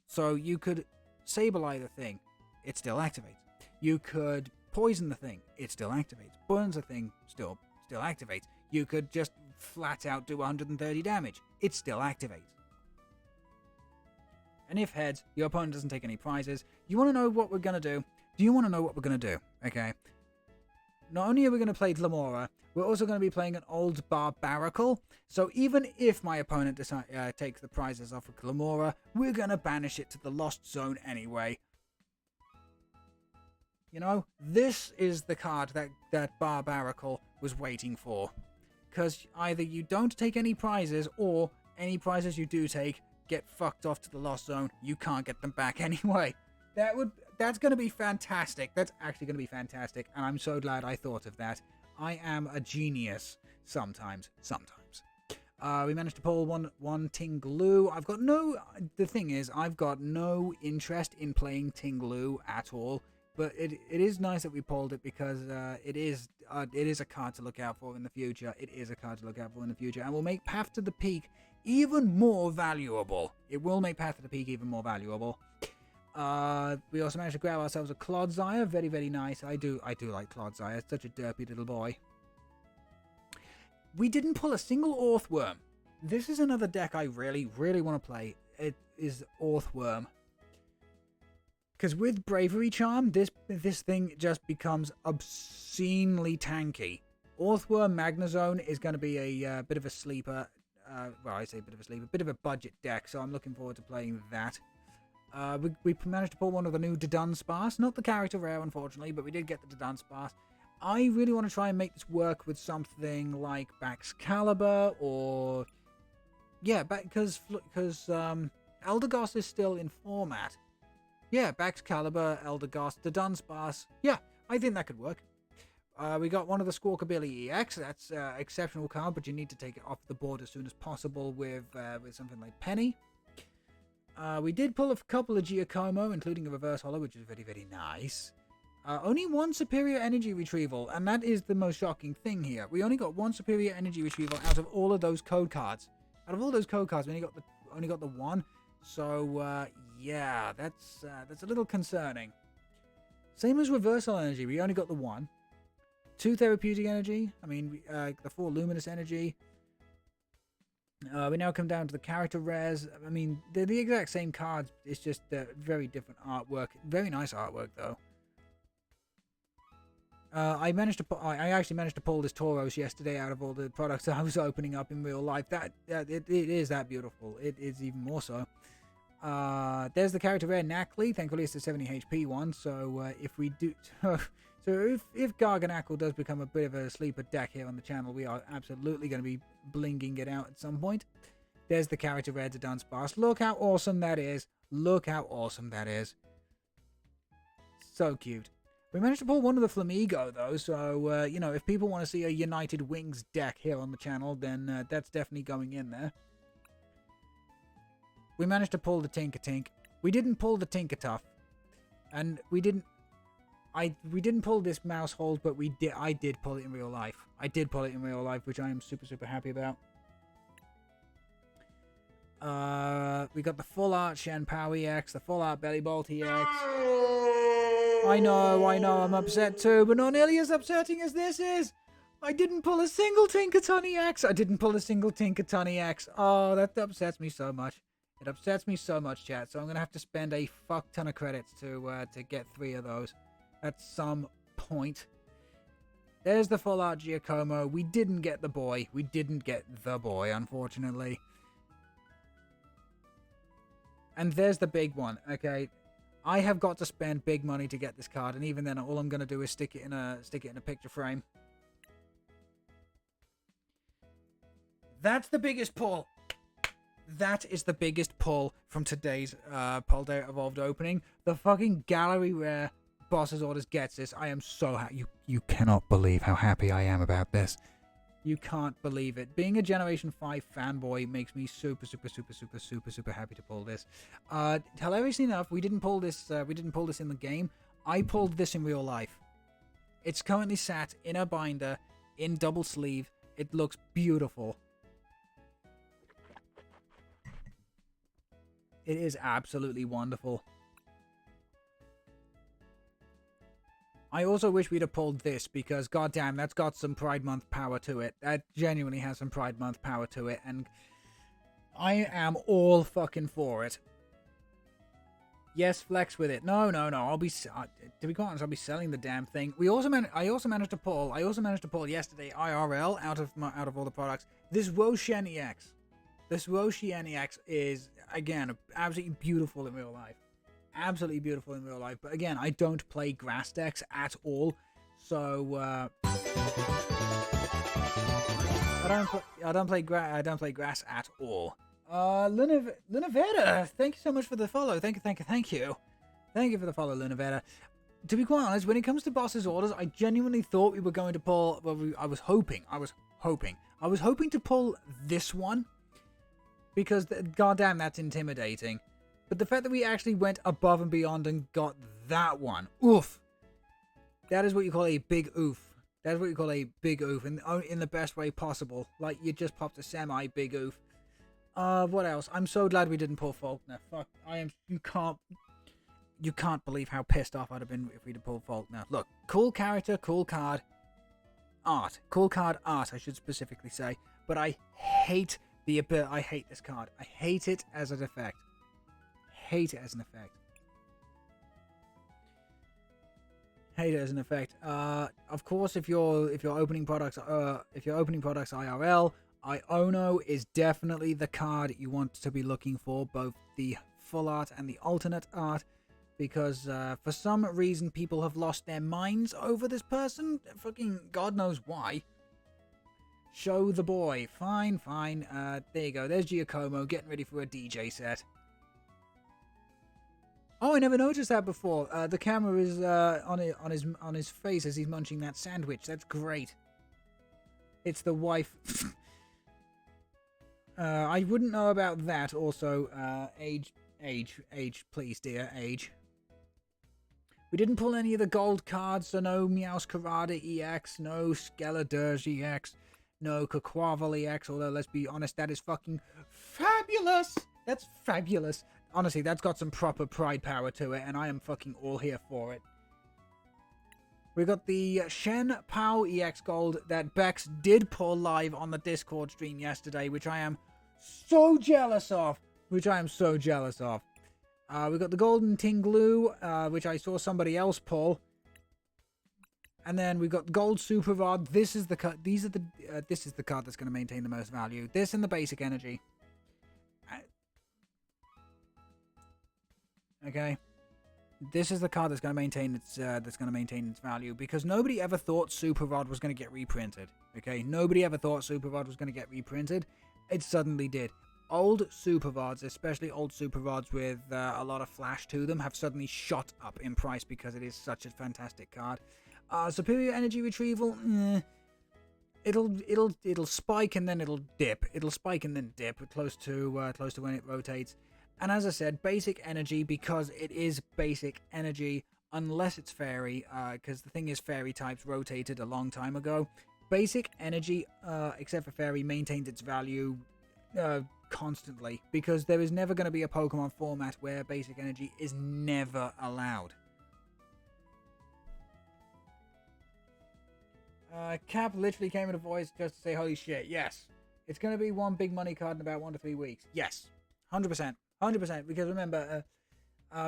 So you could Sableye the thing. It still activates. You could poison the thing. It still activates. Burns the thing. Still activates. You could just flat out do 130 damage. It still activates. And if heads, your opponent doesn't take any prizes. You want to know what we're going to do? Do you want to know what we're going to do? Okay. Not only are we going to play Glamora, we're also going to be playing an old Barbaracle. So even if my opponent takes the prizes off of Glamora, we're going to banish it to the Lost Zone anyway. You know, this is the card that Barbaracle was waiting for. Because either you don't take any prizes, or any prizes you do take get fucked off to the Lost Zone. You can't get them back anyway. That's going to be fantastic. That's actually going to be fantastic, and I'm so glad I thought of that. I am a genius sometimes. We managed to pull one Tinglu. The thing is, I've got no interest in playing Tinglu at all, but it is nice that we pulled it because it is a card to look out for in the future. And will make Path to the Peak even more valuable. It will make Path to the Peak even more valuable. We also managed to grab ourselves a Clodsire. Very, very nice. I do like Clodsire. It's such a derpy little boy. We didn't pull a single Orthworm. This is another deck I really, really want to play. It is Orthworm. Because with Bravery Charm, this thing just becomes obscenely tanky. Orthworm Magnezone is going to be a bit of a sleeper. Bit of a budget deck, so I'm looking forward to playing that. We managed to pull one of the new Dudunsparce. Not the character rare, unfortunately, but we did get the Dudunsparce. I really want to try and make this work with something like Baxcalibur or... Yeah, because Eldegoss is still in format. Yeah, Baxcalibur, Eldegoss, Dudunsparce. Yeah, I think that could work. We got one of the Squawkabilly EX. That's an exceptional card, but you need to take it off the board as soon as possible with something like Penny. We did pull a couple of Giacomo, including a reverse holo, which is very, very nice. Only one superior energy retrieval, and that is the most shocking thing here. We only got one superior energy retrieval out of all of those code cards. Out of all those code cards, we only got the one. So yeah, that's a little concerning. Same as reversal energy, we only got the one. 2 therapeutic energy. I mean, the 4 luminous energy. We now come down to the character rares. I mean, they're the exact same cards. It's just very different artwork. Very nice artwork, though. I actually managed to pull this Tauros yesterday out of all the products that I was opening up in real life. It is that beautiful. It is even more so. There's the character rare Knackley. Thankfully, it's the 70 HP one. So if we do, if Garganackle does become a bit of a sleeper deck here on the channel, we are absolutely going to be blinging it out at some point. There's the character rare Dudunsparce. Look how awesome that is. So cute. We managed to pull one of the Flamigo, though, so, if people want to see a United Wings deck here on the channel, then that's definitely going in there. We managed to pull the Tinkatink. We didn't pull the Tinkatuff. And we didn't pull this Mousehold, but I did pull it in real life. Which I am super, super happy about. We got the full art Shen Power EX, the full art Belly Bolt EX. I know, I'm upset too, but not nearly as upsetting as this is. I didn't pull a single Tinkaton EX. I didn't pull a single Tinkaton EX. Oh, that upsets me so much. It upsets me so much, chat. So I'm gonna have to spend a fuck ton of credits to get 3 of those at some point. There's the full art Giacomo. We didn't get the boy. We didn't get the boy, unfortunately. And there's the big one. Okay, I have got to spend big money to get this card, and even then, all I'm gonna do is stick it in a picture frame. That's the biggest pull. That is the biggest pull from today's Paldea Evolved opening. The fucking gallery rare Boss's Orders gets this. I am so happy. You cannot believe how happy I am about this. You can't believe it. Being a Generation 5 fanboy makes me super happy to pull this. Hilariously enough, we didn't pull this in the game. I pulled this in real life. It's currently sat in a binder in double sleeve. It looks beautiful. It is absolutely wonderful. I also wish we'd have pulled this because, goddamn, that's got some Pride Month power to it. That genuinely has some Pride Month power to it, and I am all fucking for it. Yes, flex with it. No. I'll be, to be quite honest, I'll be selling the damn thing. I also managed to pull yesterday IRL out of all the products. This Roshen EX. This Roshen EX is, again, absolutely beautiful in real life. Absolutely beautiful in real life, but again, I don't play grass decks at all, so I don't play grass at all. Lunavera, thank you so much for the follow. Thank you for the follow, Lunavera. To be quite honest, when it comes to Boss's Orders, I genuinely thought we were going to pull. Well, I was hoping to pull this one because goddamn, that's intimidating. But the fact that we actually went above and beyond and got that one, oof. That is what you call a big oof. That is what you call a big oof, in the best way possible. Like, you just popped a semi-big oof. What else? I'm so glad we didn't pull Faulkner. Fuck, you can't believe how pissed off I'd have been if we'd have pulled Faulkner. Look, cool character, cool card, art. Cool card, art, I should specifically say. But I hate I hate this card. I hate it as an effect. Hate it as an effect. Of course, if you're opening products IRL, Iono is definitely the card you want to be looking for, both the full art and the alternate art, because for some reason people have lost their minds over this person. Fucking God knows why. Show the boy. Fine. There you go. There's Giacomo getting ready for a DJ set. Oh, I never noticed that before. The camera is on his face as he's munching that sandwich. That's great. It's the wife. I wouldn't know about that. Also, age, please, dear, age. We didn't pull any of the gold cards, so no Meowscarada EX, no Skeledirge EX, no Quaquaval EX, although let's be honest, that is fucking fabulous! That's fabulous. Honestly, that's got some proper pride power to it, and I am fucking all here for it. We got the Shen Pao EX Gold that Bex did pull live on the Discord stream yesterday, which I am so jealous of. We got the Golden Tinglu, which I saw somebody else pull. And then we've got Gold Super Rod. This is the card. This is the card that's going to maintain the most value. This and the basic energy. Okay, this is the card that's going to maintain its value, because nobody ever thought Super Rod was going to get reprinted. Okay, nobody ever thought Super Rod was going to get reprinted. It suddenly did. Old Super Rods, especially old Super Rods with a lot of flash to them, have suddenly shot up in price because it is such a fantastic card. Superior Energy Retrieval, it'll spike and then it'll dip. It'll spike and then dip close to when it rotates. And as I said, basic energy, because it is basic energy, unless it's fairy, because the thing is, fairy types rotated a long time ago. Basic energy, except for fairy, maintains its value constantly, because there is never going to be a Pokemon format where basic energy is never allowed. Cap literally came in a voice just to say holy shit. Yes, it's going to be one big money card in about 1 to 3 weeks. Yes, 100%, 100%. Because remember,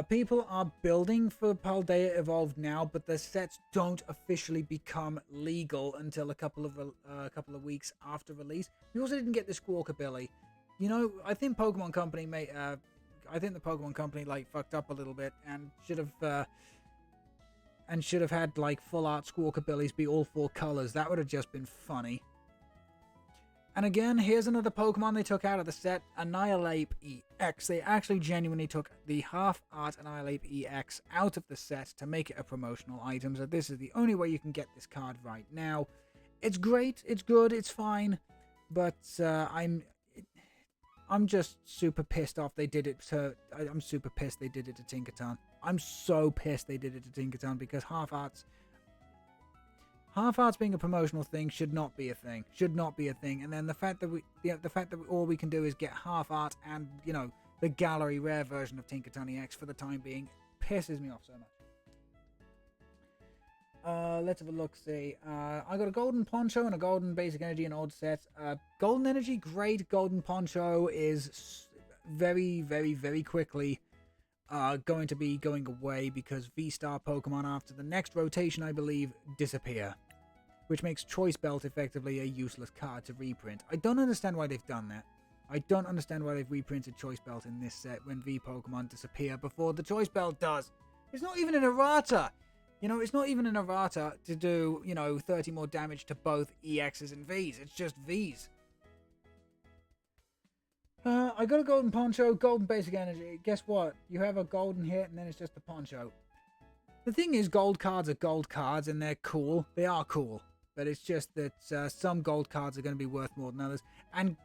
people are building for Paldea Evolved now, but the sets don't officially become legal until a couple of weeks after release. We also didn't get the Squawkabilly. You know, I think Pokemon Company I think the Pokemon Company like fucked up a little bit and should have had like full art Squawkabillies be all 4 colors. That would have just been funny. And again, here's another Pokemon they took out of the set, Annihilate EX. They actually genuinely took the half-art Annihilate EX out of the set to make it a promotional item, so this is the only way you can get this card right now. It's great, it's good, it's fine, but I'm just super pissed off they did it to... I'm super pissed they did it to Tinkaton. I'm so pissed they did it to Tinkaton, because half-arts being a promotional thing should not be a thing. And then the fact that all we can do is get half art and, you know, the gallery rare version of Tinkaton EX for the time being pisses me off so much. Let's have a look. See, I got a golden poncho and a golden basic energy in old sets. Golden energy, great. Golden poncho is very, very, very quickly going to be going away because V-Star Pokemon after the next rotation, I believe, disappear, which makes Choice Belt effectively a useless card to reprint. I don't understand why they've done that. I don't understand why they've reprinted Choice Belt in this set when V Pokemon disappear before the Choice Belt does. It's not even an errata. You know, it's not even an errata to do, you know, 30 more damage to both EXs and Vs. It's just Vs. I got a golden poncho, golden basic energy. Guess what? You have a golden hit and then it's just a poncho. The thing is, gold cards are gold cards and they're cool. They are cool. But it's just that some gold cards are going to be worth more than others. And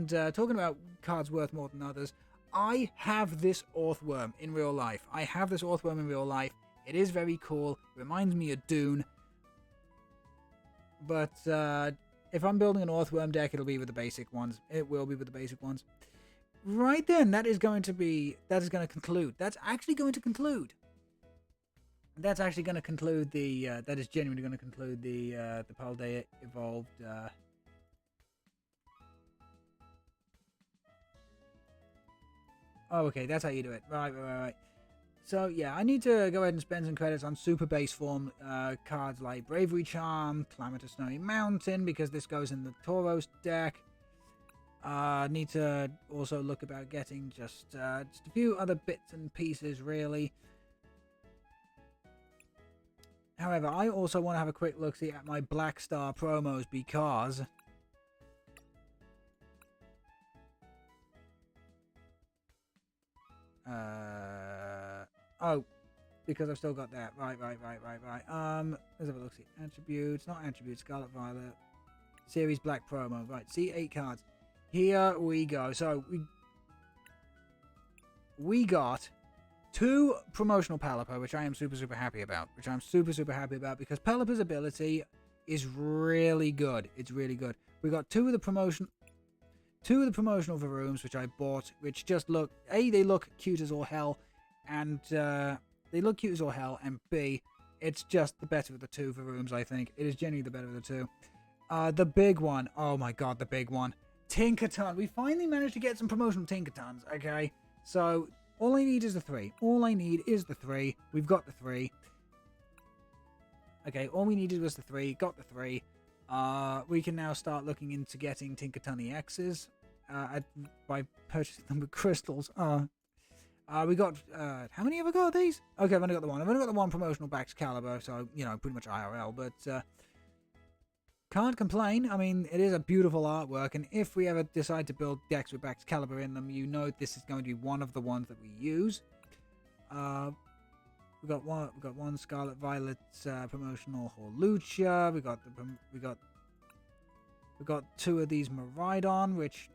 talking about cards worth more than others, I have this Orthworm in real life. It is very cool. It reminds me of Dune. But if I'm building an Orthworm deck, it'll be with the basic ones. It will be with the basic ones. Right then, that is going to conclude. That's actually going to conclude the, that is genuinely going to conclude the Paldea Evolved, Oh, okay, that's how you do it. Right. So, yeah, I need to go ahead and spend some credits on super base form cards like Bravery Charm, Climate Snowy Mountain, because this goes in the Tauros deck. Need to also look about getting just a few other bits and pieces, really. However, I also want to have a quick look-see at my Black Star promos because... because I've still got that. Right. Let's have a look-see. Attributes, not attributes, Scarlet Violet. Series Black promo. Right, see 8 cards. Here we go. So, we got 2 promotional Pelipper, which I am super happy about. Because Pelipper's ability is really good. It's really good. We got 2 of the promotional Varooms, which I bought, which just look... A, they look cute as all hell, and B, it's just the better of the 2 Varooms, I think. It is genuinely the better of the 2. The big one. Oh my god, the big one. Tinkaton. We finally managed to get some promotional Tinkatons, okay? So, all I need is the 3. We've got the 3. Okay, all we needed was the 3. Got the 3. We can now start looking into getting Tinkaton EXs by purchasing them with crystals. We got, how many have I got of these? Okay, I've only got the one. I've only got the one promotional Baxcalibur, so, you know, pretty much IRL, but, can't complain. I mean, it is a beautiful artwork, and if we ever decide to build decks with Baxcalibur in them, you know this is going to be one of the ones that we use. We got one Scarlet Violet promotional Hawlucha. We got 2 of these Miraidon, which,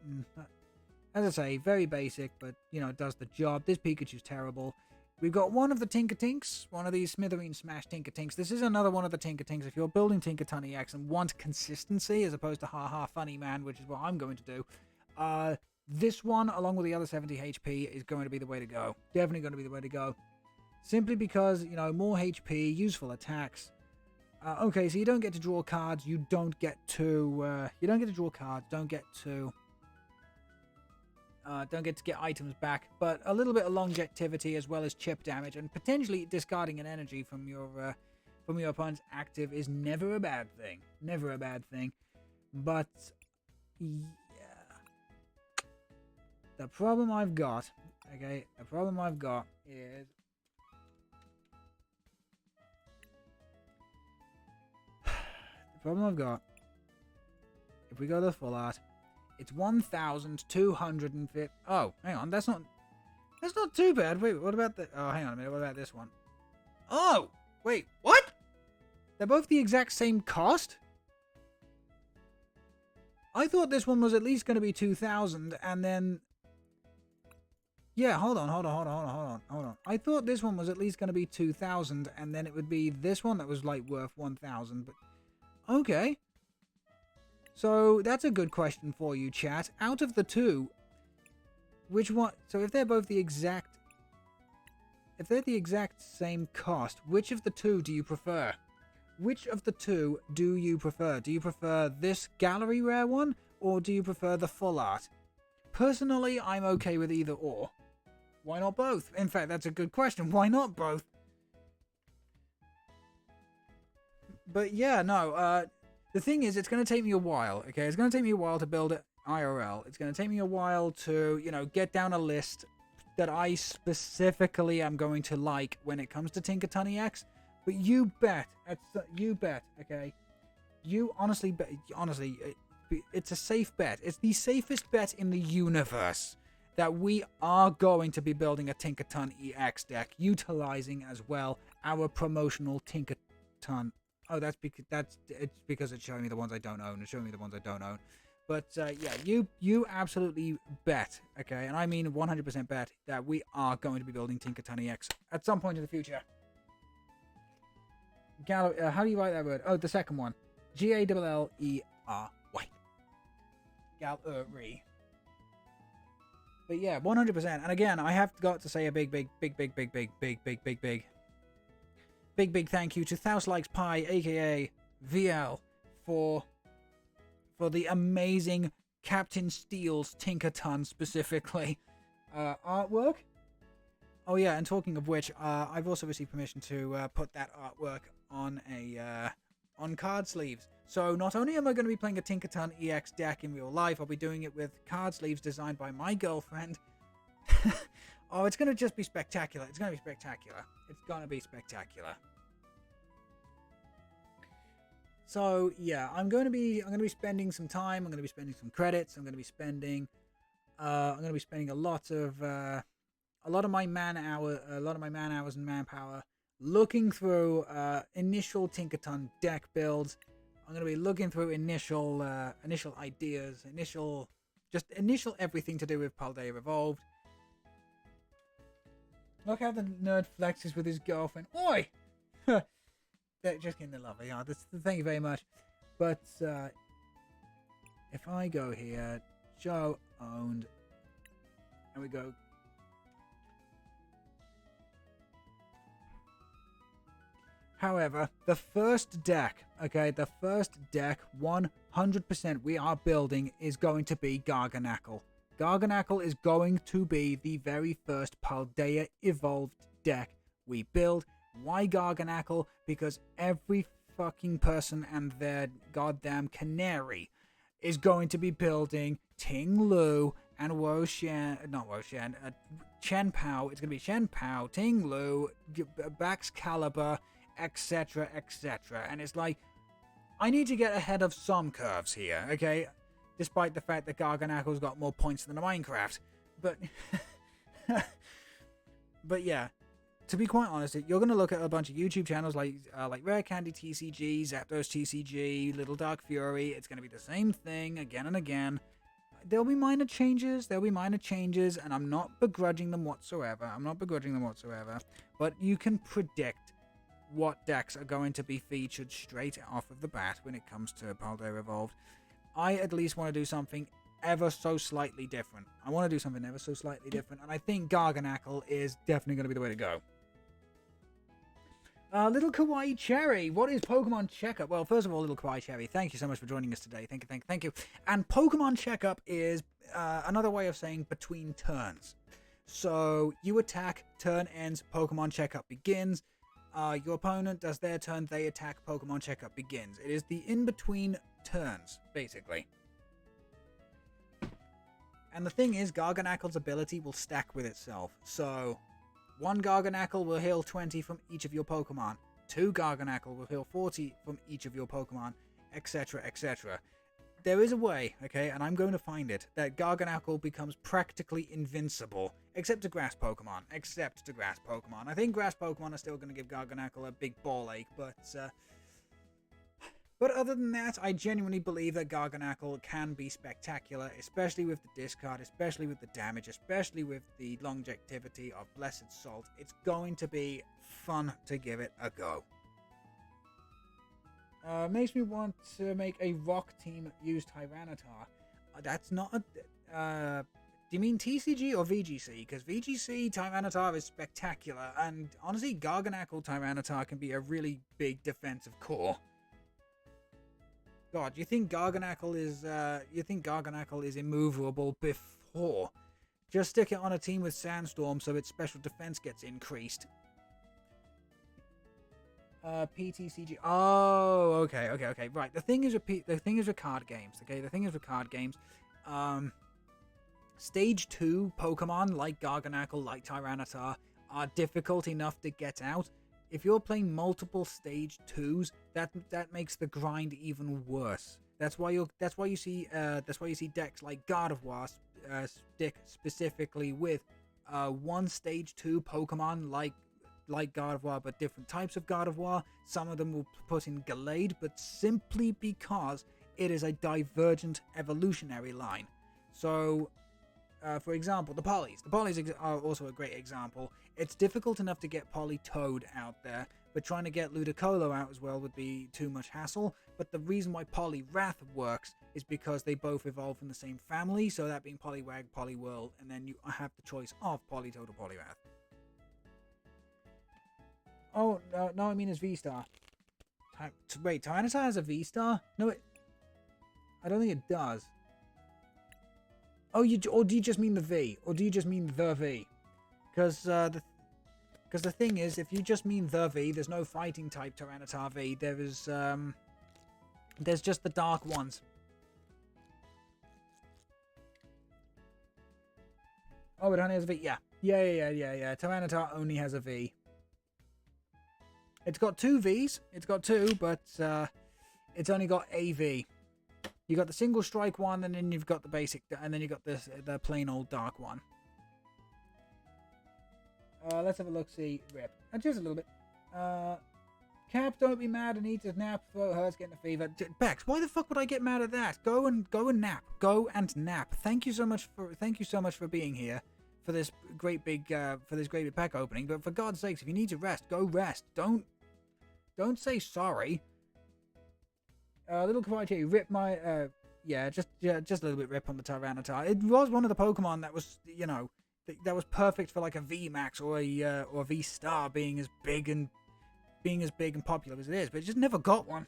as I say, very basic, but you know, it does the job. This Pikachu's terrible. We've got one of the Tinkatinks, one of these Smithereen Smash Tinkatinks. This is another one of the Tinkatinks. If you're building Tinkaton EX and want consistency as opposed to ha funny man, which is what I'm going to do, this one, along with the other 70 HP, is going to be the way to go. Definitely going to be the way to go. Simply because, you know, more HP, useful attacks. Okay, so you don't get to draw cards. You don't get to draw cards. Don't get to get items back. But a little bit of longevity as well as chip damage, and potentially discarding an energy from your opponent's active is never a bad thing. Never a bad thing. But yeah, the problem I've got, okay, is if we go to the full art, it's 1,250. Oh, hang on, that's not too bad. Wait, what about the? Oh, hang on a minute. What about this one? Oh, wait, what? They're both the exact same cost? I thought this one was at least going to be 2,000, and then... Yeah, hold on. I thought this one was at least going to be 2,000, and then it would be this one that was, like, worth 1,000, but... Okay. So, that's a good question for you, chat. Out of the two, which one... So, if they're both the exact... If they're the exact same cost, which of the two do you prefer? Which of the two do you prefer? Do you prefer this gallery rare one, or do you prefer the full art? Personally, I'm okay with either or. Why not both? In fact, that's a good question. Why not both? But yeah, no, the thing is, it's going to take me a while, okay? It's going to take me a while to build it IRL. It's going to take me a while to, you know, get down a list that I specifically am going to like when it comes to Tinkaton EX. But you bet, okay? You honestly bet, it's a safe bet. It's the safest bet in the universe that we are going to be building a Tinkaton EX deck, utilizing as well our promotional Tinkaton. Oh, it's because it's showing me the ones I don't own. It's showing me the ones I don't own. But yeah, you absolutely bet, okay? And I mean 100% bet that we are going to be building Tinkaton EX at some point in the future. How do you write that word? Oh, the second one. Gallery. Gallery. But yeah, 100%. And again, I have got to say a big thank you to Thouslikes Pie, aka VL, for the amazing Captain Steel's Tinkaton specifically artwork. Oh yeah, and talking of which, I've also received permission to put that artwork on on card sleeves. So not only am I going to be playing a Tinkaton EX deck in real life, I'll be doing it with card sleeves designed by my girlfriend. Oh, it's going to just be spectacular. It's going to be spectacular. It's going to be spectacular. So yeah, I'm going to be spending some time. I'm going to be spending some credits. I'm going to be spending a lot of my man hours and manpower looking through initial Tinkaton deck builds. I'm going to be looking through initial ideas, initial everything to do with Paldea Evolved. Look how the nerd flexes with his girlfriend. Oi! They're just getting the love. Yeah, thank you very much. But if I go here, Joe owned, and we go. However, the first deck, 100% we are building is going to be Garganackle. Garganackle is going to be the very first Paldea Evolved deck we build. Why Garganackle? Because every fucking person and their goddamn canary is going to be building Ting Lu and Chen Pao. It's going to be Chen Pao, Ting Lu, Baxcalibur, etc., etc. And it's like, I need to get ahead of some curves here, okay? Despite the fact that Garganackle's got more points than a Minecraft. But, but yeah, to be quite honest, you're going to look at a bunch of YouTube channels like Rare Candy TCG, Zapdos TCG, Little Dark Fury. It's going to be the same thing again and again. There'll be minor changes, and I'm not begrudging them whatsoever. But you can predict what decks are going to be featured straight off of the bat when it comes to Paldea Evolved. I at least want to do something ever so slightly different. I want to do something ever so slightly different, and I think Garganackle is definitely going to be the way to go. Little Kawaii Cherry, what is Pokemon Checkup? Well, first of all, Little Kawaii Cherry, thank you so much for joining us today. Thank you. And Pokemon Checkup is another way of saying between turns. So you attack, turn ends, Pokemon Checkup begins. Your opponent does their turn, they attack, Pokemon Checkup begins. It is the in-between turns, basically. And the thing is, Garganackle's ability will stack with itself. So, one Garganackle will heal 20 from each of your Pokemon. 2 Garganackle will heal 40 from each of your Pokemon, etc., etc. There is a way, okay, and I'm going to find it, that Garganackle becomes practically invincible. Except to grass Pokemon. I think grass Pokemon are still going to give Garganackle a big ball ache, but other than that, I genuinely believe that Garganackle can be spectacular, especially with the discard, especially with the damage, especially with the longevity of Blessed Salt. It's going to be fun to give it a go. Makes me want to make a rock team use Tyranitar. That's not a... do you mean TCG or VGC? Because VGC Tyranitar is spectacular, and honestly, Garganackle Tyranitar can be a really big defensive core. God, you think Garganackle is immovable before? Just stick it on a team with Sandstorm so its special defense gets increased. PTCG. Oh, okay. Right. The thing is with card games. Okay. Stage 2 Pokemon like Garganackle, like Tyranitar, are difficult enough to get out. If you're playing multiple stage 2s, that makes the grind even worse. That's why you see decks like Gardevoir stick specifically with one stage 2 Pokemon like Gardevoir, but different types of Gardevoir. Some of them will put in Gallade, but simply because it is a divergent evolutionary line. So, for example, the Polys. The Polys are also a great example. It's difficult enough to get Politoed out there, but trying to get Ludicolo out as well would be too much hassle. But the reason why Poliwrath works is because they both evolve from the same family, so that being Poliwag, Poliwhirl, and then you have the choice of Politoed or Poliwrath. Oh, no, I mean it's V-Star. Wait, Tyranitar has a V-Star? No, I don't think it does. Oh, or do you just mean the V? Or do you just mean the V? Because the thing is, if you just mean the V, there's no fighting type Tyranitar V. There's just the dark ones. Oh, it only has a V. Yeah. Tyranitar only has a V. It's got 2 Vs. It's got 2, but it's only got a V. You got the single strike one, and then you've got the basic, and then you got the plain old dark one. Let's have a look. See, rip. Just a little bit. Cap, don't be mad. I need to nap. Throat hurts, getting a fever. Bex, why the fuck would I get mad at that? Go and nap. Go and nap. Thank you so much for being here for this great big pack opening. But for God's sakes, if you need to rest, go rest. Don't say sorry. Little Kawaii, rip my just a little bit rip on the Tyranitar. It was one of the Pokemon that was, that was perfect for like a VMAX or a V Star being as big and popular as it is, but it just never got one.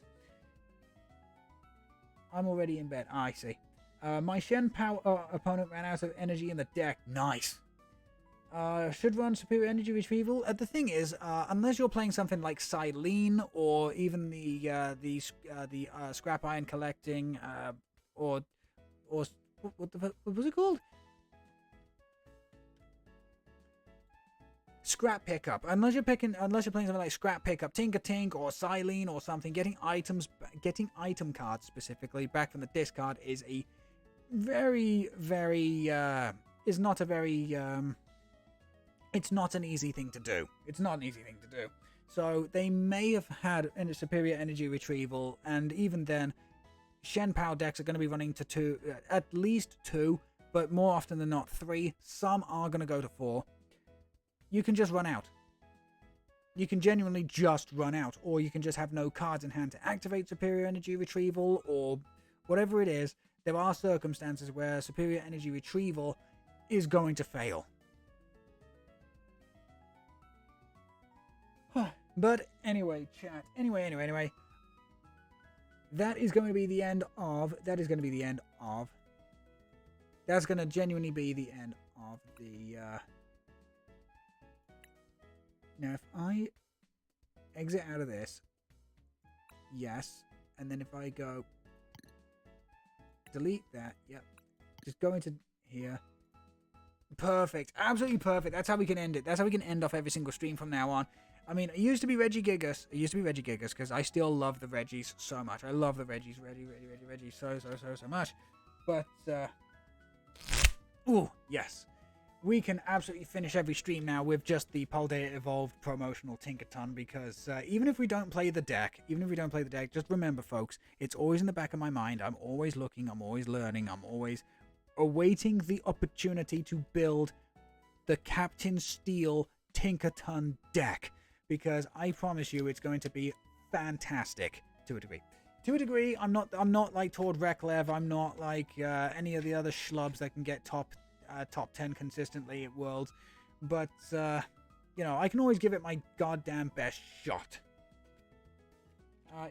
I'm already in bed. I see. My Shen Power opponent ran out of energy in the deck. Nice. Should run Superior Energy Retrieval. The thing is, unless you're playing something like Silene or even the Scrap Iron Collecting, or what was it called? Scrap Pickup. Unless you're playing something like Scrap Pickup, Tinkatink or Silene or something, getting item cards specifically back from the discard is a very, very is not a very it's not an easy thing to do. So they may have had a superior energy retrieval, and even then, Shen Power decks are going to be running to 2, at least 2, but more often than not 3. Some are going to go to 4. You can just run out. You can genuinely just run out, or you can just have no cards in hand to activate superior energy retrieval, or whatever it is. there are circumstances where superior energy retrieval is going to fail. But anyway, chat. Anyway. That is going to be the end of... That's going to genuinely be the end of the... Now, if I exit out of this... Yes. And then if I go... Delete that. Yep. Just go into here. Perfect. Absolutely perfect. That's how we can end it. That's how we can end off every single stream from now on. I mean, it used to be Reggie Gigas. Because I still love the Reggies so much. I love the Reggies. Reggie so much. But, ooh, yes. We can absolutely finish every stream now with just the Paldea Evolved promotional Tinkaton, because even if we don't play the deck, just remember, folks, it's always in the back of my mind. I'm always looking, I'm always learning, I'm always awaiting the opportunity to build the Captain Steel Tinkaton deck, because I promise you it's going to be fantastic to a degree. To a degree, I'm not like Tord Reklev, I'm not like any of the other schlubs that can get top 10 consistently at Worlds, but you know, I can always give it my goddamn best shot.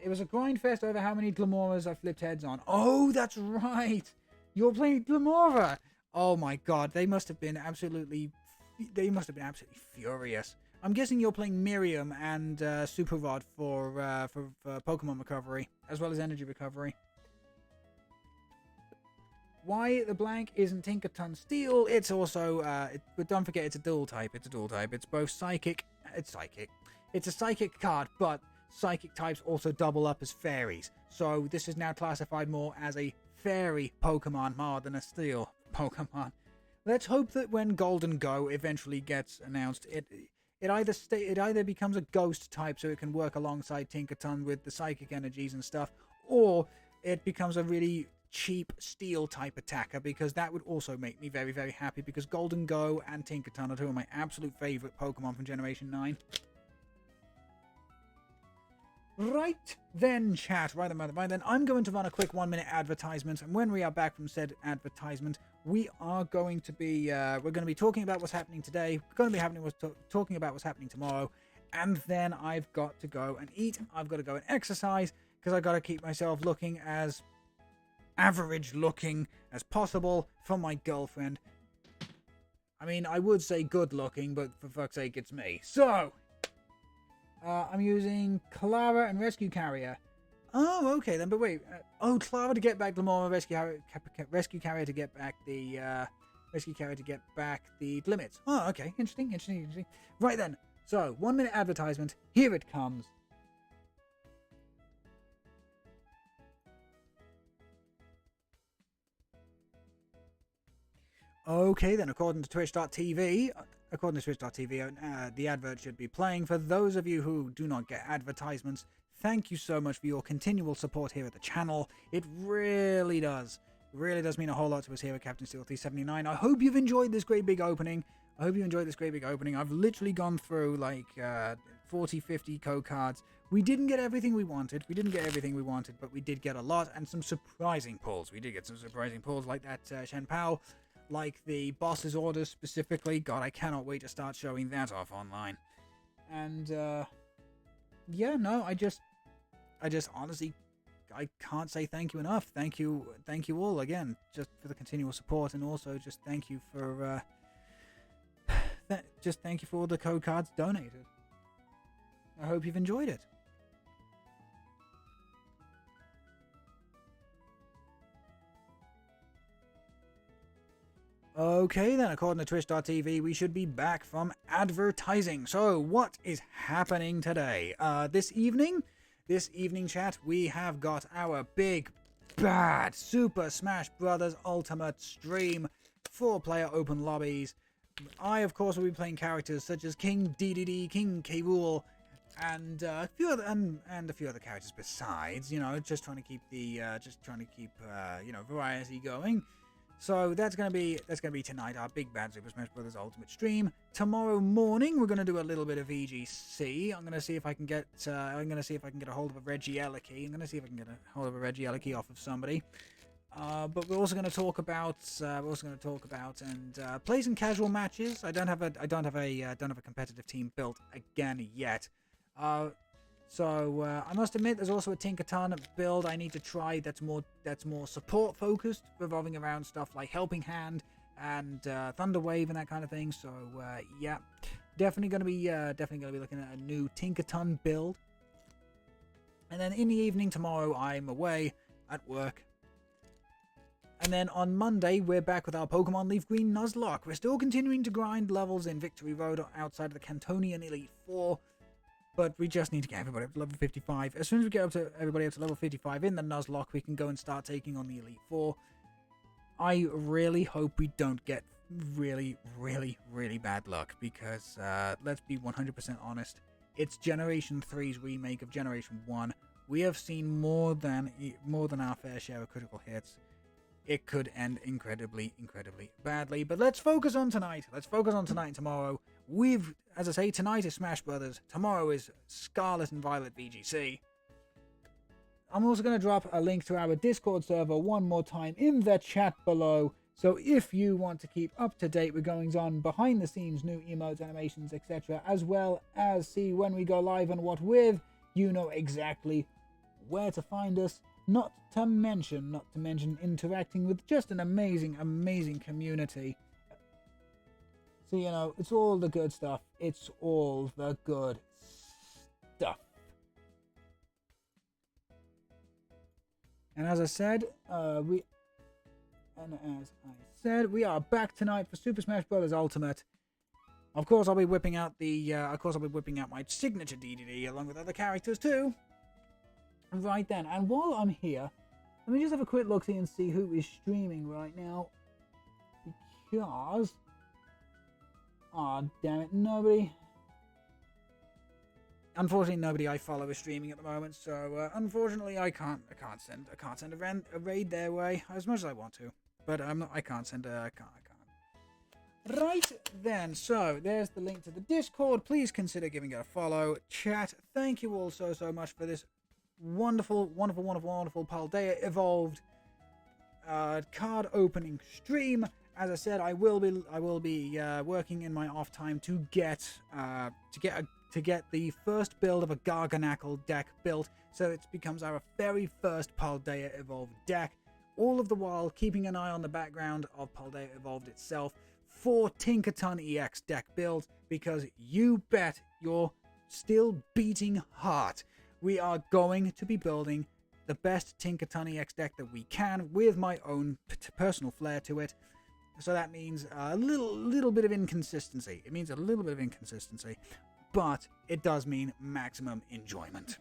It was a grind fest over how many Glamoras I flipped heads on. Oh, that's right! You're playing Glamora! Oh my god, they must have been absolutely furious. I'm guessing you're playing Miriam and Super Rod for Pokemon recovery, as well as energy recovery. Why the blank isn't Tinkaton Steel? It's also, but don't forget it's a dual type. It's both psychic. It's a psychic card, but psychic types also double up as fairies. So this is now classified more as a fairy Pokemon more than a steel Pokemon. Let's hope that when Golden Go eventually gets announced, it either becomes a ghost type so it can work alongside Tinkaton with the psychic energies and stuff, or it becomes a really cheap steel type attacker, because that would also make me very, very happy, because Golden Go and Tinkaton are two of my absolute favourite Pokemon from Generation 9. Right then, chat. Right then, I'm going to run a quick 1-minute advertisement, and when we are back from said advertisement, we are going to be we're going to be talking about what's happening today. We're going to be talking about what's happening tomorrow, and then I've got to go and eat. I've got to go and exercise, because I've got to keep myself looking as average looking as possible for my girlfriend. I mean, I would say good looking, but for fuck's sake, it's me. So I'm using Clara and Rescue Carrier. Oh, okay then. But wait. Clara to get back Glamora, Rescue Carrier to get back the limits. Oh, okay. Interesting. Right then. So 1-minute advertisement. Here it comes. Okay then. According to Twitch.tv, the advert should be playing. For those of you who do not get advertisements, thank you so much for your continual support here at the channel. It really does mean a whole lot to us here at Captain Steel 379. I hope you've enjoyed this great big opening. I've literally gone through like 40-50 code cards. We didn't get everything we wanted, but we did get a lot, and some surprising pulls. We did get some surprising pulls, like that Shen Pao, like the boss's orders specifically. God, I cannot wait to start showing that off online. And yeah, no, I just honestly, I can't say thank you enough. Thank you all again, just for the continual support, and also just thank you for thank you for all the code cards donated. I hope you've enjoyed it. Okay then, according to Twitch.tv, we should be back from advertising. So, what is happening today? This evening, chat, we have got our big, bad Super Smash Bros. Ultimate stream. 4-player open lobbies. I, of course, will be playing characters such as King DDD, King K. Rool, and a few other characters besides. You know, just trying to keep the variety going. So that's gonna be tonight, our big bad Super Smash Bros. Ultimate stream. Tomorrow morning we're gonna do a little bit of EGC. I'm gonna see if I can get a hold of a Reggie Ellicky. Off of somebody. But we're also going to talk about and play some casual matches. I don't have a competitive team built again yet. So I must admit, there's also a Tinkaton build I need to try that's more support focused, revolving around stuff like Helping Hand and Thunder Wave and that kind of thing. So yeah, definitely gonna be looking at a new Tinkaton build. And then in the evening tomorrow, I'm away at work. And then on Monday, we're back with our Pokemon Leaf Green Nuzlocke. We're still continuing to grind levels in Victory Road outside of the Cantonian Elite Four. But we just need to get everybody up to level 55. As soon as we get everybody up to level 55 in the Nuzlocke, we can go and start taking on the Elite Four. I really hope we don't get really, really, really bad luck. Because, let's be 100% honest, it's Generation 3's remake of Generation 1. We have seen more than our fair share of critical hits. It could end incredibly, incredibly badly. But let's focus on tonight. Let's focus on tonight and tomorrow. As I say, tonight is Smash Brothers. Tomorrow is Scarlet and Violet VGC. I'm also going to drop a link to our Discord server one more time in the chat below. So if you want to keep up to date with goings on behind the scenes, new emotes, animations, etc., as well as see when we go live and what with, you know exactly where to find us. Not to mention interacting with just an amazing, amazing community. So, you know, it's all the good stuff. It's all the good stuff. And as I said, we are back tonight for Super Smash Bros. Ultimate. Of course, I'll be whipping out my signature DDD along with other characters too. Right then, and while I'm here, let me just have a quick look and see who is streaming right now. Because, damn it, nobody. Unfortunately, nobody I follow is streaming at the moment. So, unfortunately, I can't send a raid their way as much as I want to. But I can't send a. I can't. Right then, so there's the link to the Discord. Please consider giving it a follow. Chat, thank you all so much for this wonderful Paldea Evolved card opening stream. As I said, I will be working in my off time to get the first build of a Garganackle deck built, so it becomes our very first Paldea Evolved deck. All of the while keeping an eye on the background of Paldea Evolved itself for Tinkaton EX deck build, because you bet your still beating heart we are going to be building the best Tinkaton EX deck that we can with my own personal flair to it. So that means a little bit of inconsistency. It means a little bit of inconsistency, but it does mean maximum enjoyment.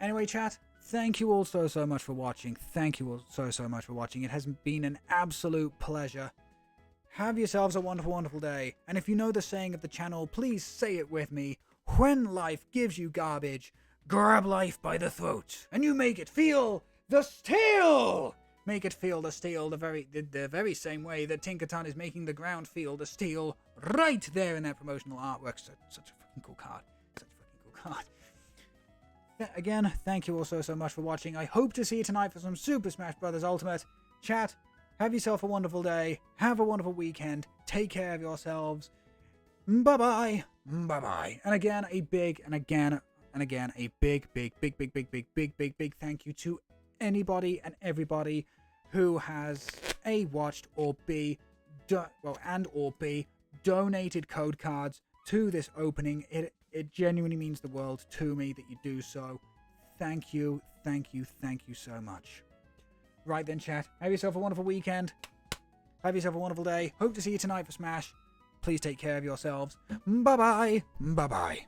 Anyway, chat, thank you all so much for watching. Thank you all so much for watching. It has been an absolute pleasure. Have yourselves a wonderful day. And if you know the saying of the channel, please say it with me. When life gives you garbage, grab life by the throat, and you make it feel the steel! Make it feel the steel the very same way that Tinkaton is making the ground feel the steel right there in that promotional artwork. Such a fucking cool card. Again, thank you all so much for watching. I hope to see you tonight for some Super Smash Bros. Ultimate. Chat, have yourself a wonderful day. Have a wonderful weekend. Take care of yourselves. Bye-bye. Bye-bye. And again, a big thank you to anybody and everybody who has A, watched, or B, donated code cards to this opening. It genuinely means the world to me that you do so. Thank you so much. Right then, chat, have yourself a wonderful weekend. Have yourself a wonderful day. Hope to see you tonight for Smash. Please take care of yourselves. Bye-bye. Bye-bye.